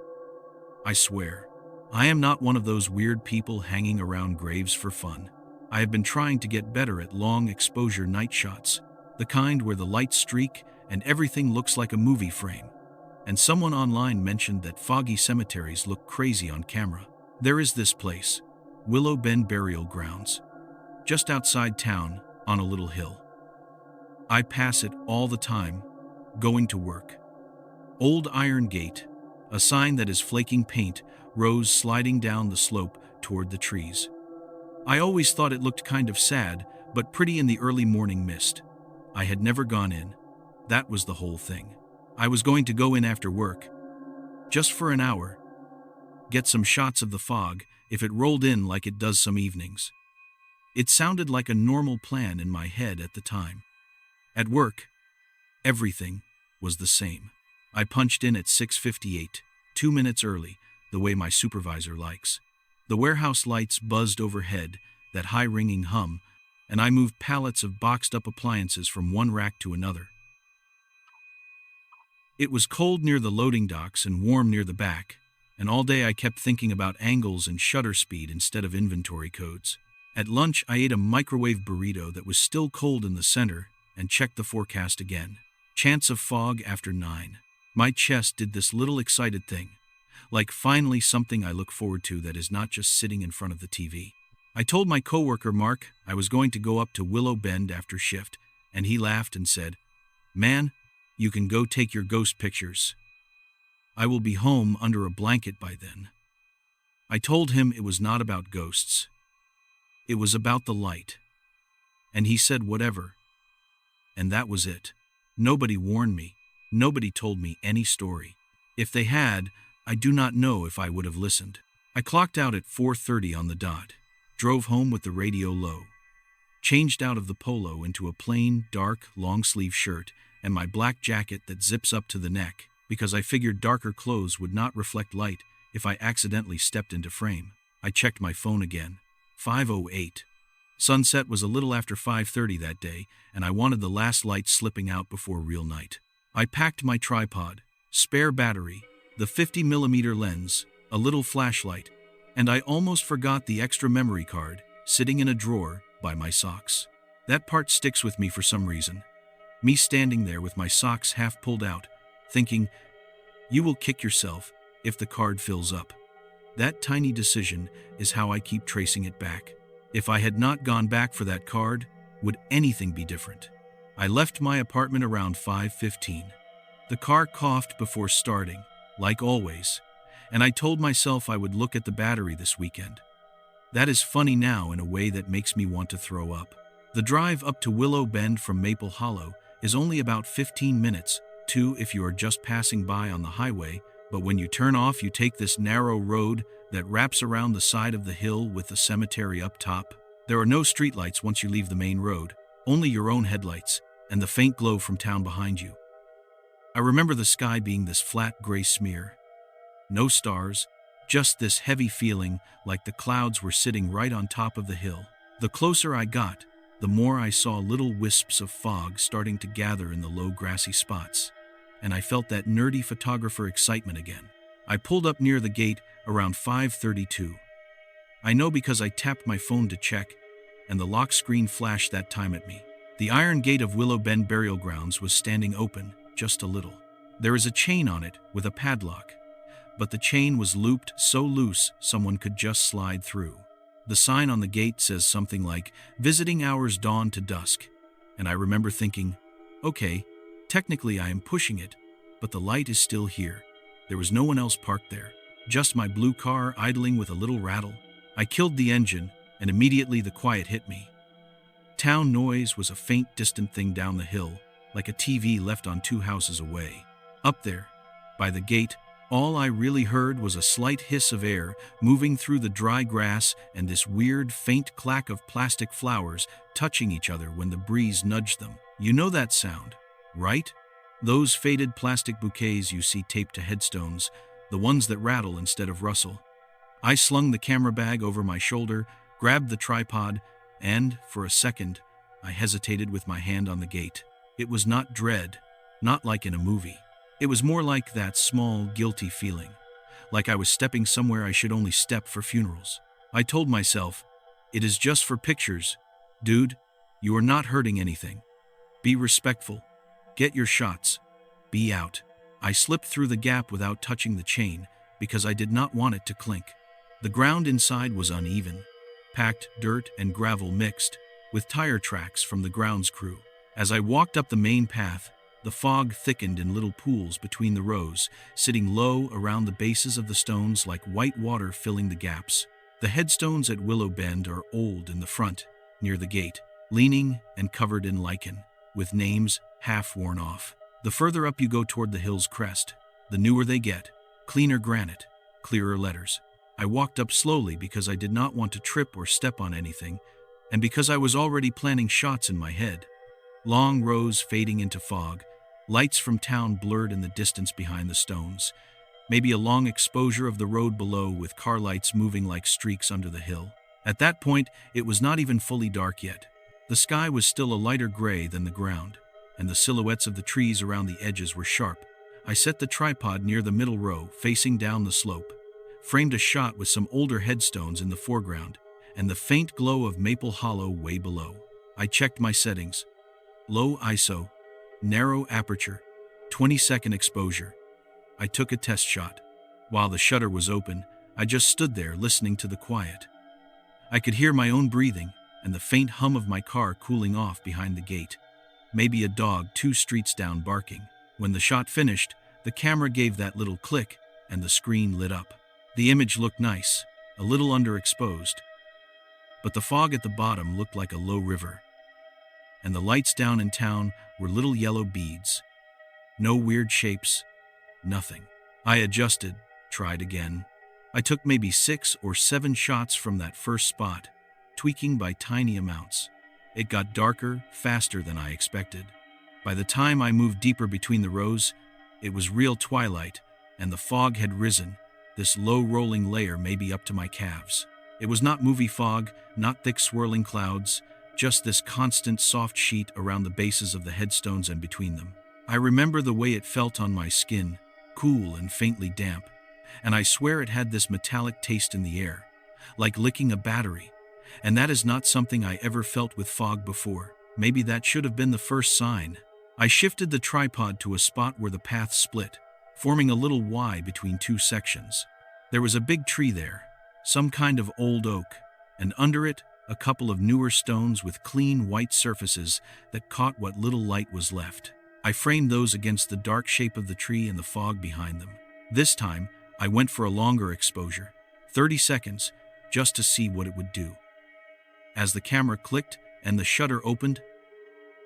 I swear. I am not one of those weird people hanging around graves for fun. I have been trying to get better at long exposure night shots, the kind where the lights streak and everything looks like a movie frame. And someone online mentioned that foggy cemeteries look crazy on camera. There is this place, Willow Bend Burial Grounds, just outside town on a little hill. I pass it all the time, going to work. Old iron gate, a sign that is flaking paint, rose sliding down the slope toward the trees. I always thought it looked kind of sad, but pretty in the early morning mist. I had never gone in. That was the whole thing. I was going to go in after work, just for an hour, get some shots of the fog if it rolled in like it does some evenings. It sounded like a normal plan in my head at the time. At work, everything was the same. I punched in at 6:58, 2 minutes early, the way my supervisor likes. The warehouse lights buzzed overhead, that high-ringing hum, and I moved pallets of boxed-up appliances from one rack to another. It was cold near the loading docks and warm near the back, and all day I kept thinking about angles and shutter speed instead of inventory codes. At lunch, I ate a microwave burrito that was still cold in the center and checked the forecast again. Chance of fog after 9. My chest did this little excited thing, like finally something I look forward to that is not just sitting in front of the TV. I told my coworker Mark I was going to go up to Willow Bend after shift, and he laughed and said, "Man, you can go take your ghost pictures. I will be home under a blanket by then." I told him it was not about ghosts. It was about the light. And he said whatever. And that was it. Nobody warned me. Nobody told me any story. If they had, I do not know if I would have listened. I clocked out at 4:30 on the dot, drove home with the radio low, changed out of the polo into a plain, dark, long-sleeve shirt and my black jacket that zips up to the neck, because I figured darker clothes would not reflect light if I accidentally stepped into frame. I checked my phone again. 5:08. Sunset was a little after 5:30 that day, and I wanted the last light slipping out before real night. I packed my tripod, spare battery, the 50mm lens, a little flashlight, and I almost forgot the extra memory card sitting in a drawer by my socks. That part sticks with me for some reason. Me standing there with my socks half pulled out, thinking, you will kick yourself if the card fills up. That tiny decision is how I keep tracing it back. If I had not gone back for that card, would anything be different? I left my apartment around 5:15. The car coughed before starting, like always, and I told myself I would look at the battery this weekend. That is funny now in a way that makes me want to throw up. The drive up to Willow Bend from Maple Hollow is only about 15 minutes, too, if you are just passing by on the highway, but when you turn off you take this narrow road that wraps around the side of the hill with the cemetery up top. There are no streetlights once you leave the main road, only your own headlights and the faint glow from town behind you. I remember the sky being this flat gray smear. No stars, just this heavy feeling like the clouds were sitting right on top of the hill. The closer I got, the more I saw little wisps of fog starting to gather in the low grassy spots, and I felt that nerdy photographer excitement again. I pulled up near the gate around 5:32. I know because I tapped my phone to check, and the lock screen flashed that time at me. The iron gate of Willow Bend Burial Grounds was standing open, just a little. There is a chain on it with a padlock, but the chain was looped so loose someone could just slide through. The sign on the gate says something like, "Visiting hours dawn to dusk," and I remember thinking, okay, technically I am pushing it, but the light is still here, There was no one else parked there, just my blue car idling with a little rattle. I killed the engine, and immediately the quiet hit me. Town noise was a faint, distant thing down the hill, like a TV left on 2 houses away. Up there, by the gate, all I really heard was a slight hiss of air moving through the dry grass and this weird, faint clack of plastic flowers touching each other when the breeze nudged them. You know that sound, right? Those faded plastic bouquets you see taped to headstones, the ones that rattle instead of rustle. I slung the camera bag over my shoulder, grabbed the tripod, and, for a second, I hesitated with my hand on the gate. It was not dread, not like in a movie. It was more like that small, guilty feeling, like I was stepping somewhere I should only step for funerals. I told myself, it is just for pictures. Dude, you are not hurting anything. Be respectful. Get your shots. Be out. I slipped through the gap without touching the chain because I did not want it to clink. The ground inside was uneven, packed dirt and gravel mixed, with tire tracks from the grounds crew. As I walked up the main path, the fog thickened in little pools between the rows, sitting low around the bases of the stones like white water filling the gaps. The headstones at Willow Bend are old in the front, near the gate, leaning and covered in lichen, with names half worn off. The further up you go toward the hill's crest, the newer they get, cleaner granite, clearer letters. I walked up slowly because I did not want to trip or step on anything, and because I was already planning shots in my head. Long rows fading into fog, lights from town blurred in the distance behind the stones, maybe a long exposure of the road below with car lights moving like streaks under the hill. At that point, it was not even fully dark yet. The sky was still a lighter gray than the ground, and the silhouettes of the trees around the edges were sharp. I set the tripod near the middle row, facing down the slope, framed a shot with some older headstones in the foreground, and the faint glow of Maple Hollow way below. I checked my settings. Low ISO, narrow aperture, 20-second exposure. I took a test shot. While the shutter was open, I just stood there listening to the quiet. I could hear my own breathing and the faint hum of my car cooling off behind the gate. Maybe a dog 2 streets down barking. When the shot finished, the camera gave that little click and the screen lit up. The image looked nice, a little underexposed. But the fog at the bottom looked like a low river. And the lights down in town were little yellow beads. No weird shapes, nothing. I adjusted, tried again. I took maybe 6 or 7 shots from that first spot, tweaking by tiny amounts. It got darker, faster than I expected. By the time I moved deeper between the rows, it was real twilight, and the fog had risen, this low rolling layer maybe up to my calves. It was not movie fog, not thick swirling clouds, just this constant soft sheet around the bases of the headstones and between them. I remember the way it felt on my skin, cool and faintly damp, and I swear it had this metallic taste in the air, like licking a battery, and that is not something I ever felt with fog before. Maybe that should have been the first sign. I shifted the tripod to a spot where the path split, forming a little Y between 2 sections. There was a big tree there, some kind of old oak, and under it, a couple of newer stones with clean white surfaces that caught what little light was left. I framed those against the dark shape of the tree and the fog behind them. This time, I went for a longer exposure, 30 seconds, just to see what it would do. As the camera clicked and the shutter opened,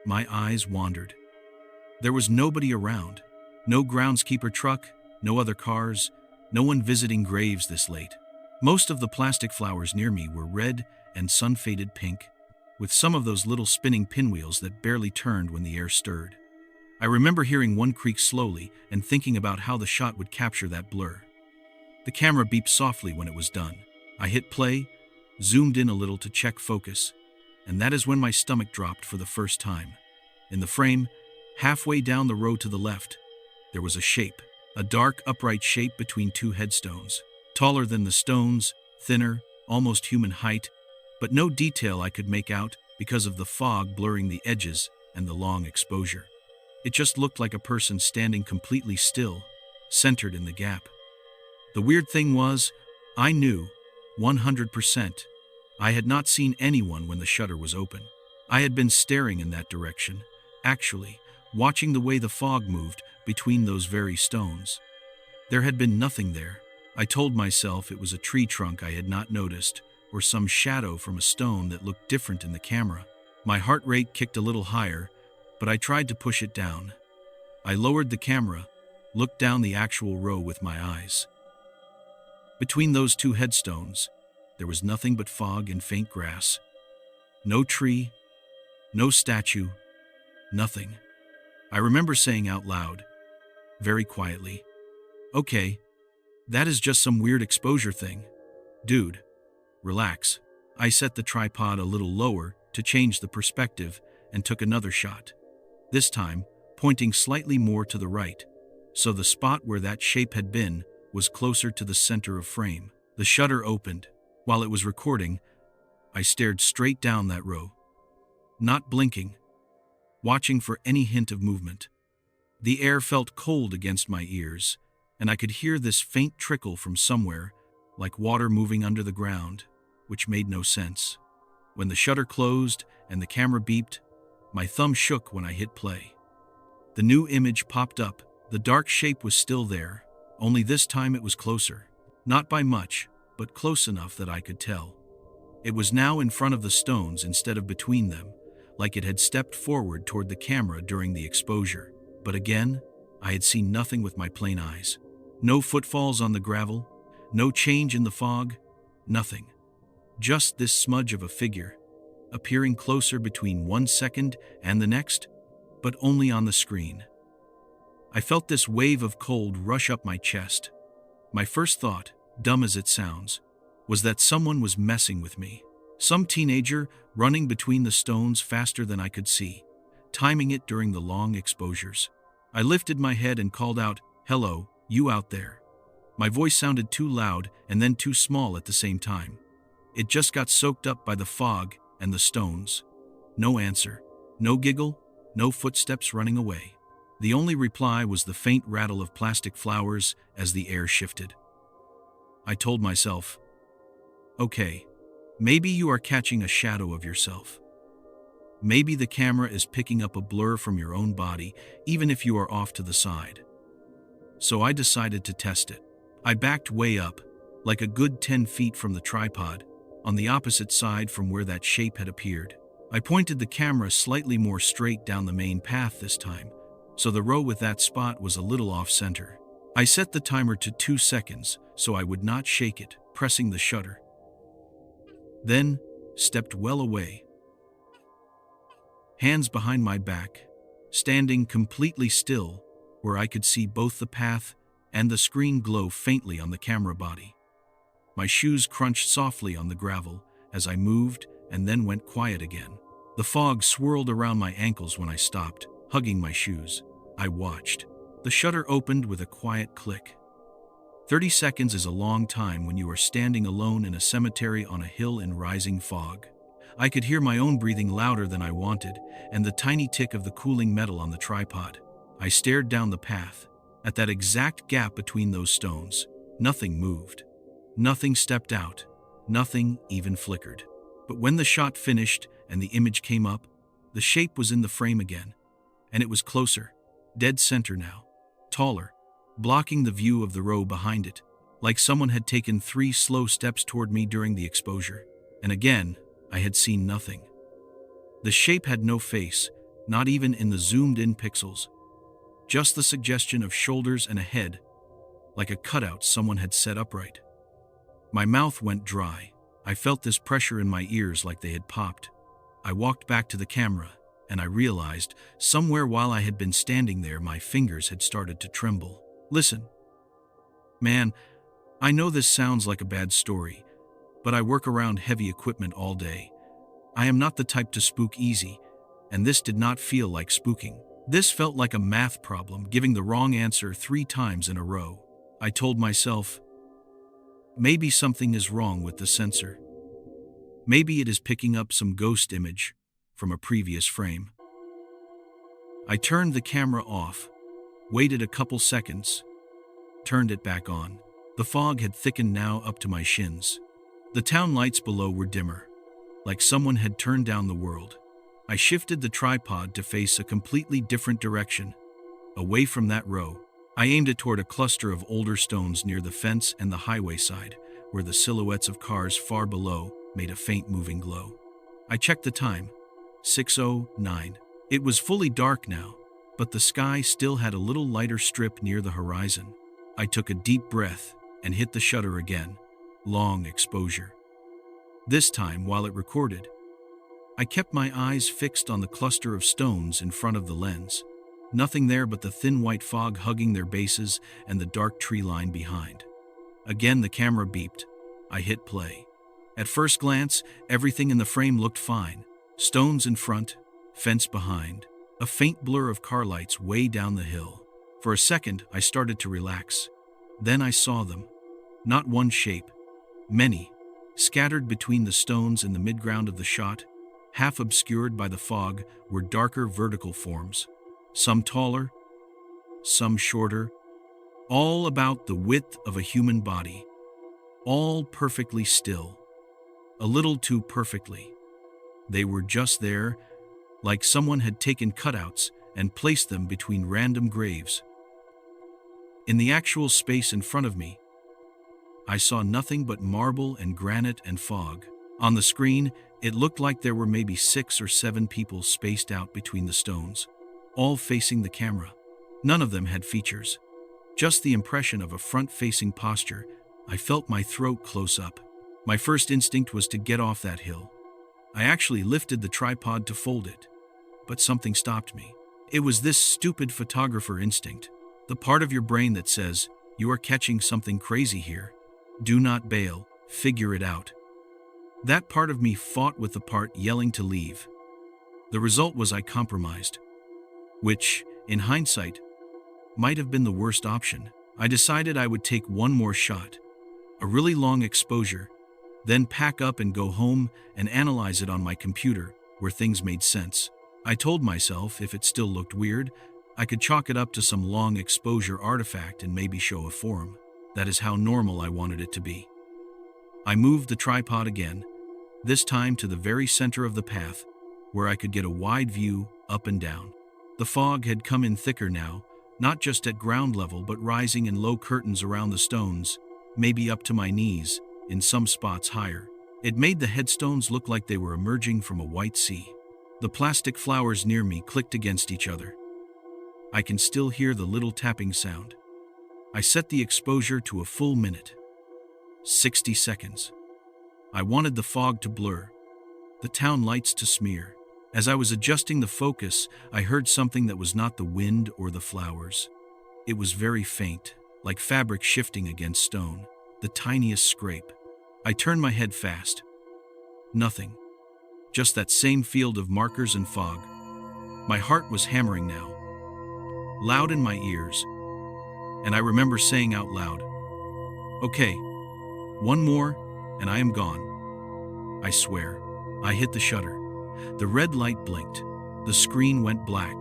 my eyes wandered. There was nobody around, no groundskeeper truck, no other cars, no one visiting graves this late. Most of the plastic flowers near me were red and sun-faded pink, with some of those little spinning pinwheels that barely turned when the air stirred. I remember hearing one creak slowly and thinking about how the shot would capture that blur. The camera beeped softly when it was done. I hit play, zoomed in a little to check focus, and that is when my stomach dropped for the first time. In the frame, halfway down the row to the left, there was a shape, a dark, upright shape between 2 headstones, taller than the stones, thinner, almost human height, but no detail I could make out because of the fog blurring the edges and the long exposure. It just looked like a person standing completely still, centered in the gap. The weird thing was, I knew, 100%, I had not seen anyone when the shutter was open. I had been staring in that direction, actually, watching the way the fog moved between those very stones. There had been nothing there. I told myself it was a tree trunk I had not noticed, or some shadow from a stone that looked different in the camera. My heart rate kicked a little higher, but I tried to push it down. I lowered the camera, looked down the actual row with my eyes. Between those two headstones, there was nothing but fog and faint grass. No tree, no statue, nothing. I remember saying out loud, very quietly, "Okay, that is just some weird exposure thing. Dude, relax." I set the tripod a little lower to change the perspective and took another shot. This time, pointing slightly more to the right, so the spot where that shape had been was closer to the center of frame. The shutter opened. While it was recording, I stared straight down that row, not blinking, watching for any hint of movement. The air felt cold against my ears, and I could hear this faint trickle from somewhere, like water moving under the ground, which made no sense. When the shutter closed and the camera beeped, my thumb shook when I hit play. The new image popped up. The dark shape was still there, only this time it was closer. Not by much, but close enough that I could tell. It was now in front of the stones instead of between them, like it had stepped forward toward the camera during the exposure. But again, I had seen nothing with my plain eyes. No footfalls on the gravel, no change in the fog, nothing. Just this smudge of a figure, appearing closer between 1 second and the next, but only on the screen. I felt this wave of cold rush up my chest. My first thought, dumb as it sounds, was that someone was messing with me. Some teenager running between the stones faster than I could see, timing it during the long exposures. I lifted my head and called out, "Hello, you out there." My voice sounded too loud and then too small at the same time. It just got soaked up by the fog and the stones. No answer, no giggle, no footsteps running away. The only reply was the faint rattle of plastic flowers as the air shifted. I told myself, "Okay, maybe you are catching a shadow of yourself. Maybe the camera is picking up a blur from your own body, even if you are off to the side." So I decided to test it. I backed way up, like a good 10 feet from the tripod, on the opposite side from where that shape had appeared. I pointed the camera slightly more straight down the main path this time, so the row with that spot was a little off-center. I set the timer to 2 seconds so I would not shake it, pressing the shutter. Then, stepped well away. Hands behind my back, standing completely still, where I could see both the path and the screen glow faintly on the camera body. My shoes crunched softly on the gravel as I moved and then went quiet again. The fog swirled around my ankles when I stopped, hugging my shoes. I watched. The shutter opened with a quiet click. 30 seconds is a long time when you are standing alone in a cemetery on a hill in rising fog. I could hear my own breathing louder than I wanted, and the tiny tick of the cooling metal on the tripod. I stared down the path. At that exact gap between those stones, nothing moved. Nothing stepped out. Nothing even flickered. But when the shot finished and the image came up, the shape was in the frame again. And it was closer, dead center now, taller, blocking the view of the row behind it, like someone had taken 3 slow steps toward me during the exposure. And again, I had seen nothing. The shape had no face, not even in the zoomed-in pixels. Just the suggestion of shoulders and a head, like a cutout someone had set upright. My mouth went dry. I felt this pressure in my ears like they had popped. I walked back to the camera, and I realized, somewhere while I had been standing there, my fingers had started to tremble. Listen. Man, I know this sounds like a bad story, but I work around heavy equipment all day. I am not the type to spook easy, and this did not feel like spooking. This felt like a math problem, giving the wrong answer 3 times in a row. I told myself, maybe something is wrong with the sensor. Maybe it is picking up some ghost image from a previous frame. I turned the camera off, waited a couple seconds, turned it back on. The fog had thickened now up to my shins. The town lights below were dimmer, like someone had turned down the world. I shifted the tripod to face a completely different direction, away from that row, I aimed it toward a cluster of older stones near the fence and the highway side, where the silhouettes of cars far below made a faint moving glow. I checked the time. 6:09. It was fully dark now, but the sky still had a little lighter strip near the horizon. I took a deep breath and hit the shutter again. Long exposure. This time, while it recorded, I kept my eyes fixed on the cluster of stones in front of the lens. Nothing there but the thin white fog hugging their bases and the dark tree line behind. Again the camera beeped. I hit play. At first glance, everything in the frame looked fine. Stones in front, fence behind, a faint blur of car lights way down the hill. For a second, I started to relax. Then I saw them. Not one shape. Many. Scattered between the stones in the midground of the shot, half obscured by the fog, were darker vertical forms. Some taller, some shorter, all about the width of a human body. All perfectly still. A little too perfectly. They were just there, like someone had taken cutouts and placed them between random graves. In the actual space in front of me, I saw nothing but marble and granite and fog. On the screen, it looked like there were maybe 6 or 7 people spaced out between the stones, all facing the camera. None of them had features. Just the impression of a front-facing posture. I felt my throat close up. My first instinct was to get off that hill. I actually lifted the tripod to fold it, but something stopped me. It was this stupid photographer instinct, the part of your brain that says, "You are catching something crazy here. Do not bail, figure it out." That part of me fought with the part yelling to leave. The result was I compromised, which, in hindsight, might have been the worst option. I decided I would take one more shot, a really long exposure, then pack up and go home and analyze it on my computer, where things made sense. I told myself if it still looked weird, I could chalk it up to some long exposure artifact and maybe show a forum. That is how normal I wanted it to be. I moved the tripod again, this time to the very center of the path, where I could get a wide view up and down. The fog had come in thicker now, not just at ground level but rising in low curtains around the stones, maybe up to my knees, in some spots higher. It made the headstones look like they were emerging from a white sea. The plastic flowers near me clicked against each other. I can still hear the little tapping sound. I set the exposure to a full minute. 60 seconds. I wanted the fog to blur, the town lights to smear. As I was adjusting the focus, I heard something that was not the wind or the flowers. It was very faint, like fabric shifting against stone, the tiniest scrape. I turned my head fast. Nothing. Just that same field of markers and fog. My heart was hammering now, loud in my ears, and I remember saying out loud, "Okay, one more, and I am gone." I swear. I hit the shutter. The red light blinked. The screen went black.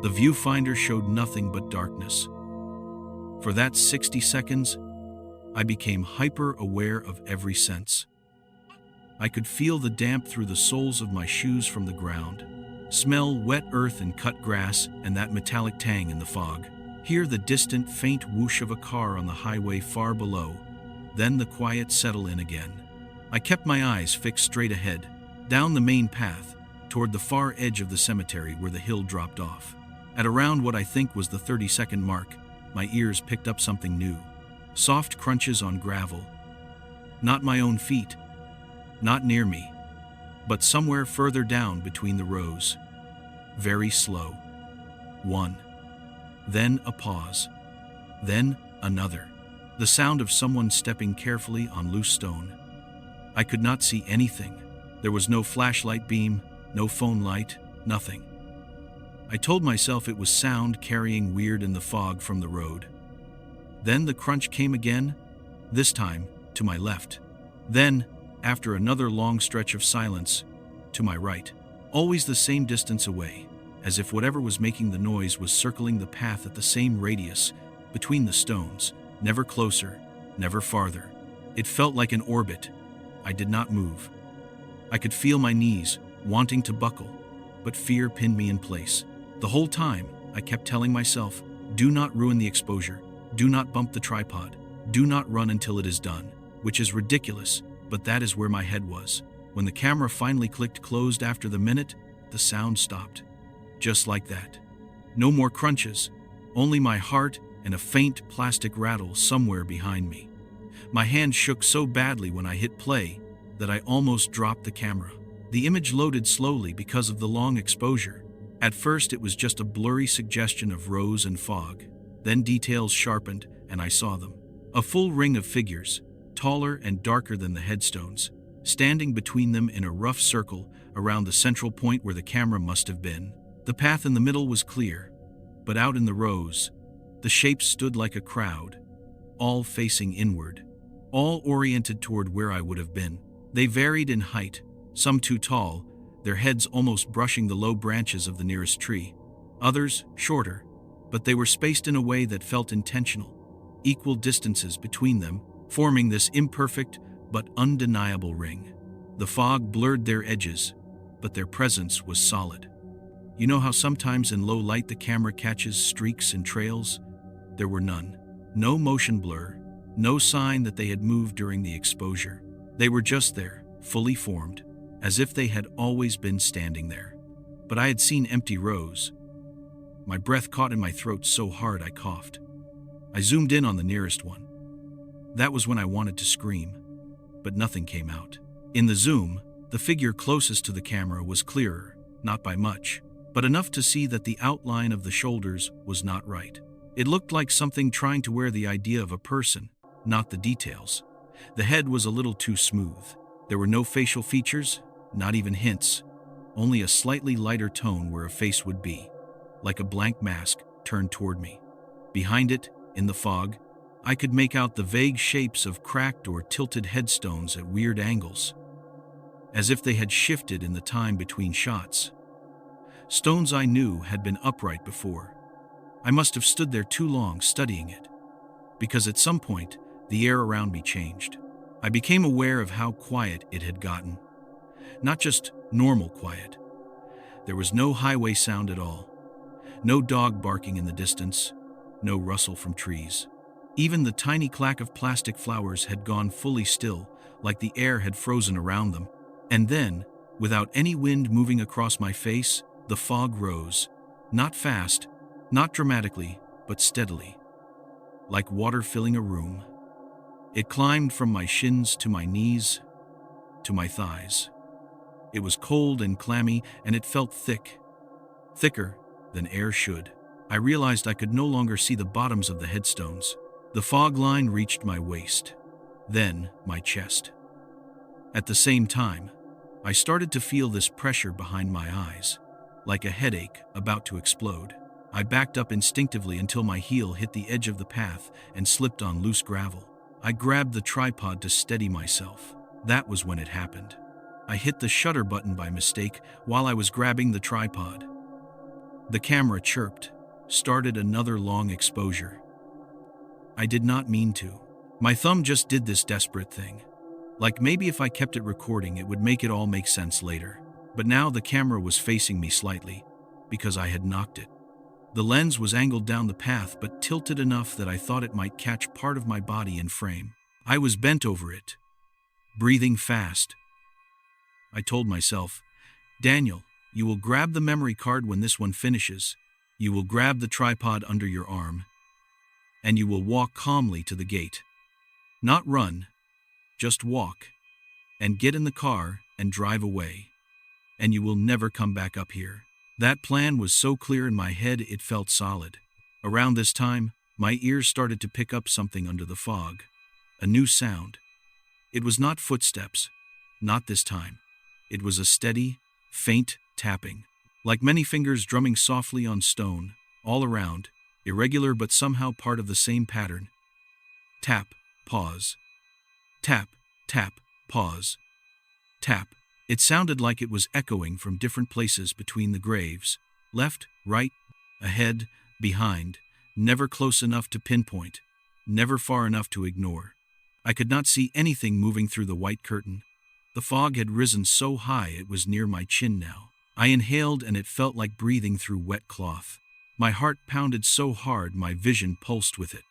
The viewfinder showed nothing but darkness. For that 60 seconds, I became hyper-aware of every sense. I could feel the damp through the soles of my shoes from the ground, smell wet earth and cut grass and that metallic tang in the fog, hear the distant faint whoosh of a car on the highway far below, then the quiet settle in again. I kept my eyes fixed straight ahead, down the main path, toward the far edge of the cemetery where the hill dropped off. At around what I think was the 30-second mark, my ears picked up something new. Soft crunches on gravel. Not my own feet. Not near me. But somewhere further down between the rows. Very slow. One. Then a pause. Then another. The sound of someone stepping carefully on loose stone. I could not see anything. There was no flashlight beam, no phone light, nothing. I told myself it was sound carrying weird in the fog from the road. Then the crunch came again, this time to my left. Then, after another long stretch of silence, to my right. Always the same distance away, as if whatever was making the noise was circling the path at the same radius, between the stones, never closer, never farther. It felt like an orbit. I did not move. I could feel my knees, wanting to buckle, but fear pinned me in place. The whole time, I kept telling myself, Do not ruin the exposure. Do not bump the tripod. Do not run until it is done. Which is ridiculous, but that is where my head was. When the camera finally clicked closed after the minute, the sound stopped. Just like that. No more crunches, only my heart and a faint plastic rattle somewhere behind me. My hand shook so badly when I hit play that I almost dropped the camera. The image loaded slowly because of the long exposure. At first it was just a blurry suggestion of rose and fog. Then details sharpened and I saw them. A full ring of figures, taller and darker than the headstones, standing between them in a rough circle around the central point where the camera must have been. The path in the middle was clear, but out in the rows, the shapes stood like a crowd, all facing inward, all oriented toward where I would have been. They varied in height, some too tall, their heads almost brushing the low branches of the nearest tree. Others, shorter, but they were spaced in a way that felt intentional, equal distances between them, forming this imperfect but undeniable ring. The fog blurred their edges, but their presence was solid. You know how sometimes in low light the camera catches streaks and trails? There were none. No motion blur, no sign that they had moved during the exposure. They were just there, fully formed, as if they had always been standing there. But I had seen empty rows. My breath caught in my throat so hard I coughed. I zoomed in on the nearest one. That was when I wanted to scream, but nothing came out. In the zoom, the figure closest to the camera was clearer, not by much, but enough to see that the outline of the shoulders was not right. It looked like something trying to wear the idea of a person, not the details. The head was a little too smooth. There were no facial features, not even hints, only a slightly lighter tone where a face would be, like a blank mask turned toward me. Behind it, in the fog, I could make out the vague shapes of cracked or tilted headstones at weird angles, as if they had shifted in the time between shots. Stones I knew had been upright before. I must have stood there too long studying it, because at some point, the air around me changed. I became aware of how quiet it had gotten. Not just normal quiet. There was no highway sound at all. No dog barking in the distance. No rustle from trees. Even the tiny clack of plastic flowers had gone fully still, like the air had frozen around them. And then, without any wind moving across my face, the fog rose. Not fast, not dramatically, but steadily. Like water filling a room. It climbed from my shins to my knees, to my thighs. It was cold and clammy, and it felt thick. Thicker than air should. I realized I could no longer see the bottoms of the headstones. The fog line reached my waist, then my chest. At the same time, I started to feel this pressure behind my eyes, like a headache about to explode. I backed up instinctively until my heel hit the edge of the path and slipped on loose gravel. I grabbed the tripod to steady myself. That was when it happened. I hit the shutter button by mistake while I was grabbing the tripod. The camera chirped, started another long exposure. I did not mean to. My thumb just did this desperate thing. Like maybe if I kept it recording it would make it all make sense later. But now the camera was facing me slightly, because I had knocked it. The lens was angled down the path but tilted enough that I thought it might catch part of my body in frame. I was bent over it, breathing fast. I told myself, Daniel, you will grab the memory card when this one finishes. You will grab the tripod under your arm, and you will walk calmly to the gate. Not run, just walk, and get in the car and drive away. And you will never come back up here. That plan was so clear in my head it felt solid. Around this time, my ears started to pick up something under the fog. A new sound. It was not footsteps. Not this time. It was a steady, faint tapping. Like many fingers drumming softly on stone, all around, irregular but somehow part of the same pattern. Tap, pause. Tap, tap, pause. Tap. It sounded like it was echoing from different places between the graves. Left, right, ahead, behind, never close enough to pinpoint, never far enough to ignore. I could not see anything moving through the white curtain. The fog had risen so high it was near my chin now. I inhaled and it felt like breathing through wet cloth. My heart pounded so hard my vision pulsed with it.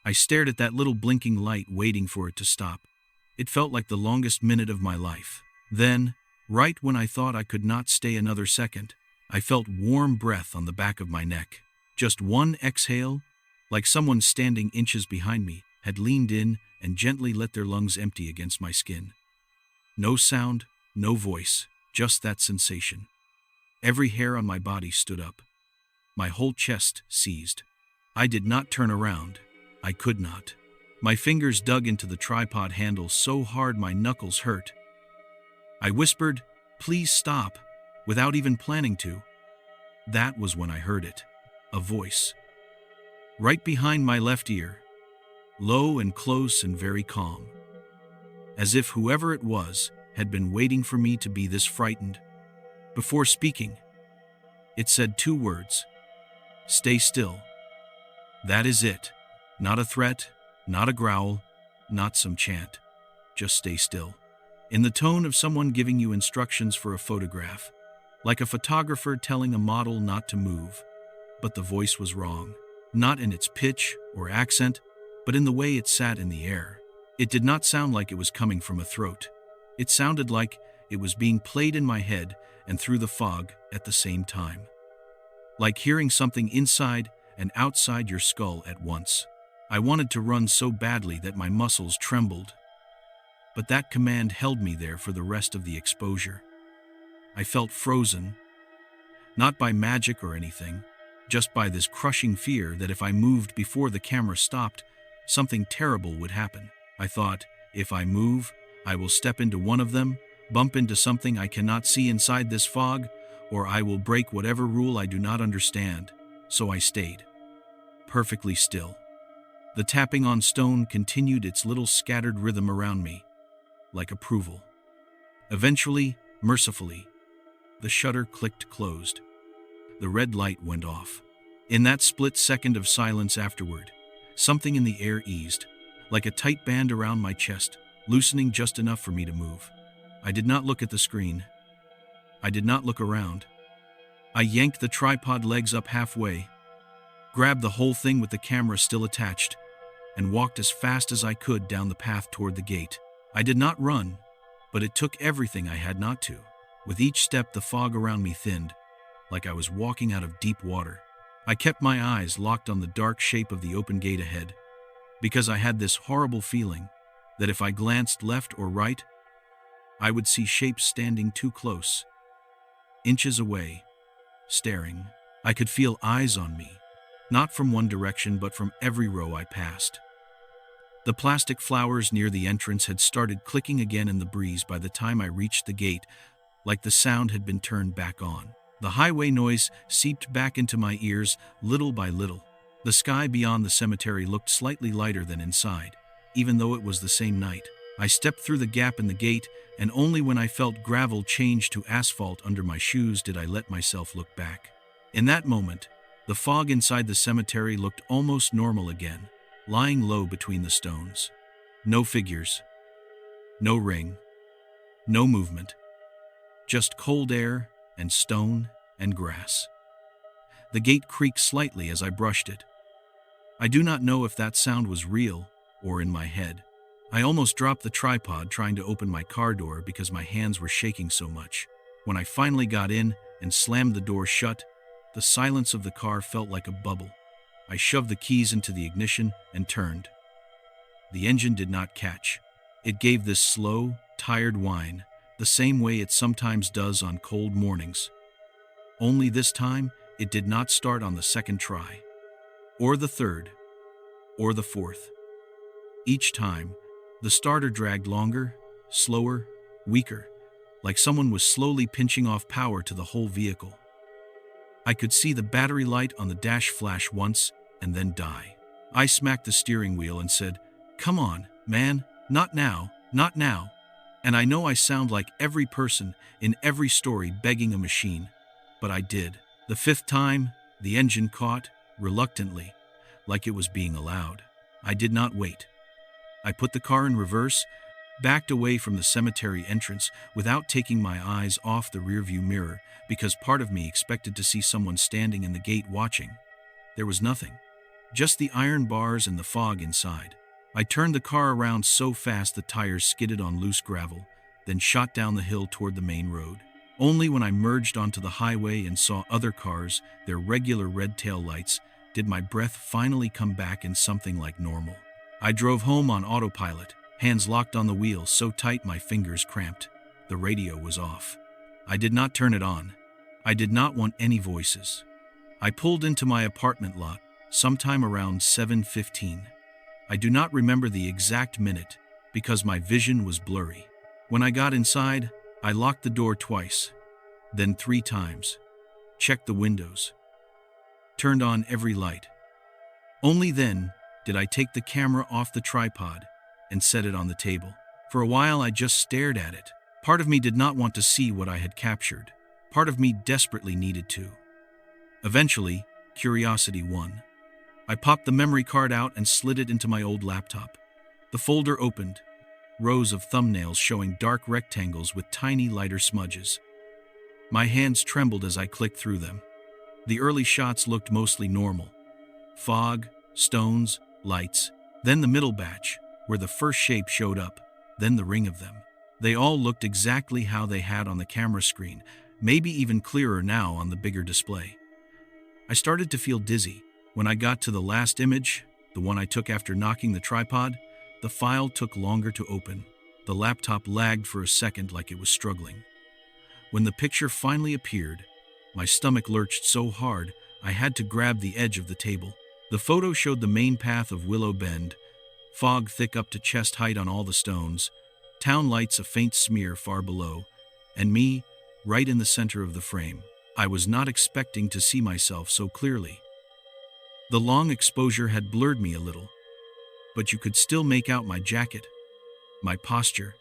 I stared at that little blinking light waiting for it to stop. It felt like the longest minute of my life. Then, right when I thought I could not stay another second, I felt warm breath on the back of my neck. Just one exhale, like someone standing inches behind me had leaned in and gently let their lungs empty against my skin. No sound, no voice, just that sensation. Every hair on my body stood up. My whole chest seized. I did not turn around. I could not. My fingers dug into the tripod handle so hard my knuckles hurt. I whispered, "Please stop," without even planning to. That was when I heard it. A voice. Right behind my left ear. Low and close and very calm. As if whoever it was had been waiting for me to be this frightened. Before speaking, it said 2 words. "Stay still." That is it. Not a threat, not a growl, not some chant. Just stay still. In the tone of someone giving you instructions for a photograph, like a photographer telling a model not to move. But the voice was wrong. Not in its pitch or accent, but in the way it sat in the air. It did not sound like it was coming from a throat. It sounded like it was being played in my head and through the fog at the same time. Like hearing something inside and outside your skull at once. I wanted to run so badly that my muscles trembled. But that command held me there for the rest of the exposure. I felt frozen, not by magic or anything, just by this crushing fear that if I moved before the camera stopped, something terrible would happen. I thought, if I move, I will step into one of them, bump into something I cannot see inside this fog, or I will break whatever rule I do not understand. So I stayed, perfectly still. The tapping on stone continued its little scattered rhythm around me, like approval. Eventually, mercifully, the shutter clicked closed. The red light went off. In that split second of silence afterward, something in the air eased, like a tight band around my chest, loosening just enough for me to move. I did not look at the screen. I did not look around. I yanked the tripod legs up halfway, grabbed the whole thing with the camera still attached, and walked as fast as I could down the path toward the gate. I did not run, but it took everything I had not to. With each step, the fog around me thinned, like I was walking out of deep water. I kept my eyes locked on the dark shape of the open gate ahead, because I had this horrible feeling that if I glanced left or right, I would see shapes standing too close, inches away, staring. I could feel eyes on me, not from one direction but from every row I passed. The plastic flowers near the entrance had started clicking again in the breeze by the time I reached the gate, like the sound had been turned back on. The highway noise seeped back into my ears little by little. The sky beyond the cemetery looked slightly lighter than inside, even though it was the same night. I stepped through the gap in the gate, and only when I felt gravel change to asphalt under my shoes did I let myself look back. In that moment, the fog inside the cemetery looked almost normal again, lying low between the stones. No figures, no ring, no movement, just cold air and stone and grass. The gate creaked slightly as I brushed it. I do not know if that sound was real or in my head. I almost dropped the tripod trying to open my car door because my hands were shaking so much. When I finally got in and slammed the door shut, the silence of the car felt like a bubble. I shoved the keys into the ignition and turned. The engine did not catch. It gave this slow, tired whine, the same way it sometimes does on cold mornings. Only this time, it did not start on the second try, or the third, or the fourth. Each time, the starter dragged longer, slower, weaker, like someone was slowly pinching off power to the whole vehicle. I could see the battery light on the dash flash once and then die. I smacked the steering wheel and said, "Come on, man, not now, not now." And I know I sound like every person in every story begging a machine, but I did. The fifth time, the engine caught, reluctantly, like it was being allowed. I did not wait. I put the car in reverse, backed away from the cemetery entrance without taking my eyes off the rearview mirror because part of me expected to see someone standing in the gate watching. There was nothing. Just the iron bars and the fog inside. I turned the car around so fast the tires skidded on loose gravel, then shot down the hill toward the main road. Only when I merged onto the highway and saw other cars, their regular red tail lights, did my breath finally come back in something like normal. I drove home on autopilot, hands locked on the wheel so tight my fingers cramped. The radio was off. I did not turn it on. I did not want any voices. I pulled into my apartment lot sometime around 7:15. I do not remember the exact minute because my vision was blurry. When I got inside, I locked the door twice, then 3 times, checked the windows, turned on every light. Only then did I take the camera off the tripod and set it on the table. For a while I just stared at it. Part of me did not want to see what I had captured. Part of me desperately needed to. Eventually, curiosity won. I popped the memory card out and slid it into my old laptop. The folder opened, rows of thumbnails showing dark rectangles with tiny lighter smudges. My hands trembled as I clicked through them. The early shots looked mostly normal. Fog, stones, lights, then the middle batch, where the first shape showed up, then the ring of them. They all looked exactly how they had on the camera screen, maybe even clearer now on the bigger display. I started to feel dizzy. When I got to the last image, the one I took after knocking the tripod, the file took longer to open. The laptop lagged for a second like it was struggling. When the picture finally appeared, my stomach lurched so hard I had to grab the edge of the table. The photo showed the main path of Willow Bend, fog thick up to chest height on all the stones, town lights a faint smear far below, and me, right in the center of the frame. I was not expecting to see myself so clearly. The long exposure had blurred me a little, but you could still make out my jacket, my posture,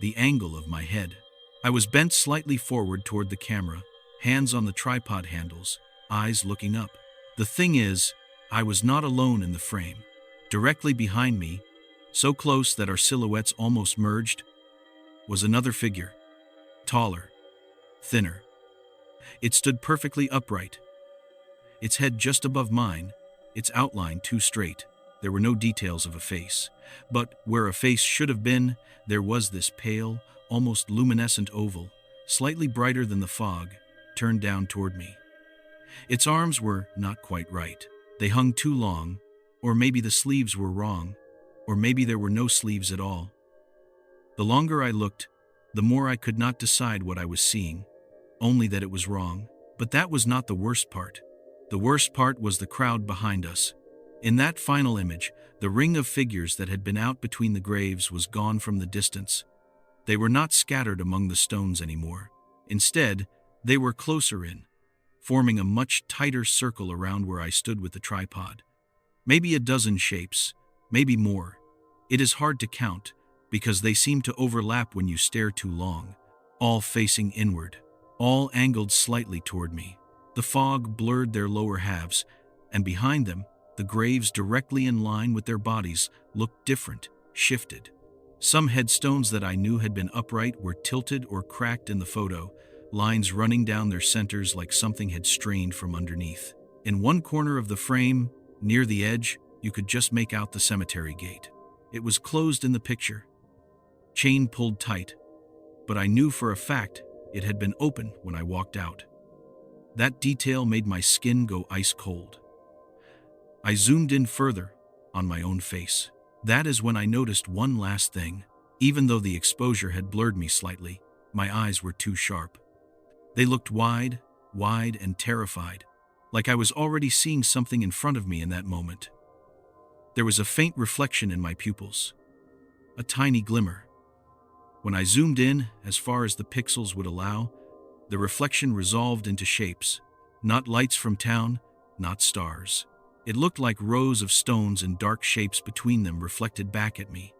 the angle of my head. I was bent slightly forward toward the camera, hands on the tripod handles, eyes looking up. The thing is, I was not alone in the frame. Directly behind me, so close that our silhouettes almost merged, was another figure, taller, thinner. It stood perfectly upright, its head just above mine, its outline too straight. There were no details of a face, but where a face should have been, there was this pale, almost luminescent oval, slightly brighter than the fog, turned down toward me. Its arms were not quite right. They hung too long, or maybe the sleeves were wrong, or maybe there were no sleeves at all. The longer I looked, the more I could not decide what I was seeing, only that it was wrong. But that was not the worst part. The worst part was the crowd behind us. In that final image, the ring of figures that had been out between the graves was gone from the distance. They were not scattered among the stones anymore. Instead, they were closer in, forming a much tighter circle around where I stood with the tripod. Maybe a dozen shapes, maybe more. It is hard to count, because they seem to overlap when you stare too long, all facing inward, all angled slightly toward me. The fog blurred their lower halves, and behind them, the graves directly in line with their bodies looked different, shifted. Some headstones that I knew had been upright were tilted or cracked in the photo, lines running down their centers like something had strained from underneath. In one corner of the frame, near the edge, you could just make out the cemetery gate. It was closed in the picture, chain pulled tight, but I knew for a fact it had been open when I walked out. That detail made my skin go ice cold. I zoomed in further, on my own face. That is when I noticed one last thing. Even though the exposure had blurred me slightly, my eyes were too sharp. They looked wide and terrified, like I was already seeing something in front of me in that moment. There was a faint reflection in my pupils, a tiny glimmer. When I zoomed in, as far as the pixels would allow, the reflection resolved into shapes, not lights from town, not stars. It looked like rows of stones and dark shapes between them reflected back at me,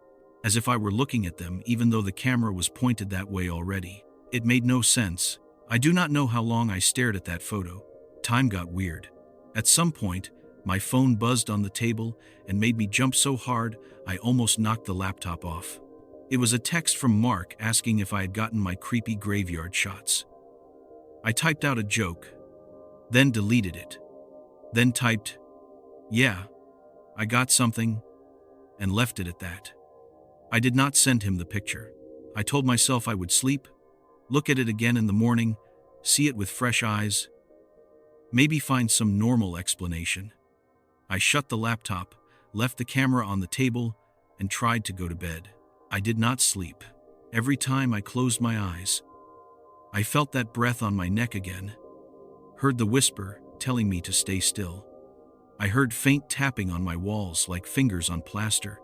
as if I were looking at them even though the camera was pointed that way already. It made no sense. I do not know how long I stared at that photo. Time got weird. At some point, my phone buzzed on the table and made me jump so hard I almost knocked the laptop off. It was a text from Mark asking if I had gotten my creepy graveyard shots. I typed out a joke, then deleted it, then typed, "Yeah, I got something," and left it at that. I did not send him the picture. I told myself I would sleep, look at it again in the morning, see it with fresh eyes, maybe find some normal explanation. I shut the laptop, left the camera on the table, and tried to go to bed. I did not sleep. Every time I closed my eyes, I felt that breath on my neck again, heard the whisper telling me to stay still. I heard faint tapping on my walls like fingers on plaster,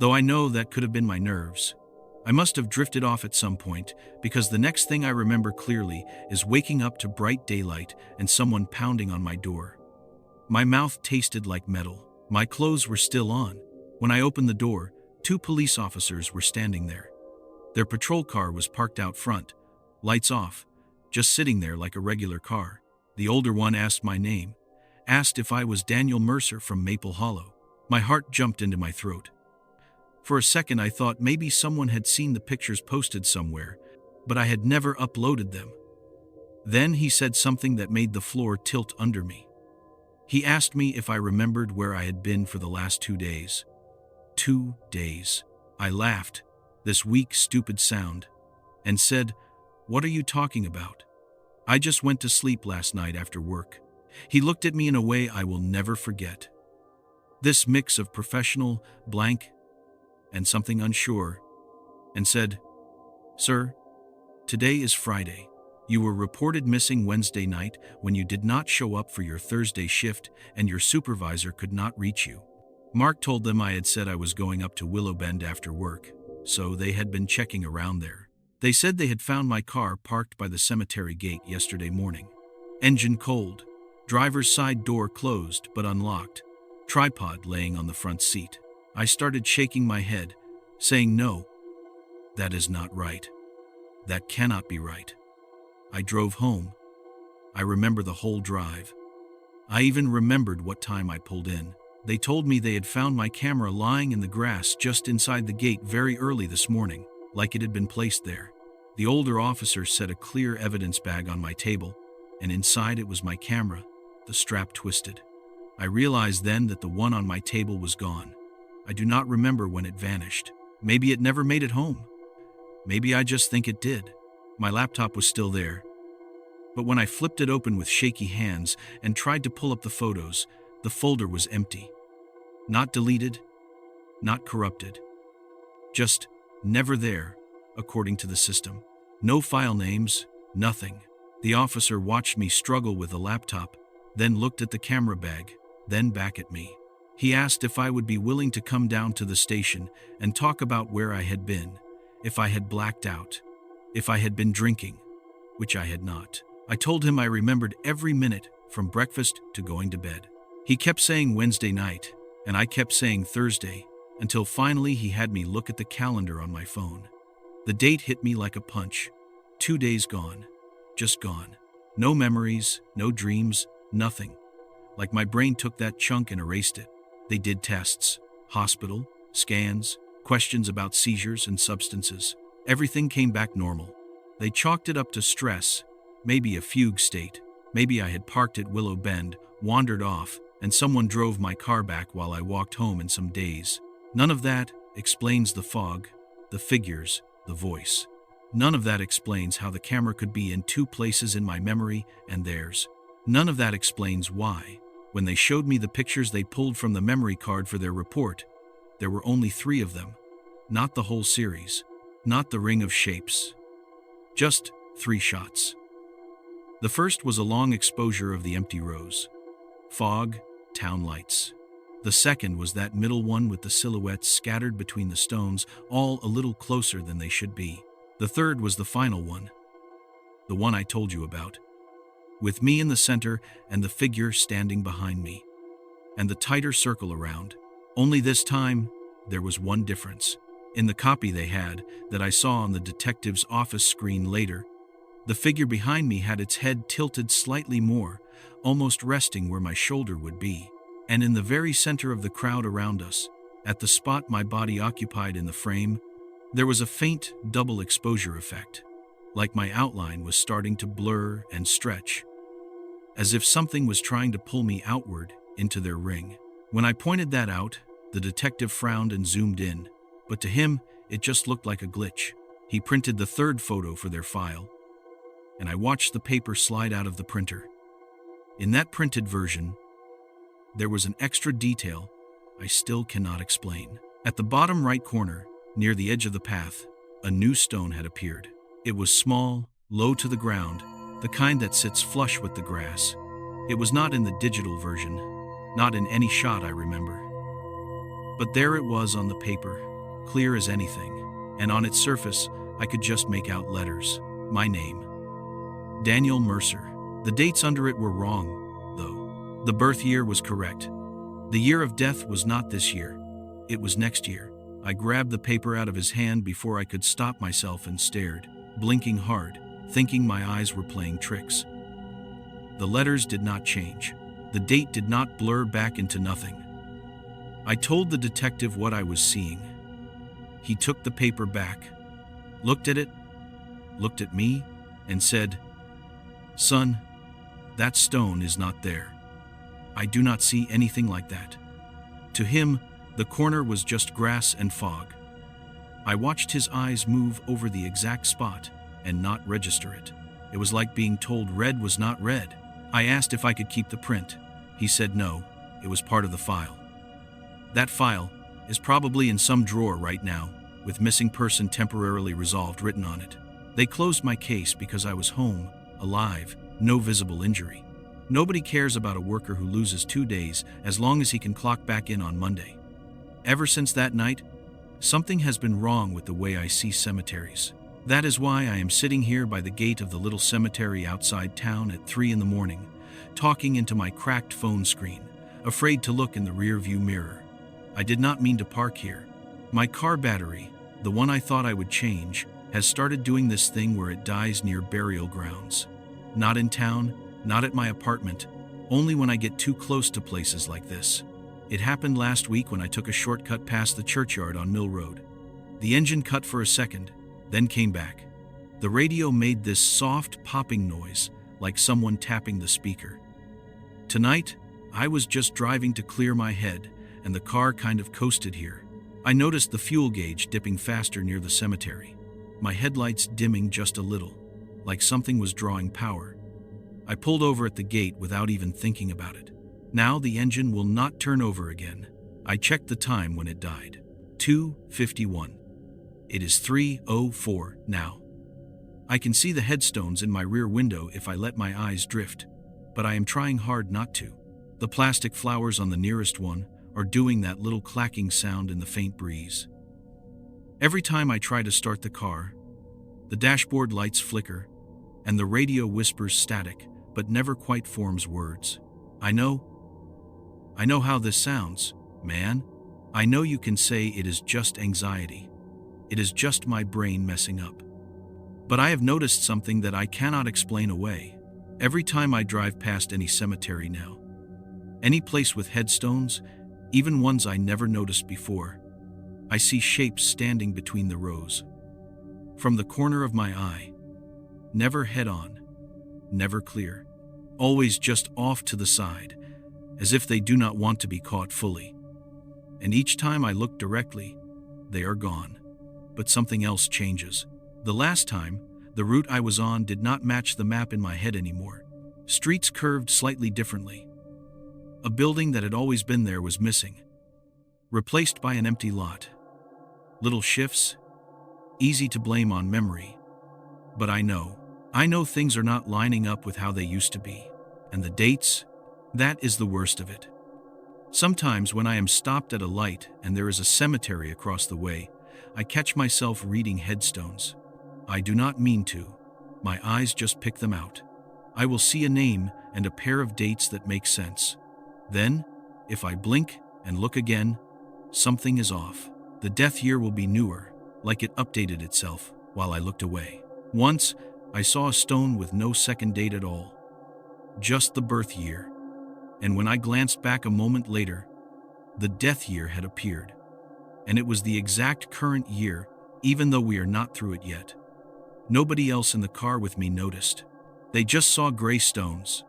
though I know that could have been my nerves. I must have drifted off at some point, because the next thing I remember clearly is waking up to bright daylight and someone pounding on my door. My mouth tasted like metal. My clothes were still on. When I opened the door, 2 police officers were standing there. Their patrol car was parked out front, lights off, just sitting there like a regular car. The older one asked my name, asked if I was Daniel Mercer from Maple Hollow. My heart jumped into my throat. For a second I thought maybe someone had seen the pictures posted somewhere, but I had never uploaded them. Then he said something that made the floor tilt under me. He asked me if I remembered where I had been for the last 2 days. 2 days. I laughed, this weak, stupid sound, and said, "What are you talking about? I just went to sleep last night after work." He looked at me in a way I will never forget. This mix of professional, blank, and something unsure, and said, "Sir, today is Friday. You were reported missing Wednesday night when you did not show up for your Thursday shift and your supervisor could not reach you." Mark told them I had said I was going up to Willow Bend after work, so they had been checking around there. They said they had found my car parked by the cemetery gate yesterday morning. Engine cold, driver's side door closed but unlocked, tripod laying on the front seat. I started shaking my head, saying, "No, that is not right. That cannot be right." I drove home. I remember the whole drive. I even remembered what time I pulled in. They told me they had found my camera lying in the grass just inside the gate very early this morning, like it had been placed there. The older officer set a clear evidence bag on my table, and inside it was my camera, the strap twisted. I realized then that the one on my table was gone. I do not remember when it vanished. Maybe it never made it home. Maybe I just think it did. My laptop was still there. But when I flipped it open with shaky hands and tried to pull up the photos, the folder was empty. Not deleted, not corrupted. Just never there, according to the system. No file names, nothing. The officer watched me struggle with the laptop, then looked at the camera bag, then back at me. He asked if I would be willing to come down to the station and talk about where I had been, if I had blacked out, if I had been drinking, which I had not. I told him I remembered every minute from breakfast to going to bed. He kept saying Wednesday night, and I kept saying Thursday, until finally he had me look at the calendar on my phone. The date hit me like a punch. 2 days gone. Just gone. No memories, no dreams, nothing. Like my brain took that chunk and erased it. They did tests, hospital, scans, questions about seizures and substances. Everything came back normal. They chalked it up to stress, maybe a fugue state. Maybe I had parked at Willow Bend, wandered off, and someone drove my car back while I walked home in some daze. None of that explains the fog, the figures, the voice. None of that explains how the camera could be in 2 places in my memory and theirs. None of that explains why, when they showed me the pictures they pulled from the memory card for their report, there were only 3 of them. Not the whole series. Not the ring of shapes. Just 3 shots. The first was a long exposure of the empty rows. Fog, town lights. The second was that middle one with the silhouettes scattered between the stones, all a little closer than they should be. The third was the final one. The one I told you about. With me in the center and the figure standing behind me. And the tighter circle around. Only this time, there was one difference. In the copy they had, that I saw on the detective's office screen later, the figure behind me had its head tilted slightly more, almost resting where my shoulder would be. And in the very center of the crowd around us, at the spot my body occupied in the frame, There was a faint double exposure effect, like my outline was starting to blur and stretch, as if something was trying to pull me outward into their ring. When I pointed that out, the detective frowned and zoomed in, but to him, it just looked like a glitch. He printed the third photo for their file, and I watched the paper slide out of the printer. In that printed version, there was an extra detail I still cannot explain. At the bottom right corner, near the edge of the path, a new stone had appeared. It was small, low to the ground, the kind that sits flush with the grass. It was not in the digital version, not in any shot I remember. But there it was on the paper, clear as anything, and on its surface, I could just make out letters. My name. Daniel Mercer. The dates under it were wrong, though. The birth year was correct. The year of death was not this year. It was next year. I grabbed the paper out of his hand before I could stop myself and stared, blinking hard, thinking my eyes were playing tricks. The letters did not change. The date did not blur back into nothing. I told the detective what I was seeing. He took the paper back, looked at it, looked at me, and said, "Son, that stone is not there. I do not see anything like that." To him, the corner was just grass and fog. I watched his eyes move over the exact spot and not register it. It was like being told red was not red. I asked if I could keep the print. He said no, it was part of the file. That file is probably in some drawer right now, with missing person temporarily resolved written on it. They closed my case because I was home, alive, no visible injury. Nobody cares about a worker who loses 2 days as long as he can clock back in on Monday. Ever since that night, something has been wrong with the way I see cemeteries. That is why I am sitting here by the gate of the little cemetery outside town at 3 in the morning, talking into my cracked phone screen, afraid to look in the rear-view mirror. I did not mean to park here. My car battery, the one I thought I would change, has started doing this thing where it dies near burial grounds. Not in town, not at my apartment, only when I get too close to places like this. It happened last week when I took a shortcut past the churchyard on Mill Road. The engine cut for a second, then came back. The radio made this soft popping noise, like someone tapping the speaker. Tonight, I was just driving to clear my head, and the car kind of coasted here. I noticed the fuel gauge dipping faster near the cemetery. My headlights dimming just a little, like something was drawing power. I pulled over at the gate without even thinking about it. Now the engine will not turn over again. I checked the time when it died. 2:51. It is 3:04 now. I can see the headstones in my rear window if I let my eyes drift, but I am trying hard not to. The plastic flowers on the nearest one are doing that little clacking sound in the faint breeze. Every time I try to start the car, the dashboard lights flicker, and the radio whispers static, but never quite forms words. I know how this sounds, man. I know you can say it is just anxiety. It is just my brain messing up. But I have noticed something that I cannot explain away. Every time I drive past any cemetery now, any place with headstones, even ones I never noticed before, I see shapes standing between the rows. From the corner of my eye, never head-on, never clear, always just off to the side, as if they do not want to be caught fully. And each time I look directly, they are gone. But something else changes. The last time, the route I was on did not match the map in my head anymore. Streets curved slightly differently. A building that had always been there was missing, replaced by an empty lot. Little shifts, easy to blame on memory. But I know things are not lining up with how they used to be. And the dates, that is the worst of it. Sometimes when I am stopped at a light and there is a cemetery across the way, I catch myself reading headstones. I do not mean to. My eyes just pick them out. I will see a name and a pair of dates that make sense. Then, if I blink and look again, something is off. The death year will be newer, like it updated itself while I looked away. Once, I saw a stone with no second date at all, just the birth year. And when I glanced back a moment later, the death year had appeared. And it was the exact current year, even though we are not through it yet. Nobody else in the car with me noticed. They just saw gray stones.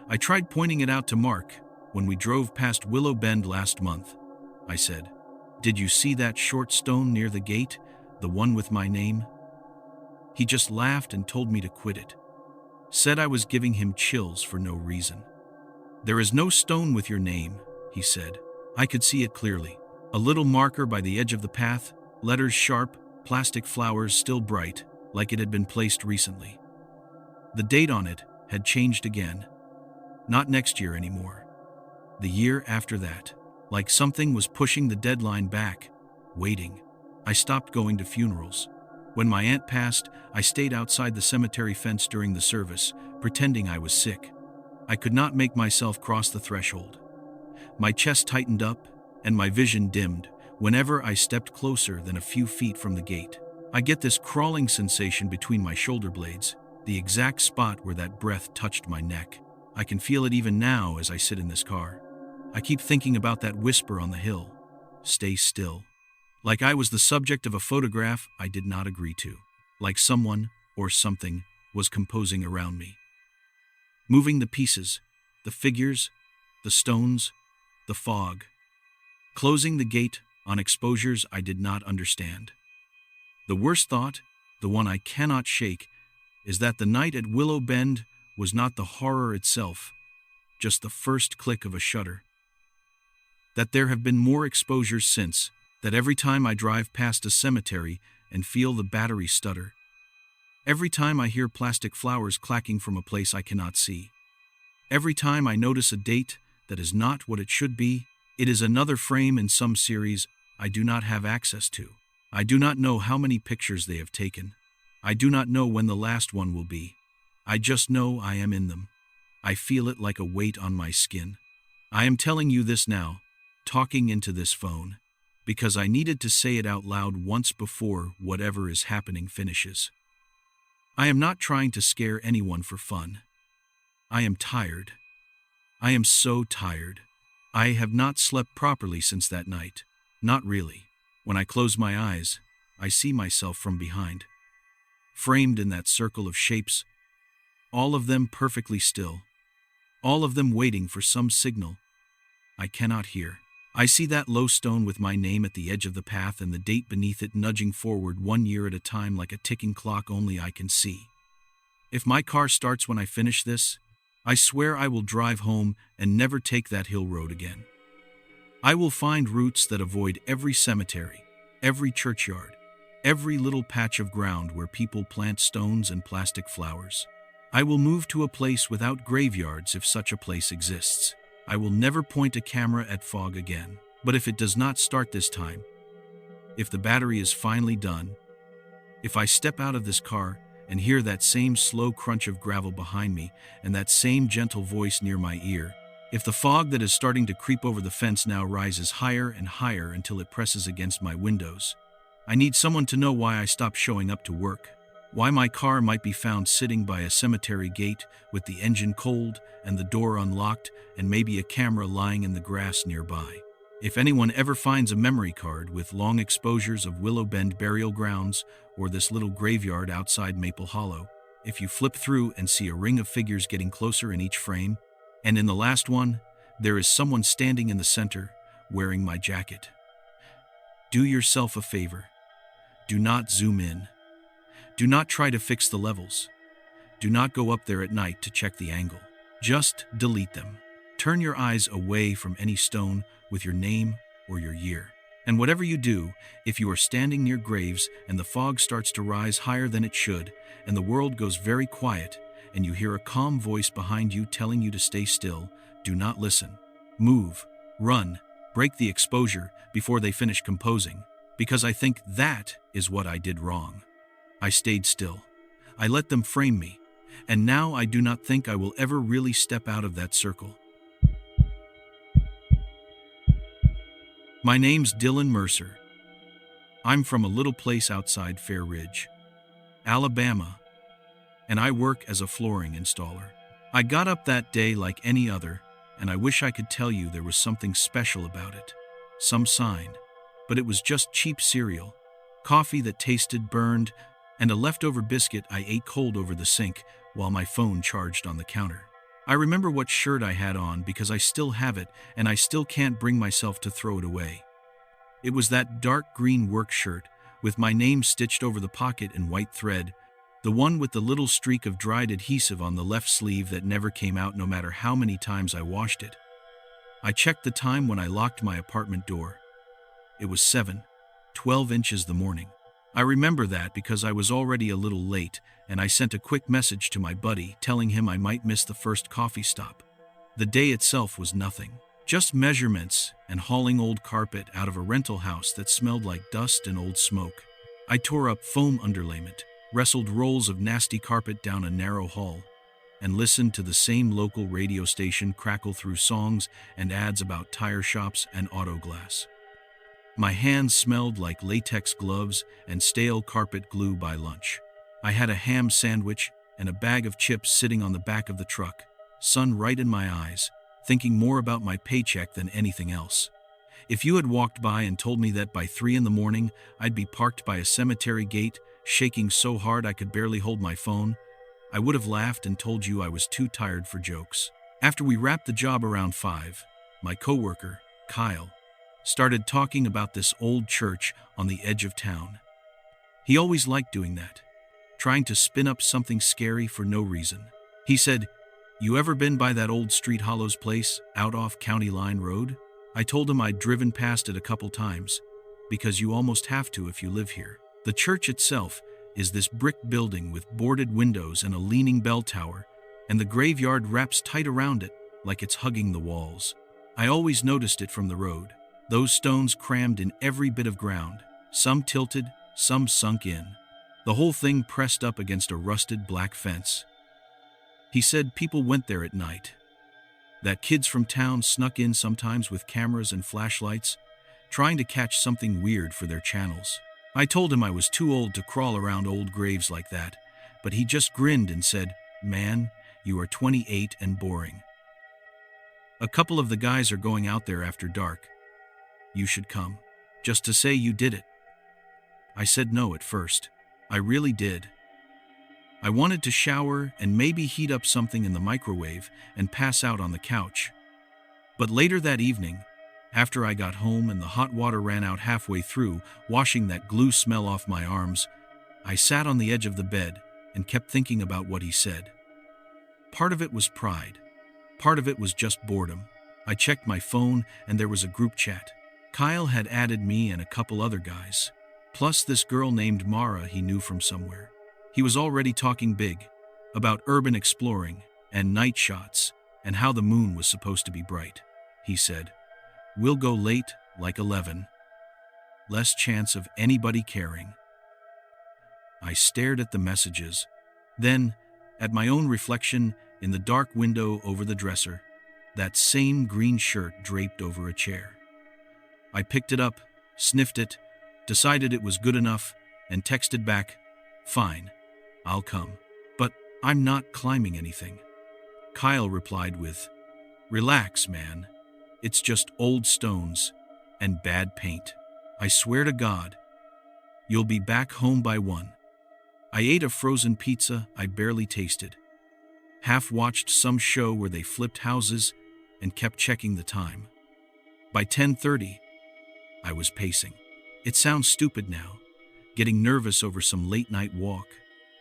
I tried pointing it out to Mark when we drove past Willow Bend last month. I said, "Did you see that short stone near the gate, the one with my name?" He just laughed and told me to quit it. Said I was giving him chills for no reason. "There is no stone with your name," he said. I could see it clearly. A little marker by the edge of the path, letters sharp, plastic flowers still bright, like it had been placed recently. The date on it had changed again. Not next year anymore. The year after that. Like something was pushing the deadline back, waiting. I stopped going to funerals. When my aunt passed, I stayed outside the cemetery fence during the service, pretending I was sick. I could not make myself cross the threshold. My chest tightened up, and my vision dimmed whenever I stepped closer than a few feet from the gate. I get this crawling sensation between my shoulder blades, the exact spot where that breath touched my neck. I can feel it even now as I sit in this car. I keep thinking about that whisper on the hill. Stay still. Like I was the subject of a photograph I did not agree to. Like someone, or something, was composing around me. Moving the pieces, the figures, the stones, the fog. Closing the gate on exposures I did not understand. The worst thought, the one I cannot shake, is that the night at Willow Bend was not the horror itself, just the first click of a shutter. That there have been more exposures since, that every time I drive past a cemetery and feel the battery stutter. Every time I hear plastic flowers clacking from a place I cannot see. Every time I notice a date that is not what it should be, it is another frame in some series I do not have access to. I do not know how many pictures they have taken. I do not know when the last one will be. I just know I am in them. I feel it like a weight on my skin. I am telling you this now, talking into this phone, because I needed to say it out loud once before whatever is happening finishes. I am not trying to scare anyone for fun. I am tired. I am so tired. I have not slept properly since that night. Not really. When I close my eyes, I see myself from behind. Framed in that circle of shapes, all of them perfectly still. All of them waiting for some signal I cannot hear. I see that low stone with my name at the edge of the path and the date beneath it nudging forward 1 year at a time like a ticking clock only I can see. If my car starts when I finish this, I swear I will drive home and never take that hill road again. I will find routes that avoid every cemetery, every churchyard, every little patch of ground where people plant stones and plastic flowers. I will move to a place without graveyards if such a place exists. I will never point a camera at fog again. But if it does not start this time, if the battery is finally done, if I step out of this car and hear that same slow crunch of gravel behind me and that same gentle voice near my ear, if the fog that is starting to creep over the fence now rises higher and higher until it presses against my windows, I need someone to know why I stopped showing up to work. Why my car might be found sitting by a cemetery gate with the engine cold and the door unlocked and maybe a camera lying in the grass nearby. If anyone ever finds a memory card with long exposures of Willow Bend burial grounds or this little graveyard outside Maple Hollow, if you flip through and see a ring of figures getting closer in each frame, and in the last one, there is someone standing in the center wearing my jacket. Do yourself a favor. Do not zoom in. Do not try to fix the levels. Do not go up there at night to check the angle. Just delete them. Turn your eyes away from any stone with your name or your year. And whatever you do, if you are standing near graves and the fog starts to rise higher than it should, and the world goes very quiet, and you hear a calm voice behind you telling you to stay still, do not listen. Move, run, break the exposure before they finish composing, because I think that is what I did wrong. I stayed still. I let them frame me, and now I do not think I will ever really step out of that circle. My name's Dylan Mercer. I'm from a little place outside Fair Ridge, Alabama, and I work as a flooring installer. I got up that day like any other, and I wish I could tell you there was something special about it, some sign, but it was just cheap cereal, coffee that tasted burned, and a leftover biscuit I ate cold over the sink while my phone charged on the counter. I remember what shirt I had on because I still have it and I still can't bring myself to throw it away. It was that dark green work shirt with my name stitched over the pocket in white thread, the one with the little streak of dried adhesive on the left sleeve that never came out no matter how many times I washed it. I checked the time when I locked my apartment door. It was 7:12 inches the morning. I remember that because I was already a little late, and I sent a quick message to my buddy telling him I might miss the first coffee stop. The day itself was nothing, just measurements and hauling old carpet out of a rental house that smelled like dust and old smoke. I tore up foam underlayment, wrestled rolls of nasty carpet down a narrow hall, and listened to the same local radio station crackle through songs and ads about tire shops and auto glass. My hands smelled like latex gloves and stale carpet glue by lunch. I had a ham sandwich and a bag of chips sitting on the back of the truck, sun right in my eyes, thinking more about my paycheck than anything else. If you had walked by and told me that by 3 in the morning I'd be parked by a cemetery gate, shaking so hard I could barely hold my phone, I would have laughed and told you I was too tired for jokes. After we wrapped the job around 5, my coworker, Kyle, started talking about this old church on the edge of town. He always liked doing that, trying to spin up something scary for no reason. He said, "You ever been by that old Street Hollows place out off County Line Road?" I told him I'd driven past it a couple times, because you almost have to if you live here. The church itself is this brick building with boarded windows and a leaning bell tower, and the graveyard wraps tight around it like it's hugging the walls. I always noticed it from the road. Those stones crammed in every bit of ground, some tilted, some sunk in. The whole thing pressed up against a rusted black fence. He said people went there at night, that kids from town snuck in sometimes with cameras and flashlights, trying to catch something weird for their channels. I told him I was too old to crawl around old graves like that, but he just grinned and said, "Man, you are 28 and boring. A couple of the guys are going out there after dark. You should come, just to say you did it." I said no at first. I really did. I wanted to shower and maybe heat up something in the microwave and pass out on the couch. But later that evening, after I got home and the hot water ran out halfway through, washing that glue smell off my arms, I sat on the edge of the bed and kept thinking about what he said. Part of it was pride. Part of it was just boredom. I checked my phone and there was a group chat. Kyle had added me and a couple other guys, plus this girl named Mara he knew from somewhere. He was already talking big about urban exploring and night shots and how the moon was supposed to be bright. He said, "We'll go late, like 11. Less chance of anybody caring." I stared at the messages, then at my own reflection in the dark window over the dresser, that same green shirt draped over a chair. I picked it up, sniffed it, decided it was good enough, and texted back, "Fine, I'll come. But I'm not climbing anything." Kyle replied with, "Relax, man. It's just old stones and bad paint. I swear to God, you'll be back home by 1. I ate a frozen pizza I barely tasted, half-watched some show where they flipped houses, and kept checking the time. By 10:30, I was pacing. It sounds stupid now, getting nervous over some late-night walk,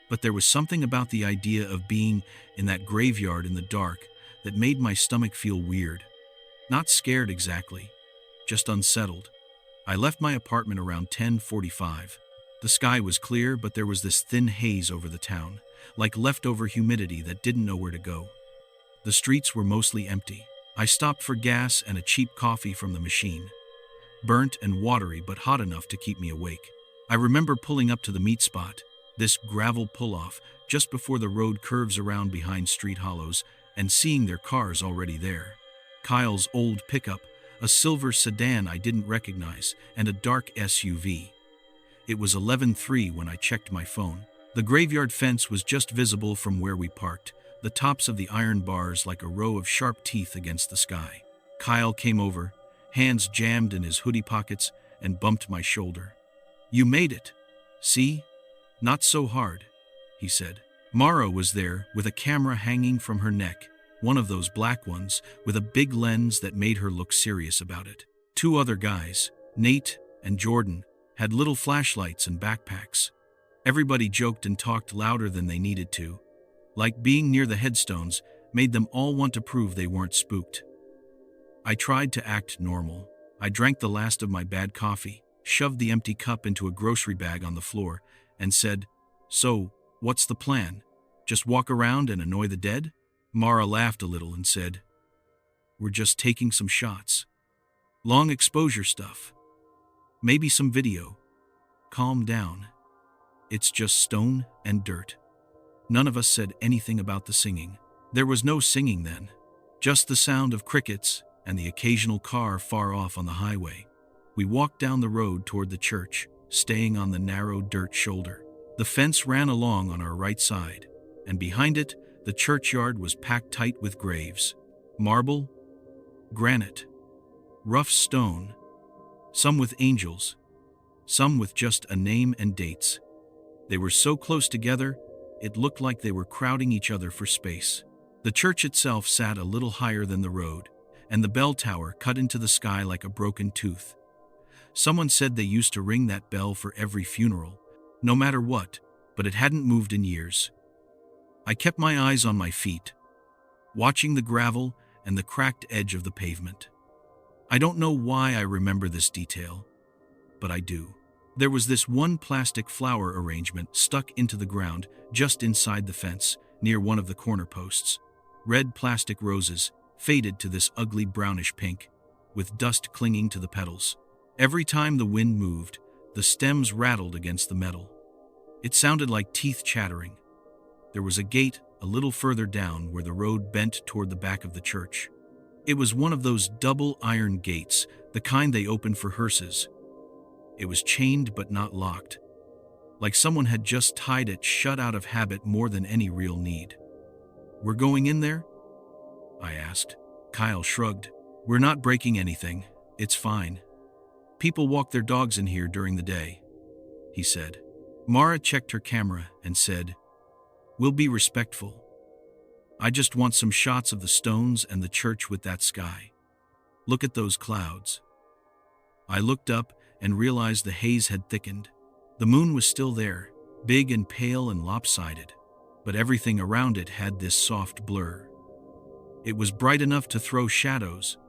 but there was something about the idea of being in that graveyard in the dark that made my stomach feel weird. Not scared exactly, just unsettled. I left my apartment around 10:45. The sky was clear, but there was this thin haze over the town, like leftover humidity that didn't know where to go. The streets were mostly empty. I stopped for gas and a cheap coffee from the machine. Burnt and watery, but hot enough to keep me awake. I remember pulling up to the meat spot, this gravel pull-off, just before the road curves around behind Street Hollows, and seeing their cars already there. Kyle's old pickup, a silver sedan I didn't recognize, and a dark SUV. It was 11:03 when I checked my phone. The graveyard fence was just visible from where we parked, the tops of the iron bars like a row of sharp teeth against the sky. Kyle came over, hands jammed in his hoodie pockets, and bumped my shoulder. You made it. See? Not so hard, he said. Mara was there with a camera hanging from her neck, one of those black ones with a big lens that made her look serious about it. Two other guys, Nate and Jordan, had little flashlights and backpacks. Everybody joked and talked louder than they needed to. Like being near the headstones made them all want to prove they weren't spooked. I tried to act normal. I drank the last of my bad coffee, shoved the empty cup into a grocery bag on the floor, and said, "So, what's the plan? Just walk around and annoy the dead?" Mara laughed a little and said, "We're just taking some shots. Long exposure stuff. Maybe some video. Calm down. It's just stone and dirt." None of us said anything about the singing. There was no singing then, just the sound of crickets and the occasional car far off on the highway. We walked down the road toward the church, staying on the narrow dirt shoulder. The fence ran along on our right side, and behind it, the churchyard was packed tight with graves. Marble, granite, rough stone, some with angels, some with just a name and dates. They were so close together, it looked like they were crowding each other for space. The church itself sat a little higher than the road, and the bell tower cut into the sky like a broken tooth. Someone said they used to ring that bell for every funeral, no matter what, but it hadn't moved in years. I kept my eyes on my feet, watching the gravel and the cracked edge of the pavement. I don't know why I remember this detail, but I do. There was this one plastic flower arrangement stuck into the ground just inside the fence, near one of the corner posts. Red plastic roses, faded to this ugly brownish pink, with dust clinging to the petals. Every time the wind moved, the stems rattled against the metal. It sounded like teeth chattering. There was a gate a little further down where the road bent toward the back of the church. It was one of those double iron gates, the kind they open for hearses. It was chained but not locked, like someone had just tied it shut out of habit more than any real need. "We're going in there?" I asked. Kyle shrugged. "We're not breaking anything. It's fine. People walk their dogs in here during the day," he said. Mara checked her camera and said, "We'll be respectful. I just want some shots of the stones and the church with that sky. Look at those clouds." I looked up and realized the haze had thickened. The moon was still there, big and pale and lopsided, but everything around it had this soft blur. It was bright enough to throw shadows,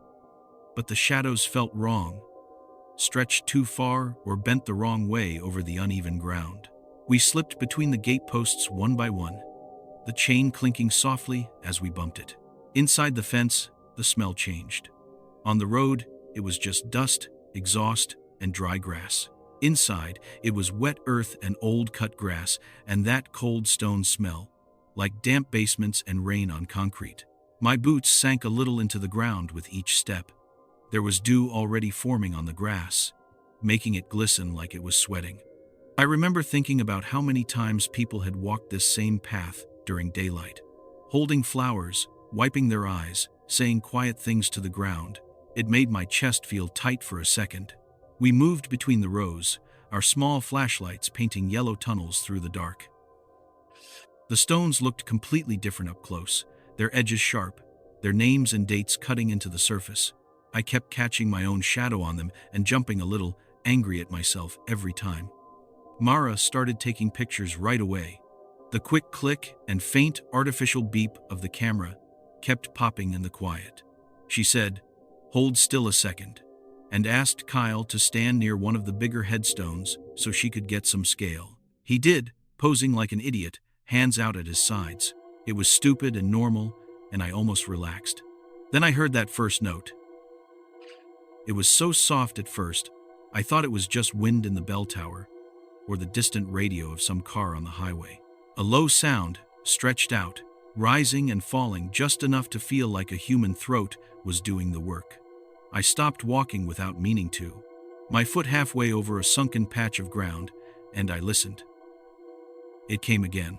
but the shadows felt wrong, stretched too far or bent the wrong way over the uneven ground. We slipped between the gate posts one by one, the chain clinking softly as we bumped it. Inside the fence, the smell changed. On the road, it was just dust, exhaust, and dry grass. Inside, it was wet earth and old cut grass and that cold stone smell, like damp basements and rain on concrete. My boots sank a little into the ground with each step. There was dew already forming on the grass, making it glisten like it was sweating. I remember thinking about how many times people had walked this same path during daylight, holding flowers, wiping their eyes, saying quiet things to the ground. It made my chest feel tight for a second. We moved between the rows, our small flashlights painting yellow tunnels through the dark. The stones looked completely different up close, their edges sharp, their names and dates cutting into the surface. I kept catching my own shadow on them and jumping a little, angry at myself every time. Mara started taking pictures right away. The quick click and faint artificial beep of the camera kept popping in the quiet. She said, "Hold still a second," and asked Kyle to stand near one of the bigger headstones so she could get some scale. He did, posing like an idiot, hands out at his sides. It was stupid and normal, and I almost relaxed. Then I heard that first note. It was so soft at first, I thought it was just wind in the bell tower, or the distant radio of some car on the highway. A low sound, stretched out, rising and falling just enough to feel like a human throat was doing the work. I stopped walking without meaning to, my foot halfway over a sunken patch of ground, and I listened. It came again.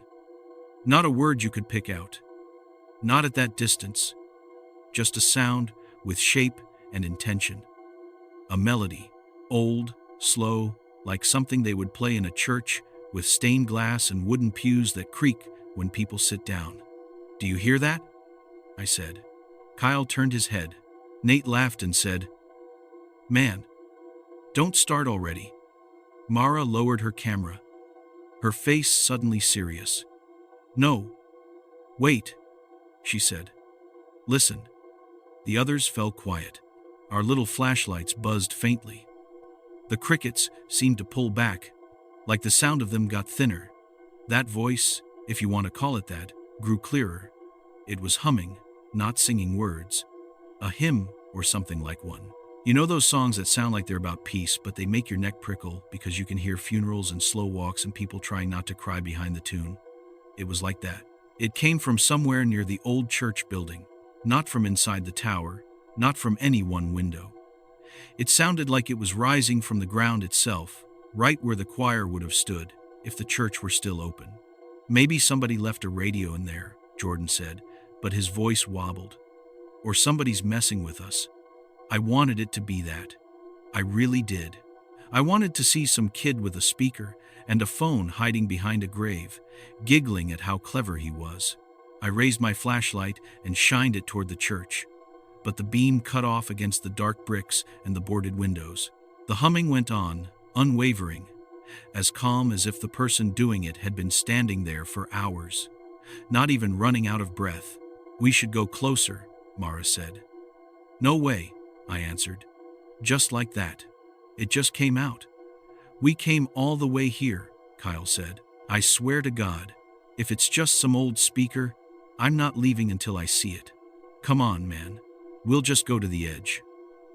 Not a word you could pick out. Not at that distance. Just a sound with shape and intention. A melody, old, slow, like something they would play in a church with stained glass and wooden pews that creak when people sit down. "Do you hear that?" I said. Kyle turned his head. Nate laughed and said, "Man, don't start already." Mara lowered her camera, her face suddenly serious. "No. Wait," she said. "Listen." The others fell quiet. Our little flashlights buzzed faintly. The crickets seemed to pull back, like the sound of them got thinner. That voice, if you want to call it that, grew clearer. It was humming, not singing words. A hymn or something like one. You know those songs that sound like they're about peace, but they make your neck prickle because you can hear funerals and slow walks and people trying not to cry behind the tune? It was like that. It came from somewhere near the old church building, not from inside the tower, not from any one window. It sounded like it was rising from the ground itself, right where the choir would have stood if the church were still open. "Maybe somebody left a radio in there," Jordan said, but his voice wobbled. "Or somebody's messing with us." I wanted it to be that. I really did. I wanted to see some kid with a speaker and a phone hiding behind a grave, giggling at how clever he was. I raised my flashlight and shined it toward the church, but the beam cut off against the dark bricks and the boarded windows. The humming went on, unwavering, as calm as if the person doing it had been standing there for hours, not even running out of breath. "We should go closer," Mara said. "No way," I answered. Just like that. It just came out. "We came all the way here," Kyle said. "I swear to God, if it's just some old speaker, I'm not leaving until I see it. Come on, man. We'll just go to the edge."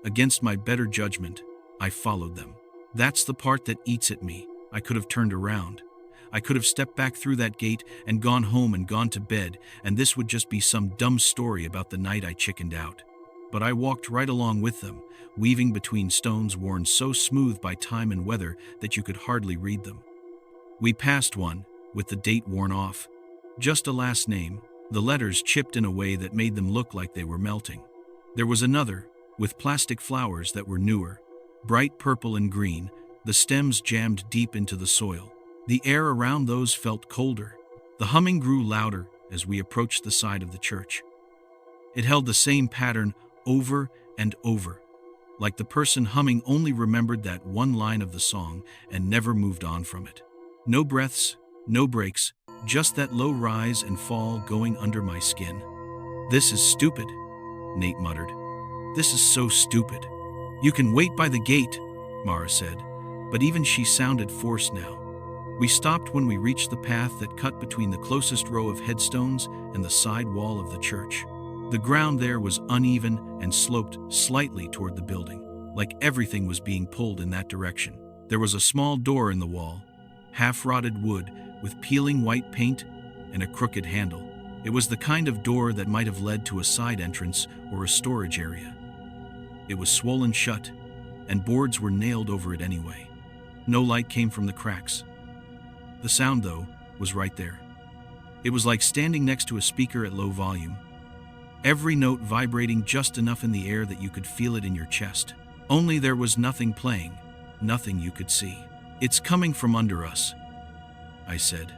Against my better judgment, I followed them. That's the part that eats at me. I could have turned around. I could have stepped back through that gate and gone home and gone to bed, and this would just be some dumb story about the night I chickened out. But I walked right along with them, weaving between stones worn so smooth by time and weather that you could hardly read them. We passed one, with the date worn off. Just a last name, the letters chipped in a way that made them look like they were melting. There was another, with plastic flowers that were newer, bright purple and green, the stems jammed deep into the soil. The air around those felt colder. The humming grew louder as we approached the side of the church. It held the same pattern over and over, like the person humming only remembered that one line of the song and never moved on from it. No breaths, no breaks, just that low rise and fall going under my skin. "This is stupid," Nate muttered. "This is so stupid." "You can wait by the gate," Mara said, but even she sounded forced now. We stopped when we reached the path that cut between the closest row of headstones and the side wall of the church. The ground there was uneven and sloped slightly toward the building, like everything was being pulled in that direction. There was a small door in the wall, half-rotted wood with peeling white paint and a crooked handle. It was the kind of door that might have led to a side entrance or a storage area. It was swollen shut, and boards were nailed over it anyway. No light came from the cracks. The sound, though, was right there. It was like standing next to a speaker at low volume, every note vibrating just enough in the air that you could feel it in your chest. Only there was nothing playing, nothing you could see. "It's coming from under us," I said.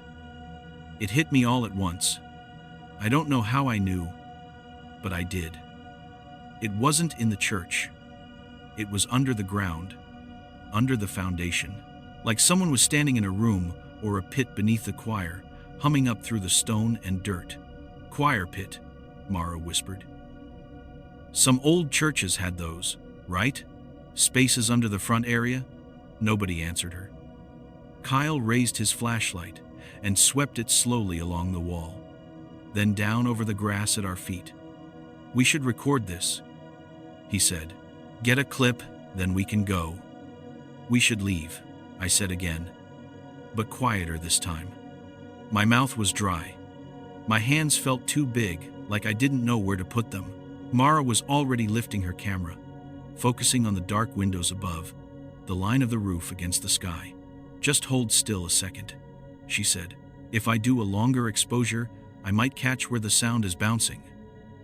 It hit me all at once. I don't know how I knew, but I did. It wasn't in the church. It was under the ground, under the foundation, like someone was standing in a room or a pit beneath the choir, humming up through the stone and dirt. "Choir pit," Mara whispered. "Some old churches had those, right? Spaces under the front area?" Nobody answered her. Kyle raised his flashlight and swept it slowly along the wall, then down over the grass at our feet. "We should record this," he said. "Get a clip, then we can go." "We should leave," I said again, but quieter this time. My mouth was dry. My hands felt too big, like I didn't know where to put them. Mara was already lifting her camera, focusing on the dark windows above, the line of the roof against the sky. "Just hold still a second," she said. "If I do a longer exposure, I might catch where the sound is bouncing,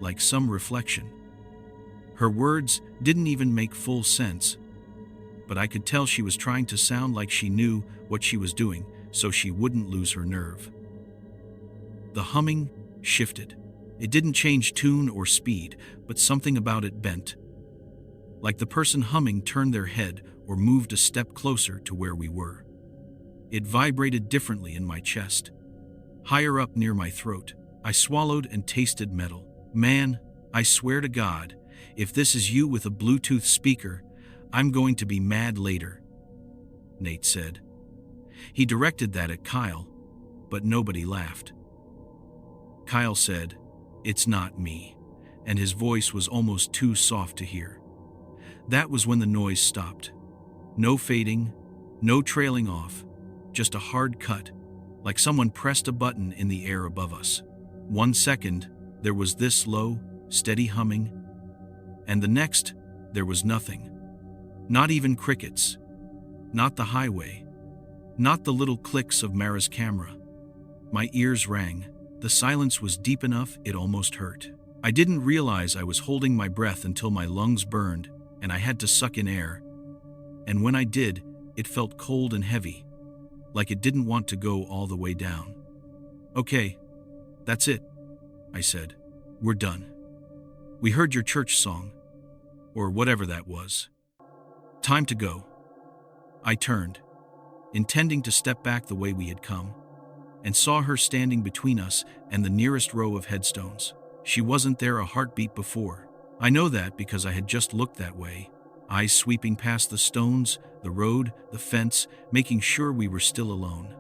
like some reflection." Her words didn't even make full sense. but I could tell she was trying to sound like she knew what she was doing so she wouldn't lose her nerve. The humming shifted. It didn't change tune or speed, but something about it bent. Like the person humming turned their head or moved a step closer to where we were. It vibrated differently in my chest. Higher up near my throat, I swallowed and tasted metal. Man, I swear to God, if this is you with a Bluetooth speaker, I'm going to be mad later, Nate said. He directed that at Kyle, but nobody laughed. Kyle said, "It's not me," and his voice was almost too soft to hear. That was when the noise stopped. No fading, no trailing off, just a hard cut, like someone pressed a button in the air above us. 1 second, there was this low, steady humming, and the next, there was nothing. Not even crickets. Not the highway. Not the little clicks of Mara's camera. My ears rang. The silence was deep enough it almost hurt. I didn't realize I was holding my breath until my lungs burned and I had to suck in air. And when I did, it felt cold and heavy, like it didn't want to go all the way down. "Okay, that's it," I said. "We're done. We heard your church song, or whatever that was. Time to go." I turned, intending to step back the way we had come, and saw her standing between us and the nearest row of headstones. She wasn't there a heartbeat before. I know that because I had just looked that way, eyes sweeping past the stones, the road, the fence, making sure we were still alone.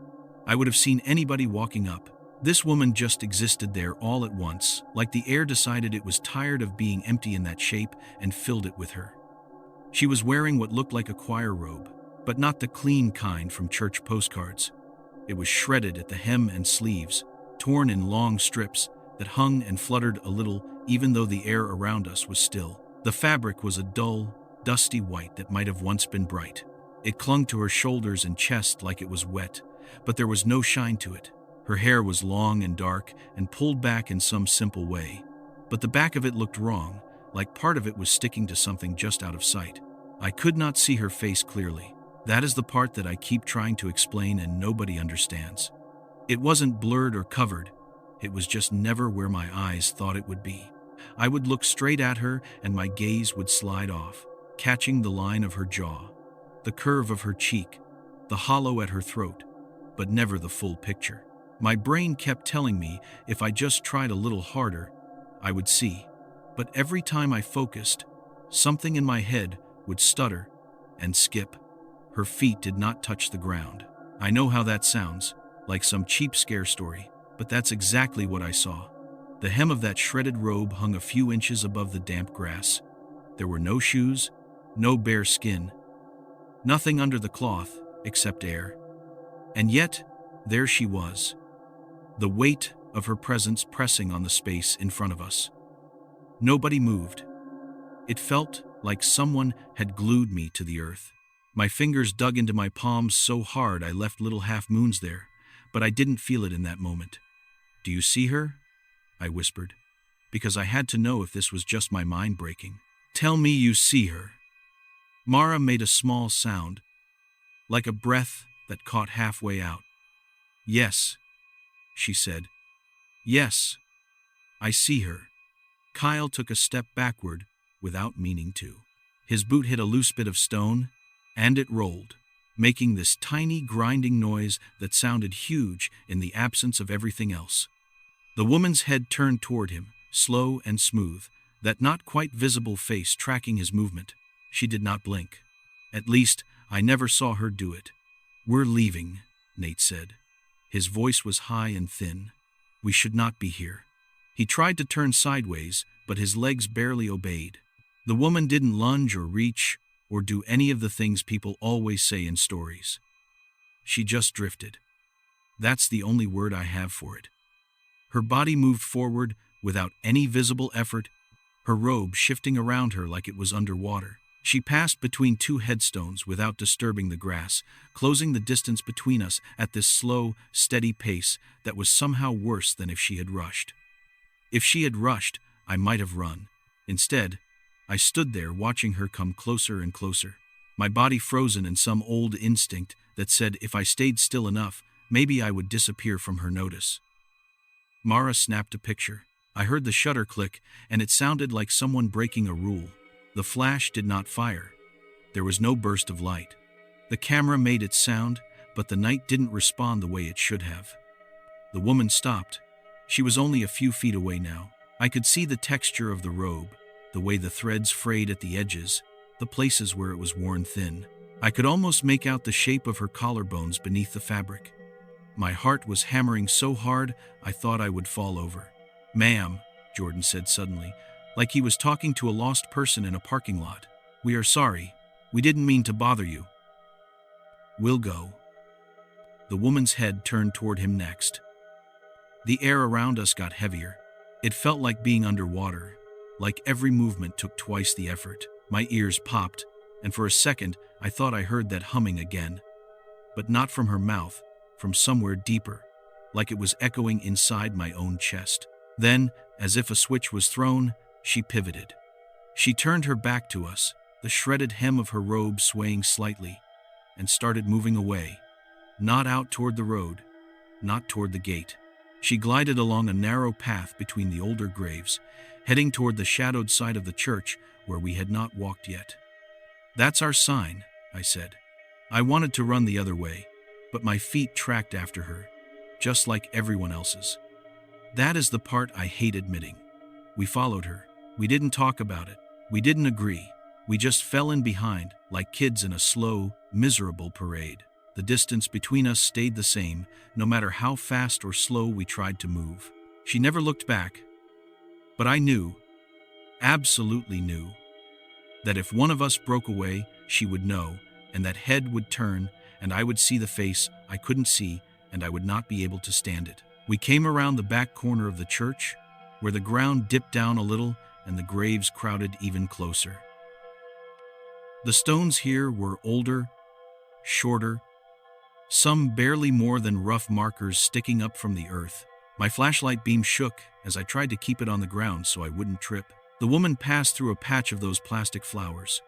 I would have seen anybody walking up. This woman just existed there all at once, like the air decided it was tired of being empty in that shape and filled it with her. She was wearing what looked like a choir robe, but not the clean kind from church postcards. It was shredded at the hem and sleeves, torn in long strips that hung and fluttered a little even though the air around us was still. The fabric was a dull, dusty white that might have once been bright. It clung to her shoulders and chest like it was wet, but there was no shine to it. Her hair was long and dark and pulled back in some simple way, but the back of it looked wrong, like part of it was sticking to something just out of sight. I could not see her face clearly. That is the part that I keep trying to explain and nobody understands. It wasn't blurred or covered. It was just never where my eyes thought it would be. I would look straight at her and my gaze would slide off, catching the line of her jaw, the curve of her cheek, the hollow at her throat, but never the full picture. My brain kept telling me if I just tried a little harder, I would see. But every time I focused, something in my head would stutter and skip. Her feet did not touch the ground. I know how that sounds, like some cheap scare story, but that's exactly what I saw. The hem of that shredded robe hung a few inches above the damp grass. There were no shoes, no bare skin, nothing under the cloth except air. And yet, there she was, the weight of her presence pressing on the space in front of us. Nobody moved. It felt like someone had glued me to the earth. My fingers dug into my palms so hard I left little half-moons there, but I didn't feel it in that moment. "Do you see her?" I whispered, because I had to know if this was just my mind breaking. "Tell me you see her." Mara made a small sound, like a breath that caught halfway out. "Yes," she said. "Yes, I see her." Kyle took a step backward without meaning to. His boot hit a loose bit of stone, and it rolled, making this tiny grinding noise that sounded huge in the absence of everything else. The woman's head turned toward him, slow and smooth, that not quite visible face tracking his movement. She did not blink. At least, I never saw her do it. "We're leaving," Nate said. His voice was high and thin. "We should not be here." He tried to turn sideways, but his legs barely obeyed. The woman didn't lunge or reach or do any of the things people always say in stories. She just drifted. That's the only word I have for it. Her body moved forward without any visible effort, her robe shifting around her like it was underwater. She passed between two headstones without disturbing the grass, closing the distance between us at this slow, steady pace that was somehow worse than if she had rushed. If she had rushed, I might have run. Instead, I stood there watching her come closer and closer. my body frozen in some old instinct that said if I stayed still enough, maybe I would disappear from her notice. Mara snapped a picture. I heard the shutter click, and it sounded like someone breaking a rule. The flash did not fire. There was no burst of light. The camera made its sound, but the night didn't respond the way it should have. The woman stopped. She was only a few feet away now. I could see the texture of the robe, the way the threads frayed at the edges, the places where it was worn thin. I could almost make out the shape of her collarbones beneath the fabric. My heart was hammering so hard I thought I would fall over. "Ma'am," Jordan said suddenly, like he was talking to a lost person in a parking lot. "We are sorry. We didn't mean to bother you." "We'll go." The woman's head turned toward him next. The air around us got heavier. It felt like being underwater, like every movement took twice the effort. My ears popped, and for a second I thought I heard that humming again. But not from her mouth, from somewhere deeper, like it was echoing inside my own chest. Then, as if a switch was thrown, she pivoted. She turned her back to us, the shredded hem of her robe swaying slightly, and started moving away. Not out toward the road, not toward the gate. She glided along a narrow path between the older graves, heading toward the shadowed side of the church where we had not walked yet. "That's our sign," I said. I wanted to run the other way, but my feet tracked after her, just like everyone else's. That is the part I hate admitting. We followed her. We didn't talk about it. We didn't agree. We just fell in behind, like kids in a slow, miserable parade. The distance between us stayed the same, no matter how fast or slow we tried to move. She never looked back. But I knew, absolutely knew, that if one of us broke away, she would know, and that head would turn, and I would see the face I couldn't see, and I would not be able to stand it. We came around the back corner of the church, where the ground dipped down a little and the graves crowded even closer. The stones here were older, shorter, some barely more than rough markers sticking up from the earth. My flashlight beam shook as I tried to keep it on the ground so I wouldn't trip. The woman passed through a patch of those plastic flowers,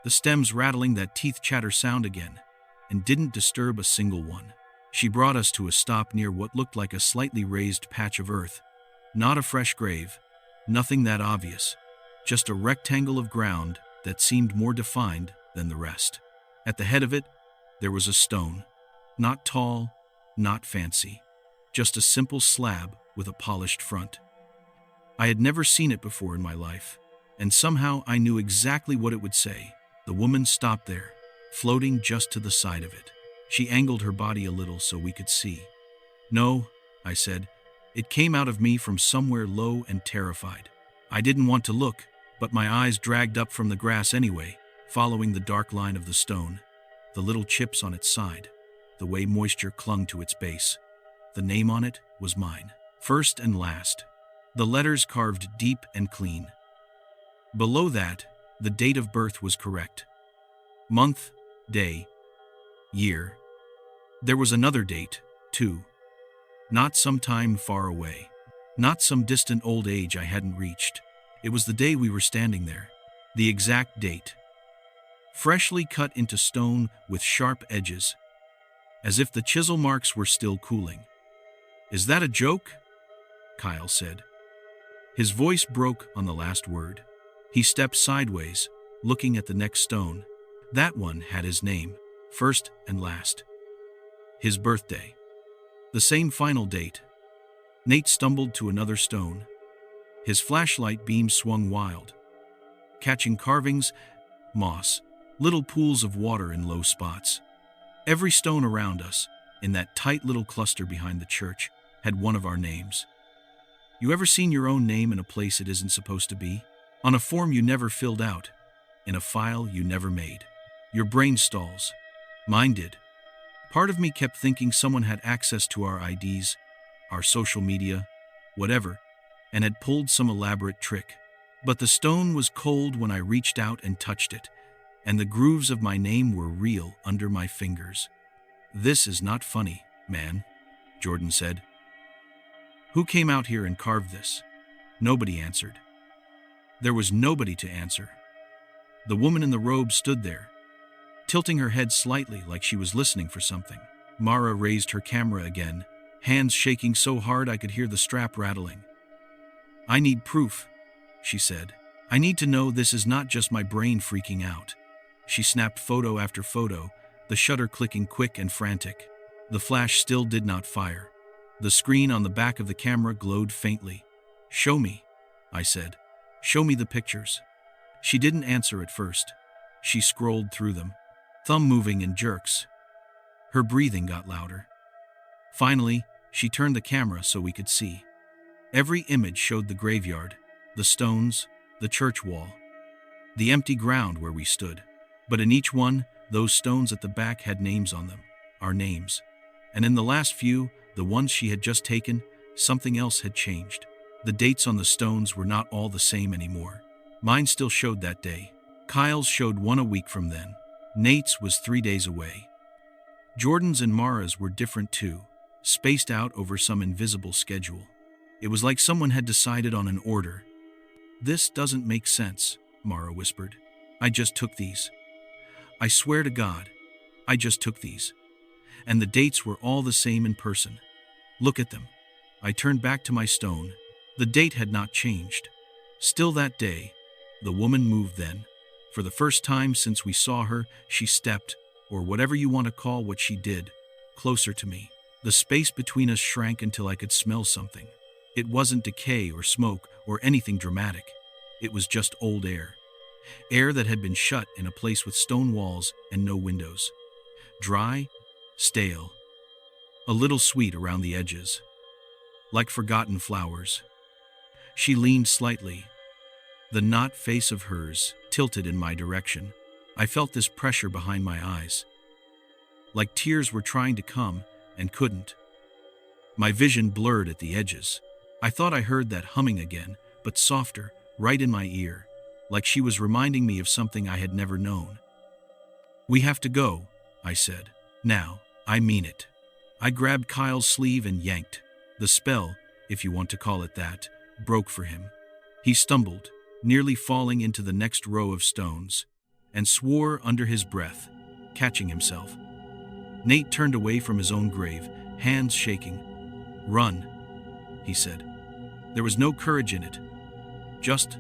the stems rattling that teeth chatter sound again, and didn't disturb a single one. She brought us to a stop near what looked like a slightly raised patch of earth. Not a fresh grave, nothing that obvious, just a rectangle of ground that seemed more defined than the rest. At the head of it, there was a stone. Not tall, not fancy, just a simple slab with a polished front. I had never seen it before in my life, and somehow I knew exactly what it would say. The woman stopped there, floating just to the side of it. She angled her body a little so we could see. "No," I said. It came out of me from somewhere low and terrified. I didn't want to look, but my eyes dragged up from the grass anyway, following the dark line of the stone, the little chips on its side, the way moisture clung to its base. The name on it was mine, first and last. The letters carved deep and clean. Below that, the date of birth was correct. Month, day, year. There was another date, too. Not some time far away. Not some distant old age I hadn't reached. It was the day we were standing there. The exact date. Freshly cut into stone with sharp edges, as if the chisel marks were still cooling. "Is that a joke?" Kyle said. His voice broke on the last word. He stepped sideways, looking at the next stone. That one had his name, first and last. His birthday. The same final date. Nate stumbled to another stone. His flashlight beam swung wild, catching carvings, moss, little pools of water in low spots. Every stone around us, in that tight little cluster behind the church, had one of our names. You ever seen your own name in a place it isn't supposed to be? On a form you never filled out, in a file you never made. Your brain stalls. Mine did. Part of me kept thinking someone had access to our IDs, our social media, whatever, and had pulled some elaborate trick. But the stone was cold when I reached out and touched it, and the grooves of my name were real under my fingers. "This is not funny, man," Jordan said. "Who came out here and carved this?" Nobody answered. There was nobody to answer. The woman in the robe stood there, tilting her head slightly like she was listening for something. Mara raised her camera again, hands shaking so hard I could hear the strap rattling. "I need proof," she said. "I need to know this is not just my brain freaking out." She snapped photo after photo, the shutter clicking quick and frantic. The flash still did not fire. The screen on the back of the camera glowed faintly. "Show me," I said. "Show me the pictures." She didn't answer at first. She scrolled through them, thumb moving in jerks. Her breathing got louder. Finally, she turned the camera so we could see. Every image showed the graveyard, the stones, the church wall, the empty ground where we stood. But in each one, those stones at the back had names on them, our names. And in the last few, the ones she had just taken, something else had changed. The dates on the stones were not all the same anymore. Mine still showed that day. Kyle's showed 1 week from then. Nate's was 3 days away. Jordan's and Mara's were different too, spaced out over some invisible schedule. It was like someone had decided on an order. "This doesn't make sense," Mara whispered. "I just took these. I swear to God, I just took these. And the dates were all the same in person. Look at them." I turned back to my stone. The date had not changed. Still that day. The woman moved then. For the first time since we saw her, she stepped, or whatever you want to call what she did, closer to me. The space between us shrank until I could smell something. It wasn't decay or smoke or anything dramatic. It was just old air. Air that had been shut in a place with stone walls and no windows. Dry, stale, a little sweet around the edges. Like forgotten flowers. She leaned slightly. The knot face of hers tilted in my direction. I felt this pressure behind my eyes. Like tears were trying to come and couldn't. My vision blurred at the edges. I thought I heard that humming again, but softer, right in my ear, like she was reminding me of something I had never known. "We have to go," I said. "Now, I mean it." I grabbed Kyle's sleeve and yanked. The spell, if you want to call it that, broke for him. He stumbled, nearly falling into the next row of stones, and swore under his breath, catching himself. Nate turned away from his own grave, hands shaking. "Run," he said. There was no courage in it. Just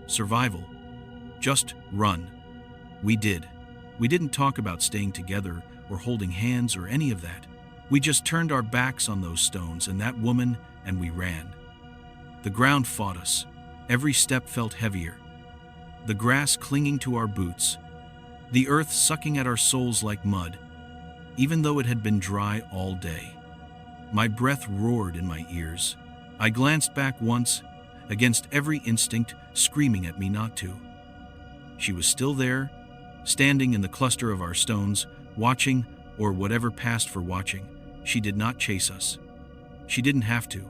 survival. Just run. We did. We didn't talk about staying together or holding hands or any of that. We just turned our backs on those stones and that woman, and we ran. The ground fought us. Every step felt heavier. The grass clinging to our boots. The earth sucking at our souls like mud, even though it had been dry all day. My breath roared in my ears. I glanced back once, against every instinct screaming at me not to. She was still there, standing in the cluster of our stones, watching, or whatever passed for watching. She did not chase us. She didn't have to.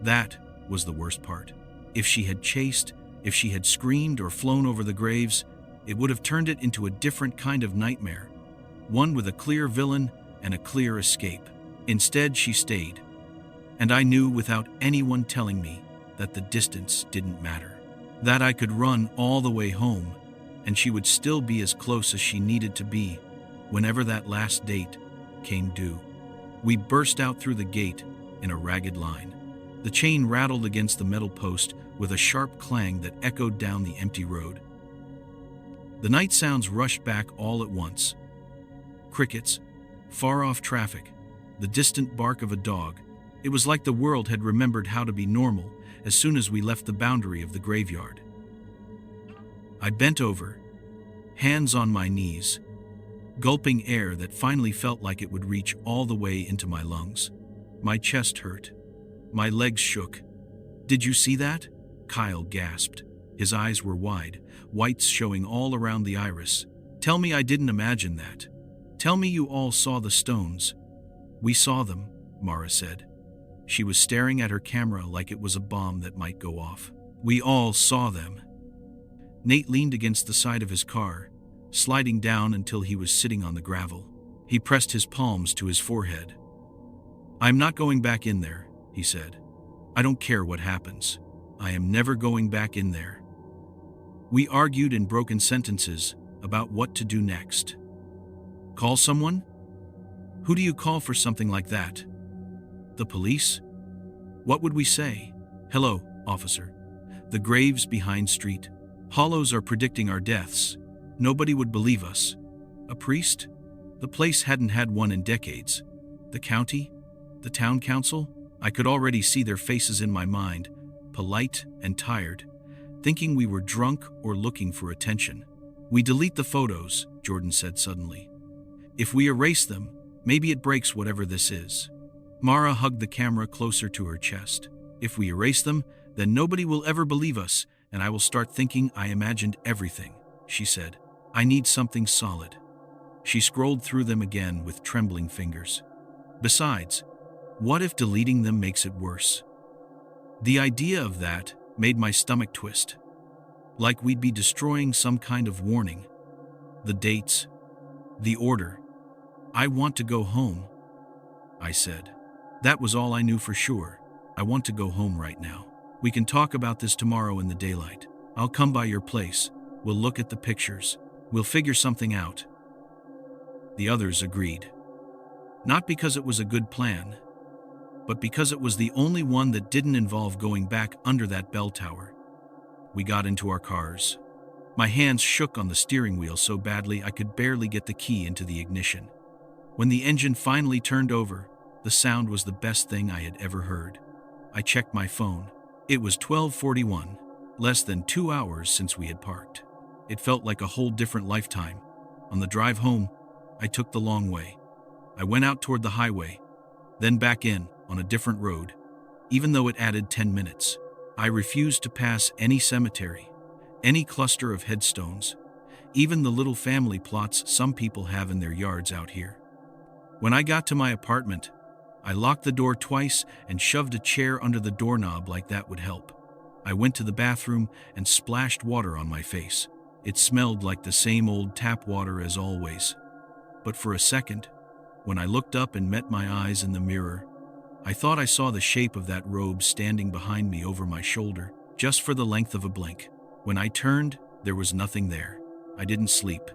That was the worst part. If she had chased, if she had screamed or flown over the graves, it would have turned it into a different kind of nightmare, one with a clear villain and a clear escape. Instead, she stayed. And I knew without anyone telling me that the distance didn't matter. That I could run all the way home, and she would still be as close as she needed to be whenever that last date came due. We burst out through the gate in a ragged line. The chain rattled against the metal post with a sharp clang that echoed down the empty road. The night sounds rushed back all at once. Crickets, far-off traffic, the distant bark of a dog. It was like the world had remembered how to be normal as soon as we left the boundary of the graveyard. I bent over, hands on my knees, gulping air that finally felt like it would reach all the way into my lungs. My chest hurt. My legs shook. "Did you see that?" Kyle gasped. His eyes were wide, whites showing all around the iris. "Tell me I didn't imagine that. Tell me you all saw the stones." "We saw them," Mara said. She was staring at her camera like it was a bomb that might go off. "We all saw them." Nate leaned against the side of his car, sliding down until he was sitting on the gravel. He pressed his palms to his forehead. "I'm not going back in there," he said. "I don't care what happens. I am never going back in there." We argued in broken sentences about what to do next. Call someone? Who do you call for something like that? The police? What would we say? Hello, officer. The graves behind street. Hollows are predicting our deaths. Nobody would believe us. A priest? The place hadn't had one in decades. The county? The town council? I could already see their faces in my mind, polite and tired, thinking we were drunk or looking for attention. We delete the photos, Jordan said suddenly. If we erase them, maybe it breaks whatever this is. Mara hugged the camera closer to her chest. If we erase them, then nobody will ever believe us, and I will start thinking I imagined everything, she said. I need something solid. She scrolled through them again with trembling fingers. Besides, what if deleting them makes it worse? The idea of that made my stomach twist. Like we'd be destroying some kind of warning. The dates. The order. I want to go home, I said. That was all I knew for sure. I want to go home right now. We can talk about this tomorrow in the daylight. I'll come by your place. We'll look at the pictures. We'll figure something out. The others agreed. Not because it was a good plan, but because it was the only one that didn't involve going back under that bell tower. We got into our cars. My hands shook on the steering wheel so badly I could barely get the key into the ignition. When the engine finally turned over, the sound was the best thing I had ever heard. I checked my phone. It was 12:41, less than 2 hours since we had parked. It felt like a whole different lifetime. On the drive home, I took the long way. I went out toward the highway, then back in on a different road, even though it added 10 minutes. I refused to pass any cemetery, any cluster of headstones, even the little family plots some people have in their yards out here. When I got to my apartment, I locked the door twice and shoved a chair under the doorknob like that would help. I went to the bathroom and splashed water on my face. It smelled like the same old tap water as always. But for a second, when I looked up and met my eyes in the mirror, I thought I saw the shape of that robe standing behind me over my shoulder, just for the length of a blink. When I turned, there was nothing there. I didn't sleep.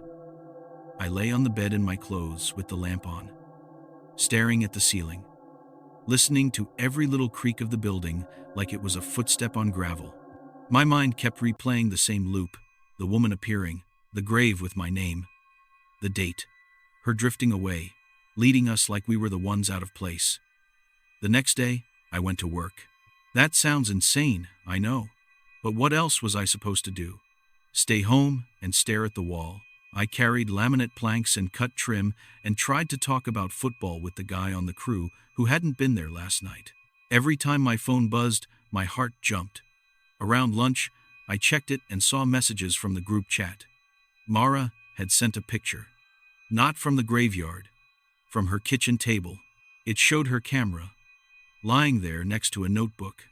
I lay on the bed in my clothes with the lamp on, staring at the ceiling, listening to every little creak of the building like it was a footstep on gravel. My mind kept replaying the same loop, the woman appearing, the grave with my name, the date, her drifting away, leading us like we were the ones out of place. The next day, I went to work. That sounds insane, I know. But what else was I supposed to do? Stay home and stare at the wall. I carried laminate planks and cut trim and tried to talk about football with the guy on the crew who hadn't been there last night. Every time my phone buzzed, my heart jumped. Around lunch, I checked it and saw messages from the group chat. Mara had sent a picture. Not from the graveyard, from her kitchen table. It showed her camera, lying there next to a notebook.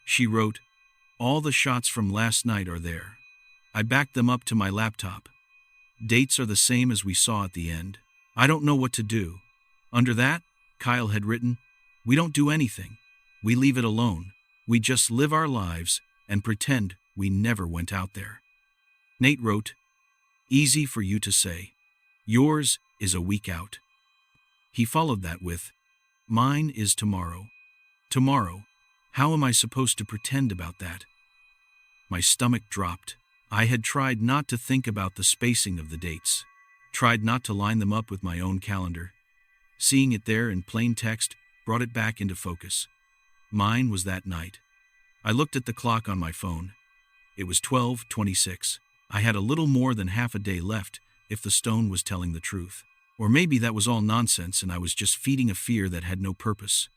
She wrote, "All the shots from last night are there." I backed them up to my laptop. Dates are the same as we saw at the end. I don't know what to do. Under that, Kyle had written, "We don't do anything. We leave it alone. We just live our lives and pretend we never went out there." Nate wrote, "Easy for you to say. Yours is a week out." He followed that with, "Mine is tomorrow." Tomorrow? How am I supposed to pretend about that? My stomach dropped. I had tried not to think about the spacing of the dates, tried not to line them up with my own calendar. Seeing it there in plain text brought it back into focus. Mine was that night. I looked at the clock on my phone. It was 12:26. I had a little more than half a day left if the stone was telling the truth. Or maybe that was all nonsense and I was just feeding a fear that had no purpose.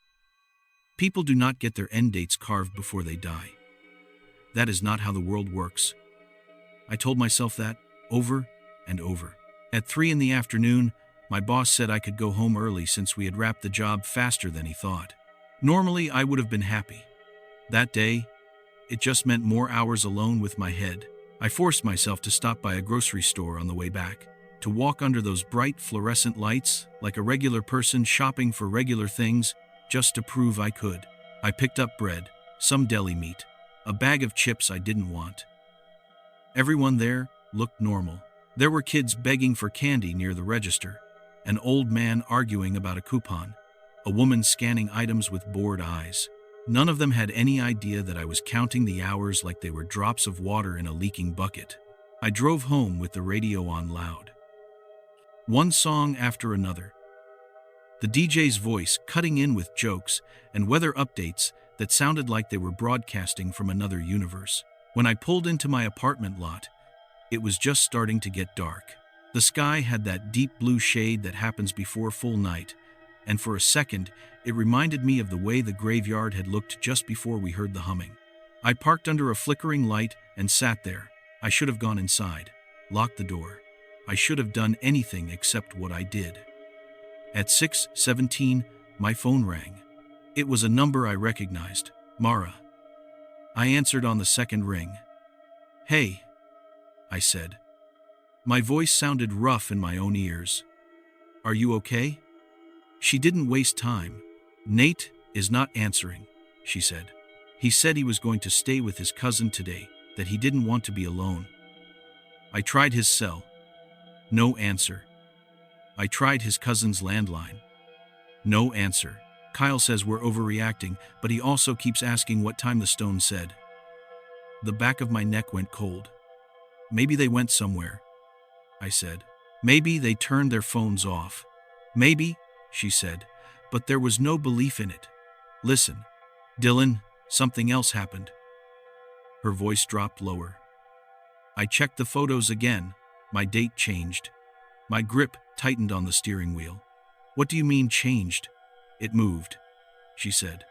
People do not get their end dates carved before they die. That is not how the world works. I told myself that over and over. At 3 in the afternoon, my boss said I could go home early since we had wrapped the job faster than he thought. Normally, I would have been happy. That day, it just meant more hours alone with my head. I forced myself to stop by a grocery store on the way back, to walk under those bright fluorescent lights like a regular person shopping for regular things, just to prove I could. I picked up bread, some deli meat, a bag of chips I didn't want. Everyone there looked normal. There were kids begging for candy near the register, an old man arguing about a coupon, a woman scanning items with bored eyes. None of them had any idea that I was counting the hours like they were drops of water in a leaking bucket. I drove home with the radio on loud. One song after another. The DJ's voice cutting in with jokes and weather updates that sounded like they were broadcasting from another universe. When I pulled into my apartment lot, it was just starting to get dark. The sky had that deep blue shade that happens before full night, and for a second, it reminded me of the way the graveyard had looked just before we heard the humming. I parked under a flickering light and sat there. I should have gone inside, locked the door. I should have done anything except what I did. At 6:17, my phone rang. It was a number I recognized, Mara. I answered on the second ring. "Hey," I said. My voice sounded rough in my own ears. "Are you okay?" She didn't waste time. "Nate is not answering," she said. "He said he was going to stay with his cousin today, that he didn't want to be alone." I tried his cell. No answer. I tried his cousin's landline. No answer. Kyle says we're overreacting, but he also keeps asking what time the stone said. The back of my neck went cold. "Maybe they went somewhere," I said. "Maybe they turned their phones off. Maybe," she said, but there was no belief in it. "Listen, Dylan, something else happened." Her voice dropped lower. I checked the photos again. My date changed. My grip tightened on the steering wheel. "What do you mean changed?" "It moved," she said.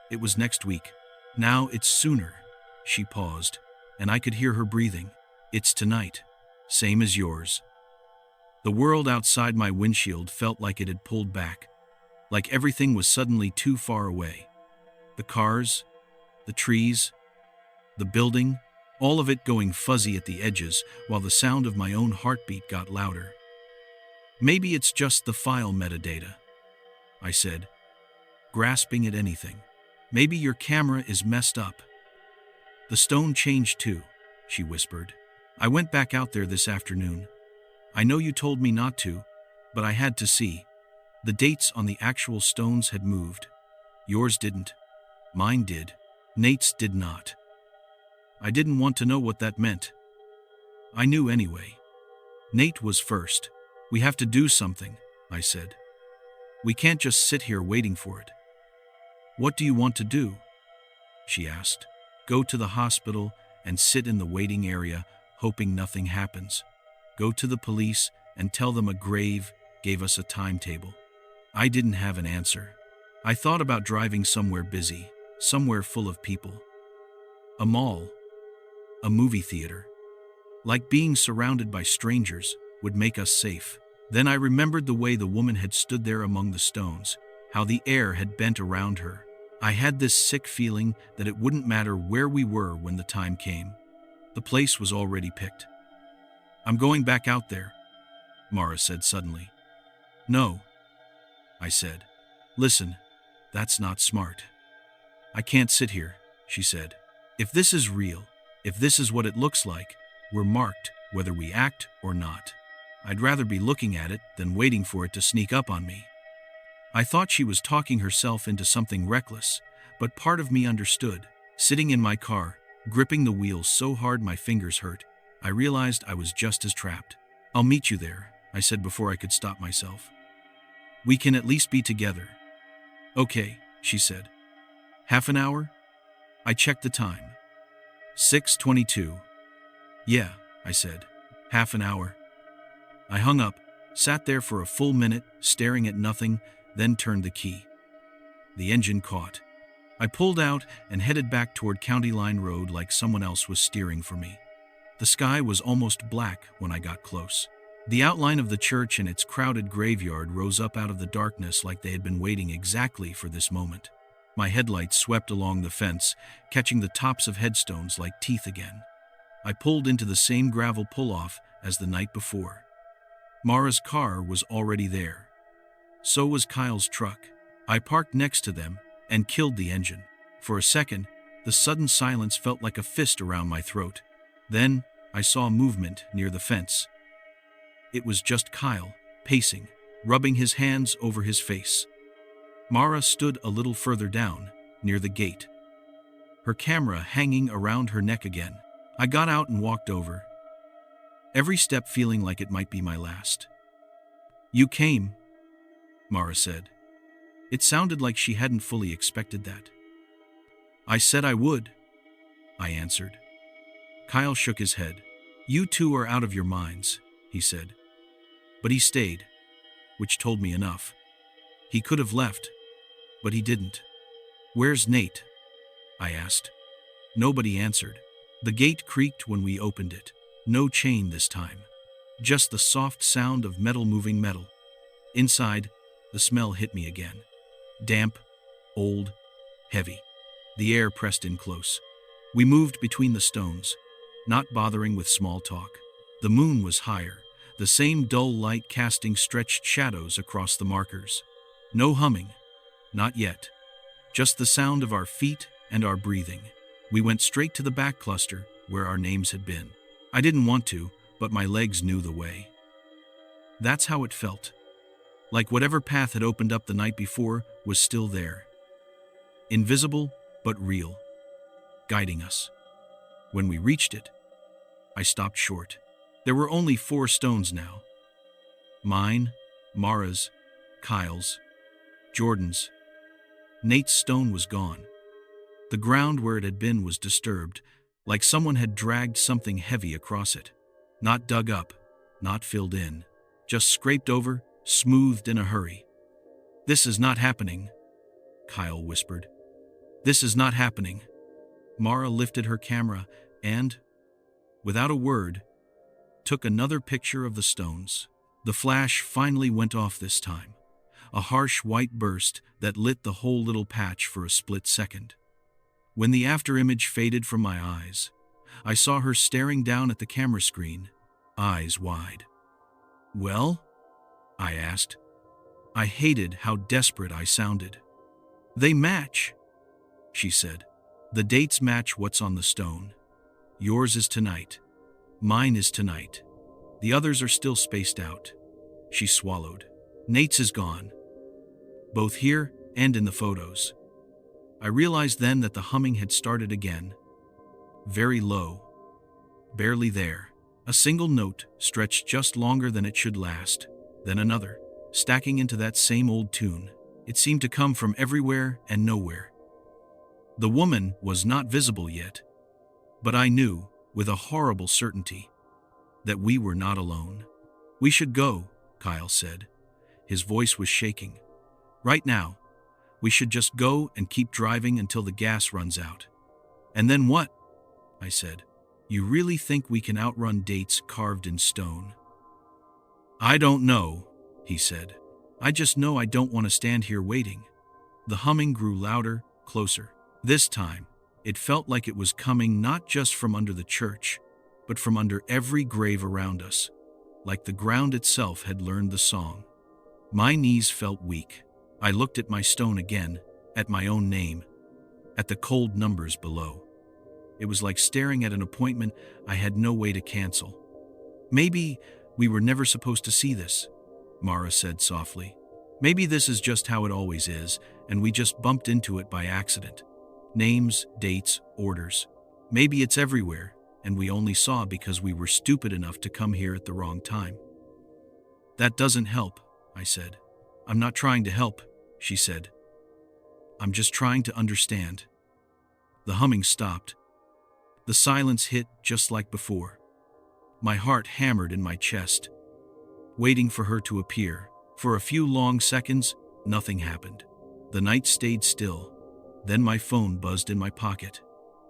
"It was next week. Now it's sooner." She paused, and I could hear her breathing. "It's tonight. Same as yours." The world outside my windshield felt like it had pulled back, like everything was suddenly too far away. The cars, the trees, the building, all of it going fuzzy at the edges while the sound of my own heartbeat got louder. "Maybe it's just the file metadata," I said, grasping at anything. "Maybe your camera is messed up." "The stone changed too," she whispered. "I went back out there this afternoon. I know you told me not to, but I had to see. The dates on the actual stones had moved. Yours didn't. Mine did. Nate's did not." I didn't want to know what that meant. I knew anyway. "Nate was first. We have to do something," I said. "We can't just sit here waiting for it." "What do you want to do?" she asked. "Go to the hospital and sit in the waiting area, hoping nothing happens. Go to the police and tell them a grave gave us a timetable." I didn't have an answer. I thought about driving somewhere busy, somewhere full of people. A mall, a movie theater. Like being surrounded by strangers would make us safe. Then I remembered the way the woman had stood there among the stones, how the air had bent around her. I had this sick feeling that it wouldn't matter where we were when the time came. The place was already picked. "I'm going back out there," Mara said suddenly. "No," I said. "Listen, that's not smart." "I can't sit here," she said. "If this is real, if this is what it looks like, we're marked whether we act or not. I'd rather be looking at it than waiting for it to sneak up on me." I thought she was talking herself into something reckless, but part of me understood. Sitting in my car, gripping the wheel so hard my fingers hurt, I realized I was just as trapped. "I'll meet you there," I said before I could stop myself. "We can at least be together." "Okay," she said. "Half an hour?" I checked the time. 6:22. "Yeah," I said. "Half an hour." I hung up, sat there for a full minute, staring at nothing, then turned the key. The engine caught. I pulled out and headed back toward County Line Road like someone else was steering for me. The sky was almost black when I got close. The outline of the church and its crowded graveyard rose up out of the darkness like they had been waiting exactly for this moment. My headlights swept along the fence, catching the tops of headstones like teeth again. I pulled into the same gravel pull-off as the night before. Mara's car was already there. So was Kyle's truck. I parked next to them and killed the engine. For a second, the sudden silence felt like a fist around my throat. Then, I saw movement near the fence. It was just Kyle, pacing, rubbing his hands over his face. Mara stood a little further down, near the gate, her camera hanging around her neck again. I got out and walked over, every step feeling like it might be my last. "You came," Mara said. It sounded like she hadn't fully expected that. "I said I would," I answered. Kyle shook his head. "You two are out of your minds," he said. But he stayed, which told me enough. He could have left, but he didn't. "Where's Nate?" I asked. Nobody answered. The gate creaked when we opened it. No chain this time. Just the soft sound of metal moving metal. Inside, the smell hit me again. Damp, old, heavy. The air pressed in close. We moved between the stones, not bothering with small talk. The moon was higher, the same dull light casting stretched shadows across the markers. No humming, not yet. Just the sound of our feet and our breathing. We went straight to the back cluster, where our names had been. I didn't want to, but my legs knew the way. That's how it felt. Like whatever path had opened up the night before was still there. Invisible, but real. Guiding us. When we reached it, I stopped short. There were only 4 stones now. Mine, Mara's, Kyle's, Jordan's. Nate's stone was gone. The ground where it had been was disturbed, like someone had dragged something heavy across it. Not dug up, not filled in, just scraped over, smoothed in a hurry. "This is not happening," Kyle whispered. "This is not happening." Mara lifted her camera and, without a word, took another picture of the stones. The flash finally went off this time. A harsh white burst that lit the whole little patch for a split second. When the afterimage faded from my eyes, I saw her staring down at the camera screen, eyes wide. "Well?" I asked. I hated how desperate I sounded. "They match," she said. "The dates match what's on the stone. Yours is tonight. Mine is tonight. The others are still spaced out." She swallowed. "Nate's is gone. Both here and in the photos." I realized then that the humming had started again. Very low. Barely there. A single note stretched just longer than it should last. Then another, stacking into that same old tune. It seemed to come from everywhere and nowhere. The woman was not visible yet, but I knew, with a horrible certainty, that we were not alone. "We should go," Kyle said. His voice was shaking. "Right now. We should just go and keep driving until the gas runs out." "And then what?" I said. "You really think we can outrun dates carved in stone?" "I don't know," he said. "I just know I don't want to stand here waiting." The humming grew louder, closer. This time, it felt like it was coming not just from under the church, but from under every grave around us, like the ground itself had learned the song. My knees felt weak. I looked at my stone again, at my own name, at the cold numbers below. It was like staring at an appointment I had no way to cancel. "Maybe we were never supposed to see this," Mara said softly. "Maybe this is just how it always is, and we just bumped into it by accident. Names, dates, orders. Maybe it's everywhere, and we only saw because we were stupid enough to come here at the wrong time." "That doesn't help," I said. "I'm not trying to help," she said. "I'm just trying to understand." The humming stopped. The silence hit just like before. My heart hammered in my chest, waiting for her to appear. For a few long seconds, nothing happened. The night stayed still. Then my phone buzzed in my pocket.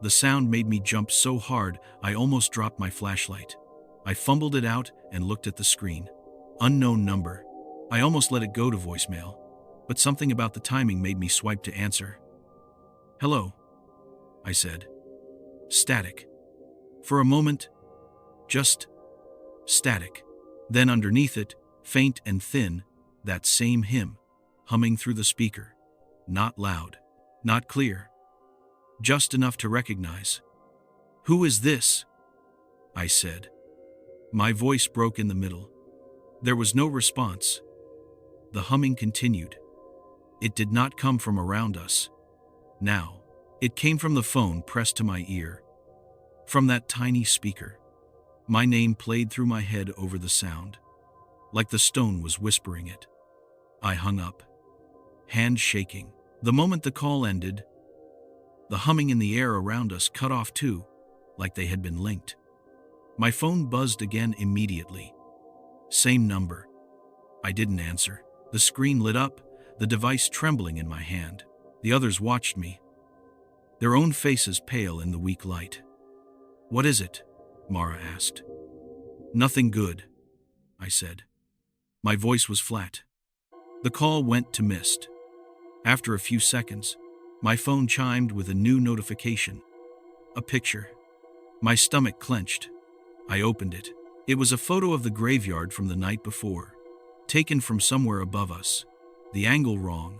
The sound made me jump so hard I almost dropped my flashlight. I fumbled it out and looked at the screen. Unknown number. I almost let it go to voicemail, but something about the timing made me swipe to answer. "Hello," I said. Static. For a moment, just static. Then underneath it, faint and thin, that same hymn, humming through the speaker. Not loud, not clear, just enough to recognize. "Who is this?" I said. My voice broke in the middle. There was no response. The humming continued. It did not come from around us. Now, it came from the phone pressed to my ear. From that tiny speaker. My name played through my head over the sound, like the stone was whispering it. I hung up, hands shaking. The moment the call ended, the humming in the air around us cut off too, like they had been linked. My phone buzzed again immediately. Same number. I didn't answer. The screen lit up, the device trembling in my hand. The others watched me, their own faces pale in the weak light. "What is it?" Mara asked. "Nothing good," I said. My voice was flat. The call went to mist. After a few seconds, my phone chimed with a new notification. A picture. My stomach clenched. I opened it. It was a photo of the graveyard from the night before, taken from somewhere above us. The angle wrong,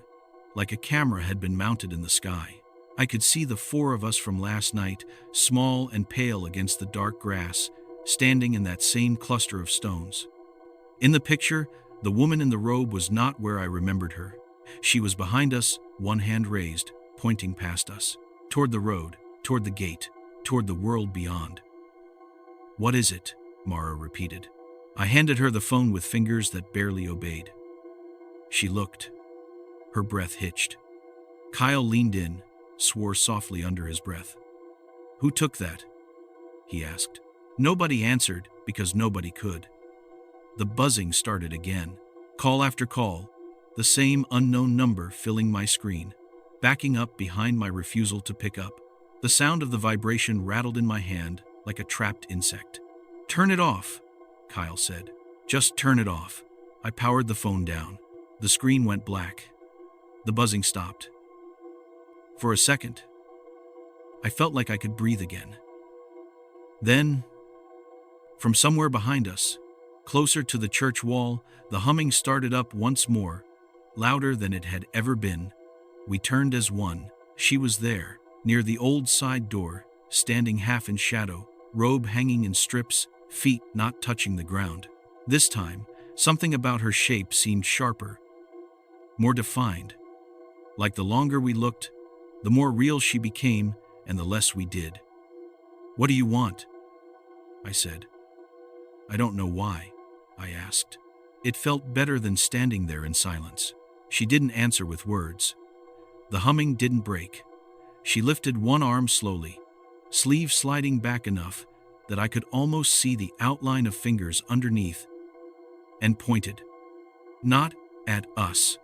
like a camera had been mounted in the sky. I could see the four of us from last night, small and pale against the dark grass, standing in that same cluster of stones. In the picture, the woman in the robe was not where I remembered her. She was behind us, one hand raised, pointing past us, toward the road, toward the gate, toward the world beyond. "What is it?" Mara repeated. I handed her the phone with fingers that barely obeyed. She looked. Her breath hitched. Kyle leaned in, swore softly under his breath. "Who took that?" he asked. Nobody answered because nobody could. The buzzing started again. Call after call, the same unknown number filling my screen, backing up behind my refusal to pick up. The sound of the vibration rattled in my hand like a trapped insect. "Turn it off," Kyle said. "Just turn it off." I powered the phone down. The screen went black. The buzzing stopped. For a second, I felt like I could breathe again. Then, from somewhere behind us, closer to the church wall, the humming started up once more, louder than it had ever been. We turned as one. She was there, near the old side door, standing half in shadow, robe hanging in strips, feet not touching the ground. This time, something about her shape seemed sharper, more defined. Like the longer we looked, the more real she became and the less we did. "What do you want?" I said. "I don't know why," I asked. It felt better than standing there in silence. She didn't answer with words. The humming didn't break. She lifted one arm slowly, sleeve sliding back enough that I could almost see the outline of fingers underneath, and pointed. Not at us.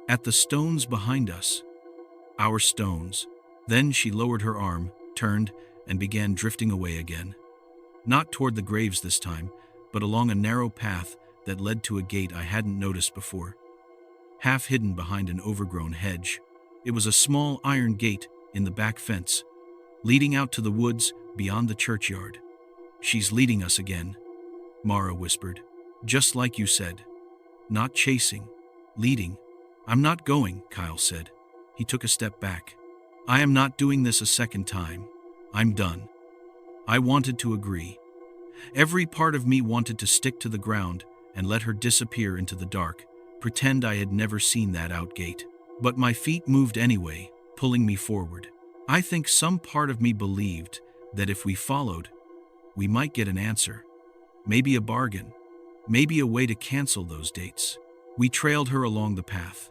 At the stones behind us. Our stones. Then she lowered her arm, turned, and began drifting away again. Not toward the graves this time, but along a narrow path that led to a gate I hadn't noticed before. Half hidden behind an overgrown hedge, it was a small iron gate in the back fence, leading out to the woods beyond the churchyard. "She's leading us again," Mara whispered. "Just like you said. Not chasing, leading." "I'm not going," Kyle said. He took a step back. "I am not doing this a second time. I'm done." I wanted to agree. Every part of me wanted to stick to the ground and let her disappear into the dark, pretend I had never seen that out gate. But my feet moved anyway, pulling me forward. I think some part of me believed that if we followed, we might get an answer. Maybe a bargain. Maybe a way to cancel those dates. We trailed her along the path,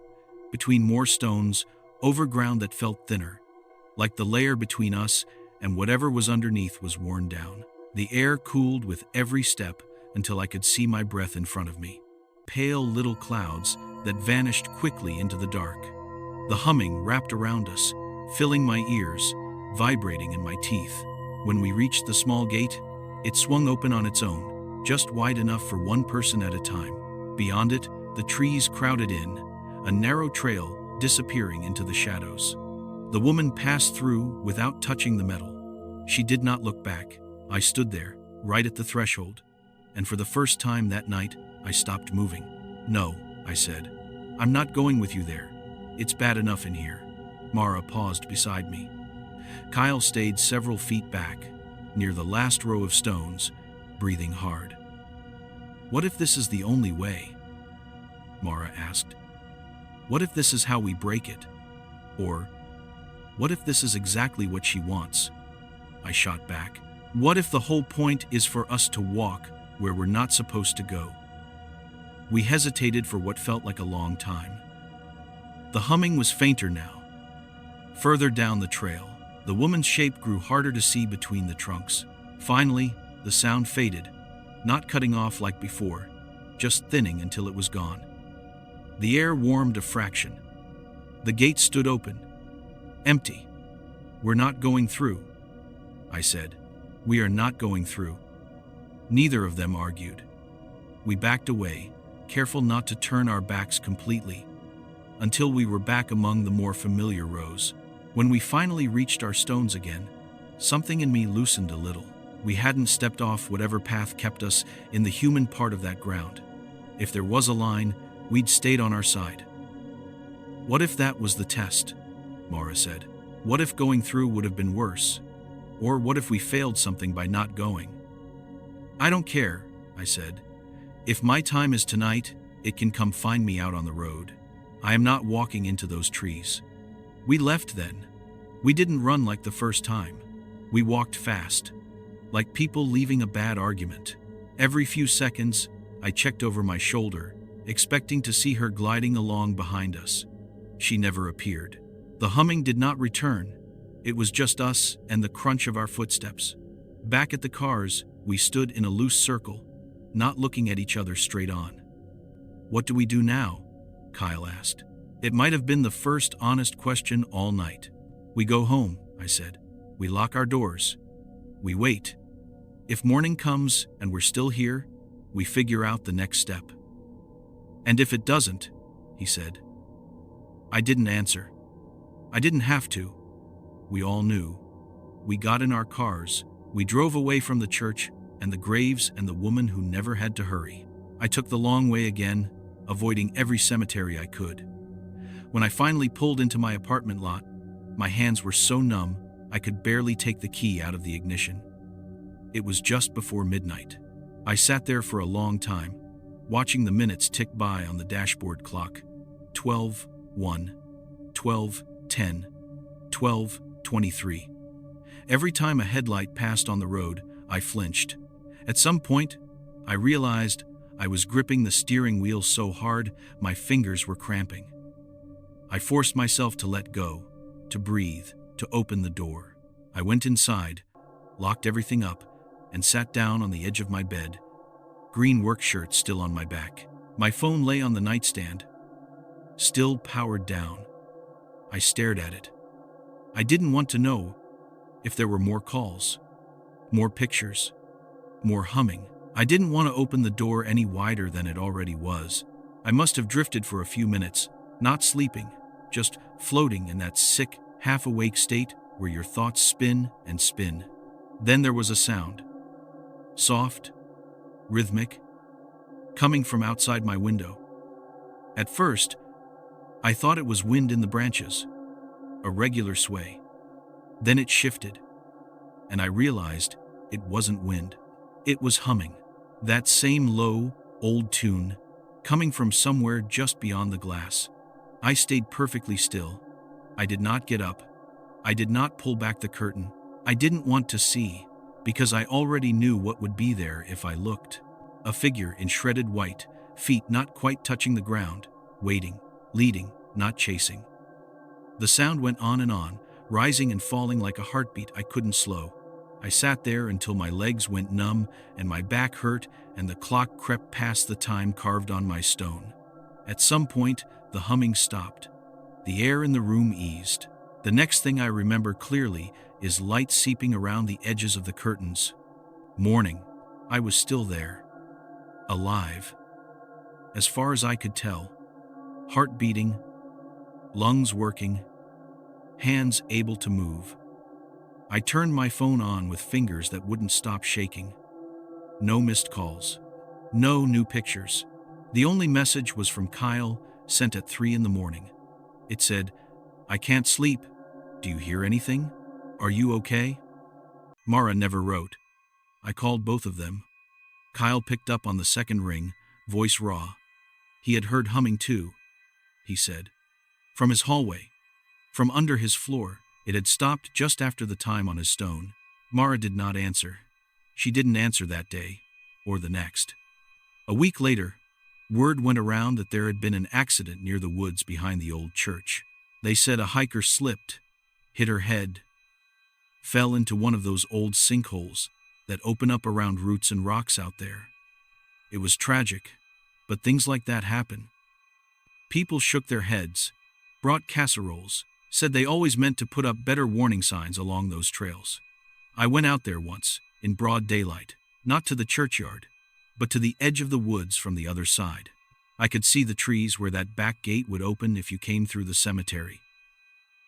between more stones, over ground that felt thinner, like the layer between us and whatever was underneath was worn down. The air cooled with every step until I could see my breath in front of me. Pale little clouds that vanished quickly into the dark. The humming wrapped around us, filling my ears, vibrating in my teeth. When we reached the small gate, it swung open on its own, just wide enough for one person at a time. Beyond it, the trees crowded in, a narrow trail disappearing into the shadows. The woman passed through without touching the metal. She did not look back. I stood there, right at the threshold, and for the first time that night, I stopped moving. "No," I said. "I'm not going with you there. It's bad enough in here." Mara paused beside me. Kyle stayed several feet back, near the last row of stones, breathing hard. "What if this is the only way?" Mara asked. What if this is how we break it? Or, what if this is exactly what she wants? I shot back. What if the whole point is for us to walk where we're not supposed to go? We hesitated for what felt like a long time. The humming was fainter now. Further down the trail, the woman's shape grew harder to see between the trunks. Finally, the sound faded, not cutting off like before, just thinning until it was gone. The air warmed a fraction. The gate stood open, empty. We're not going through, I said. We are not going through. Neither of them argued. We backed away, careful not to turn our backs completely, until we were back among the more familiar rows. When we finally reached our stones again, something in me loosened a little. We hadn't stepped off whatever path kept us in the human part of that ground. If there was a line, we'd stayed on our side. What if that was the test? Mara said. What if going through would have been worse? Or what if we failed something by not going? I don't care, I said. If my time is tonight, it can come find me out on the road. I am not walking into those trees. We left then. We didn't run like the first time. We walked fast, like people leaving a bad argument. Every few seconds, I checked over my shoulder, expecting to see her gliding along behind us. She never appeared. The humming did not return. It was just us and the crunch of our footsteps. Back at the cars, we stood in a loose circle, not looking at each other straight on. What do we do now? Kyle asked. It might have been the first honest question all night. We go home, I said. We lock our doors. We wait. If morning comes and we're still here, we figure out the next step. And if it doesn't, he said. I didn't answer. I didn't have to. We all knew. We got in our cars. We drove away from the church and the graves and the woman who never had to hurry. I took the long way again, avoiding every cemetery I could. When I finally pulled into my apartment lot, my hands were so numb I could barely take the key out of the ignition. It was just before midnight. I sat there for a long time, watching the minutes tick by on the dashboard clock. 12:01, 12:10, 12:23. Every time a headlight passed on the road, I flinched. At some point, I realized I was gripping the steering wheel so hard my fingers were cramping. I forced myself to let go, to breathe, to open the door. I went inside, locked everything up, and sat down on the edge of my bed, green work shirt still on my back. My phone lay on the nightstand, still powered down. I stared at it. I didn't want to know if there were more calls, more pictures, more humming. I didn't want to open the door any wider than it already was. I must have drifted for a few minutes, not sleeping, just floating in that sick, half-awake state where your thoughts spin and spin. Then there was a sound. Soft, rhythmic, coming from outside my window. At first, I thought it was wind in the branches, a regular sway. Then it shifted, and I realized it wasn't wind. It was humming. That same low, old tune, coming from somewhere just beyond the glass. I stayed perfectly still. I did not get up. I did not pull back the curtain. I didn't want to see, because I already knew what would be there if I looked. A figure in shredded white, feet not quite touching the ground, waiting, leading, not chasing. The sound went on, rising and falling like a heartbeat I couldn't slow. I sat there until my legs went numb and my back hurt and the clock crept past the time carved on my stone. At some point, the humming stopped. The air in the room eased. The next thing I remember clearly is light seeping around the edges of the curtains. Morning. I was still there. Alive. As far as I could tell. Heart beating, lungs working, hands able to move. I turned my phone on with fingers that wouldn't stop shaking. No missed calls. No new pictures. The only message was from Kyle, sent at 3 a.m. It said, "I can't sleep. Do you hear anything? Are you okay?" Mara never wrote. I called both of them. Kyle picked up on the second ring, voice raw. He had heard humming too, he said. From his hallway. From under his floor. It had stopped just after the time on his stone. Mara did not answer. She didn't answer that day, or the next. A week later, word went around that there had been an accident near the woods behind the old church. They said a hiker slipped, hit her head, fell into one of those old sinkholes that open up around roots and rocks out there. It was tragic, but things like that happen. People shook their heads, brought casseroles, said they always meant to put up better warning signs along those trails. I went out there once, in broad daylight, not to the churchyard, but to the edge of the woods from the other side. I could see the trees where that back gate would open if you came through the cemetery.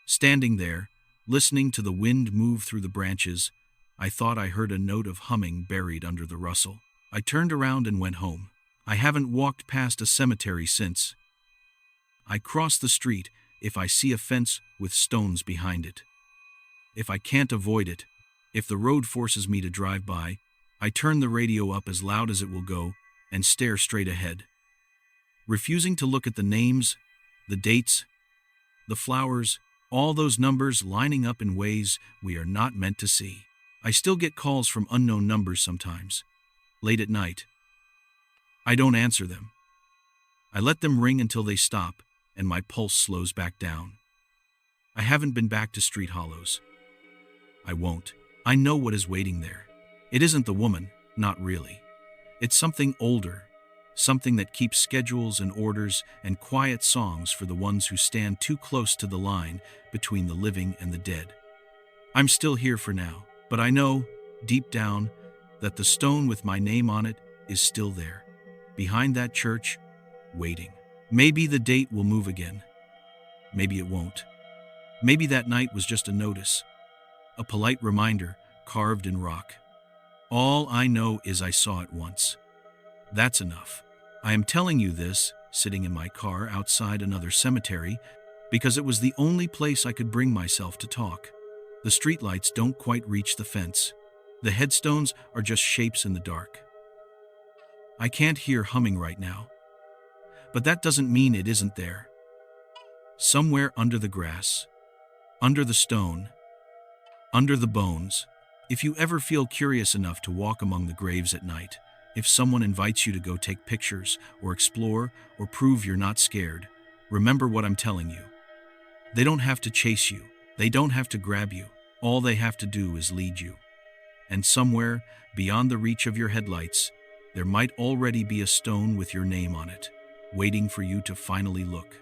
Standing there, listening to the wind move through the branches, I thought I heard a note of humming buried under the rustle. I turned around and went home. I haven't walked past a cemetery since. I cross the street if I see a fence with stones behind it. If I can't avoid it, if the road forces me to drive by, I turn the radio up as loud as it will go and stare straight ahead, refusing to look at the names, the dates, the flowers, all those numbers lining up in ways we are not meant to see. I still get calls from unknown numbers sometimes, late at night. I don't answer them. I let them ring until they stop and my pulse slows back down. I haven't been back to Street Hollows. I won't. I know what is waiting there. It isn't the woman, not really. It's something older, something that keeps schedules and orders and quiet songs for the ones who stand too close to the line between the living and the dead. I'm still here for now, but I know, deep down, that the stone with my name on it is still there, behind that church, waiting. Maybe the date will move again. Maybe it won't. Maybe that night was just a notice, a polite reminder carved in rock. All I know is I saw it once. That's enough. I am telling you this, sitting in my car outside another cemetery, because it was the only place I could bring myself to talk. The streetlights don't quite reach the fence. The headstones are just shapes in the dark. I can't hear humming right now. But that doesn't mean it isn't there. Somewhere under the grass, under the stone, under the bones. If you ever feel curious enough to walk among the graves at night, if someone invites you to go take pictures or explore or prove you're not scared, remember what I'm telling you. They don't have to chase you. They don't have to grab you. All they have to do is lead you. And somewhere, beyond the reach of your headlights, there might already be a stone with your name on it, waiting for you to finally look.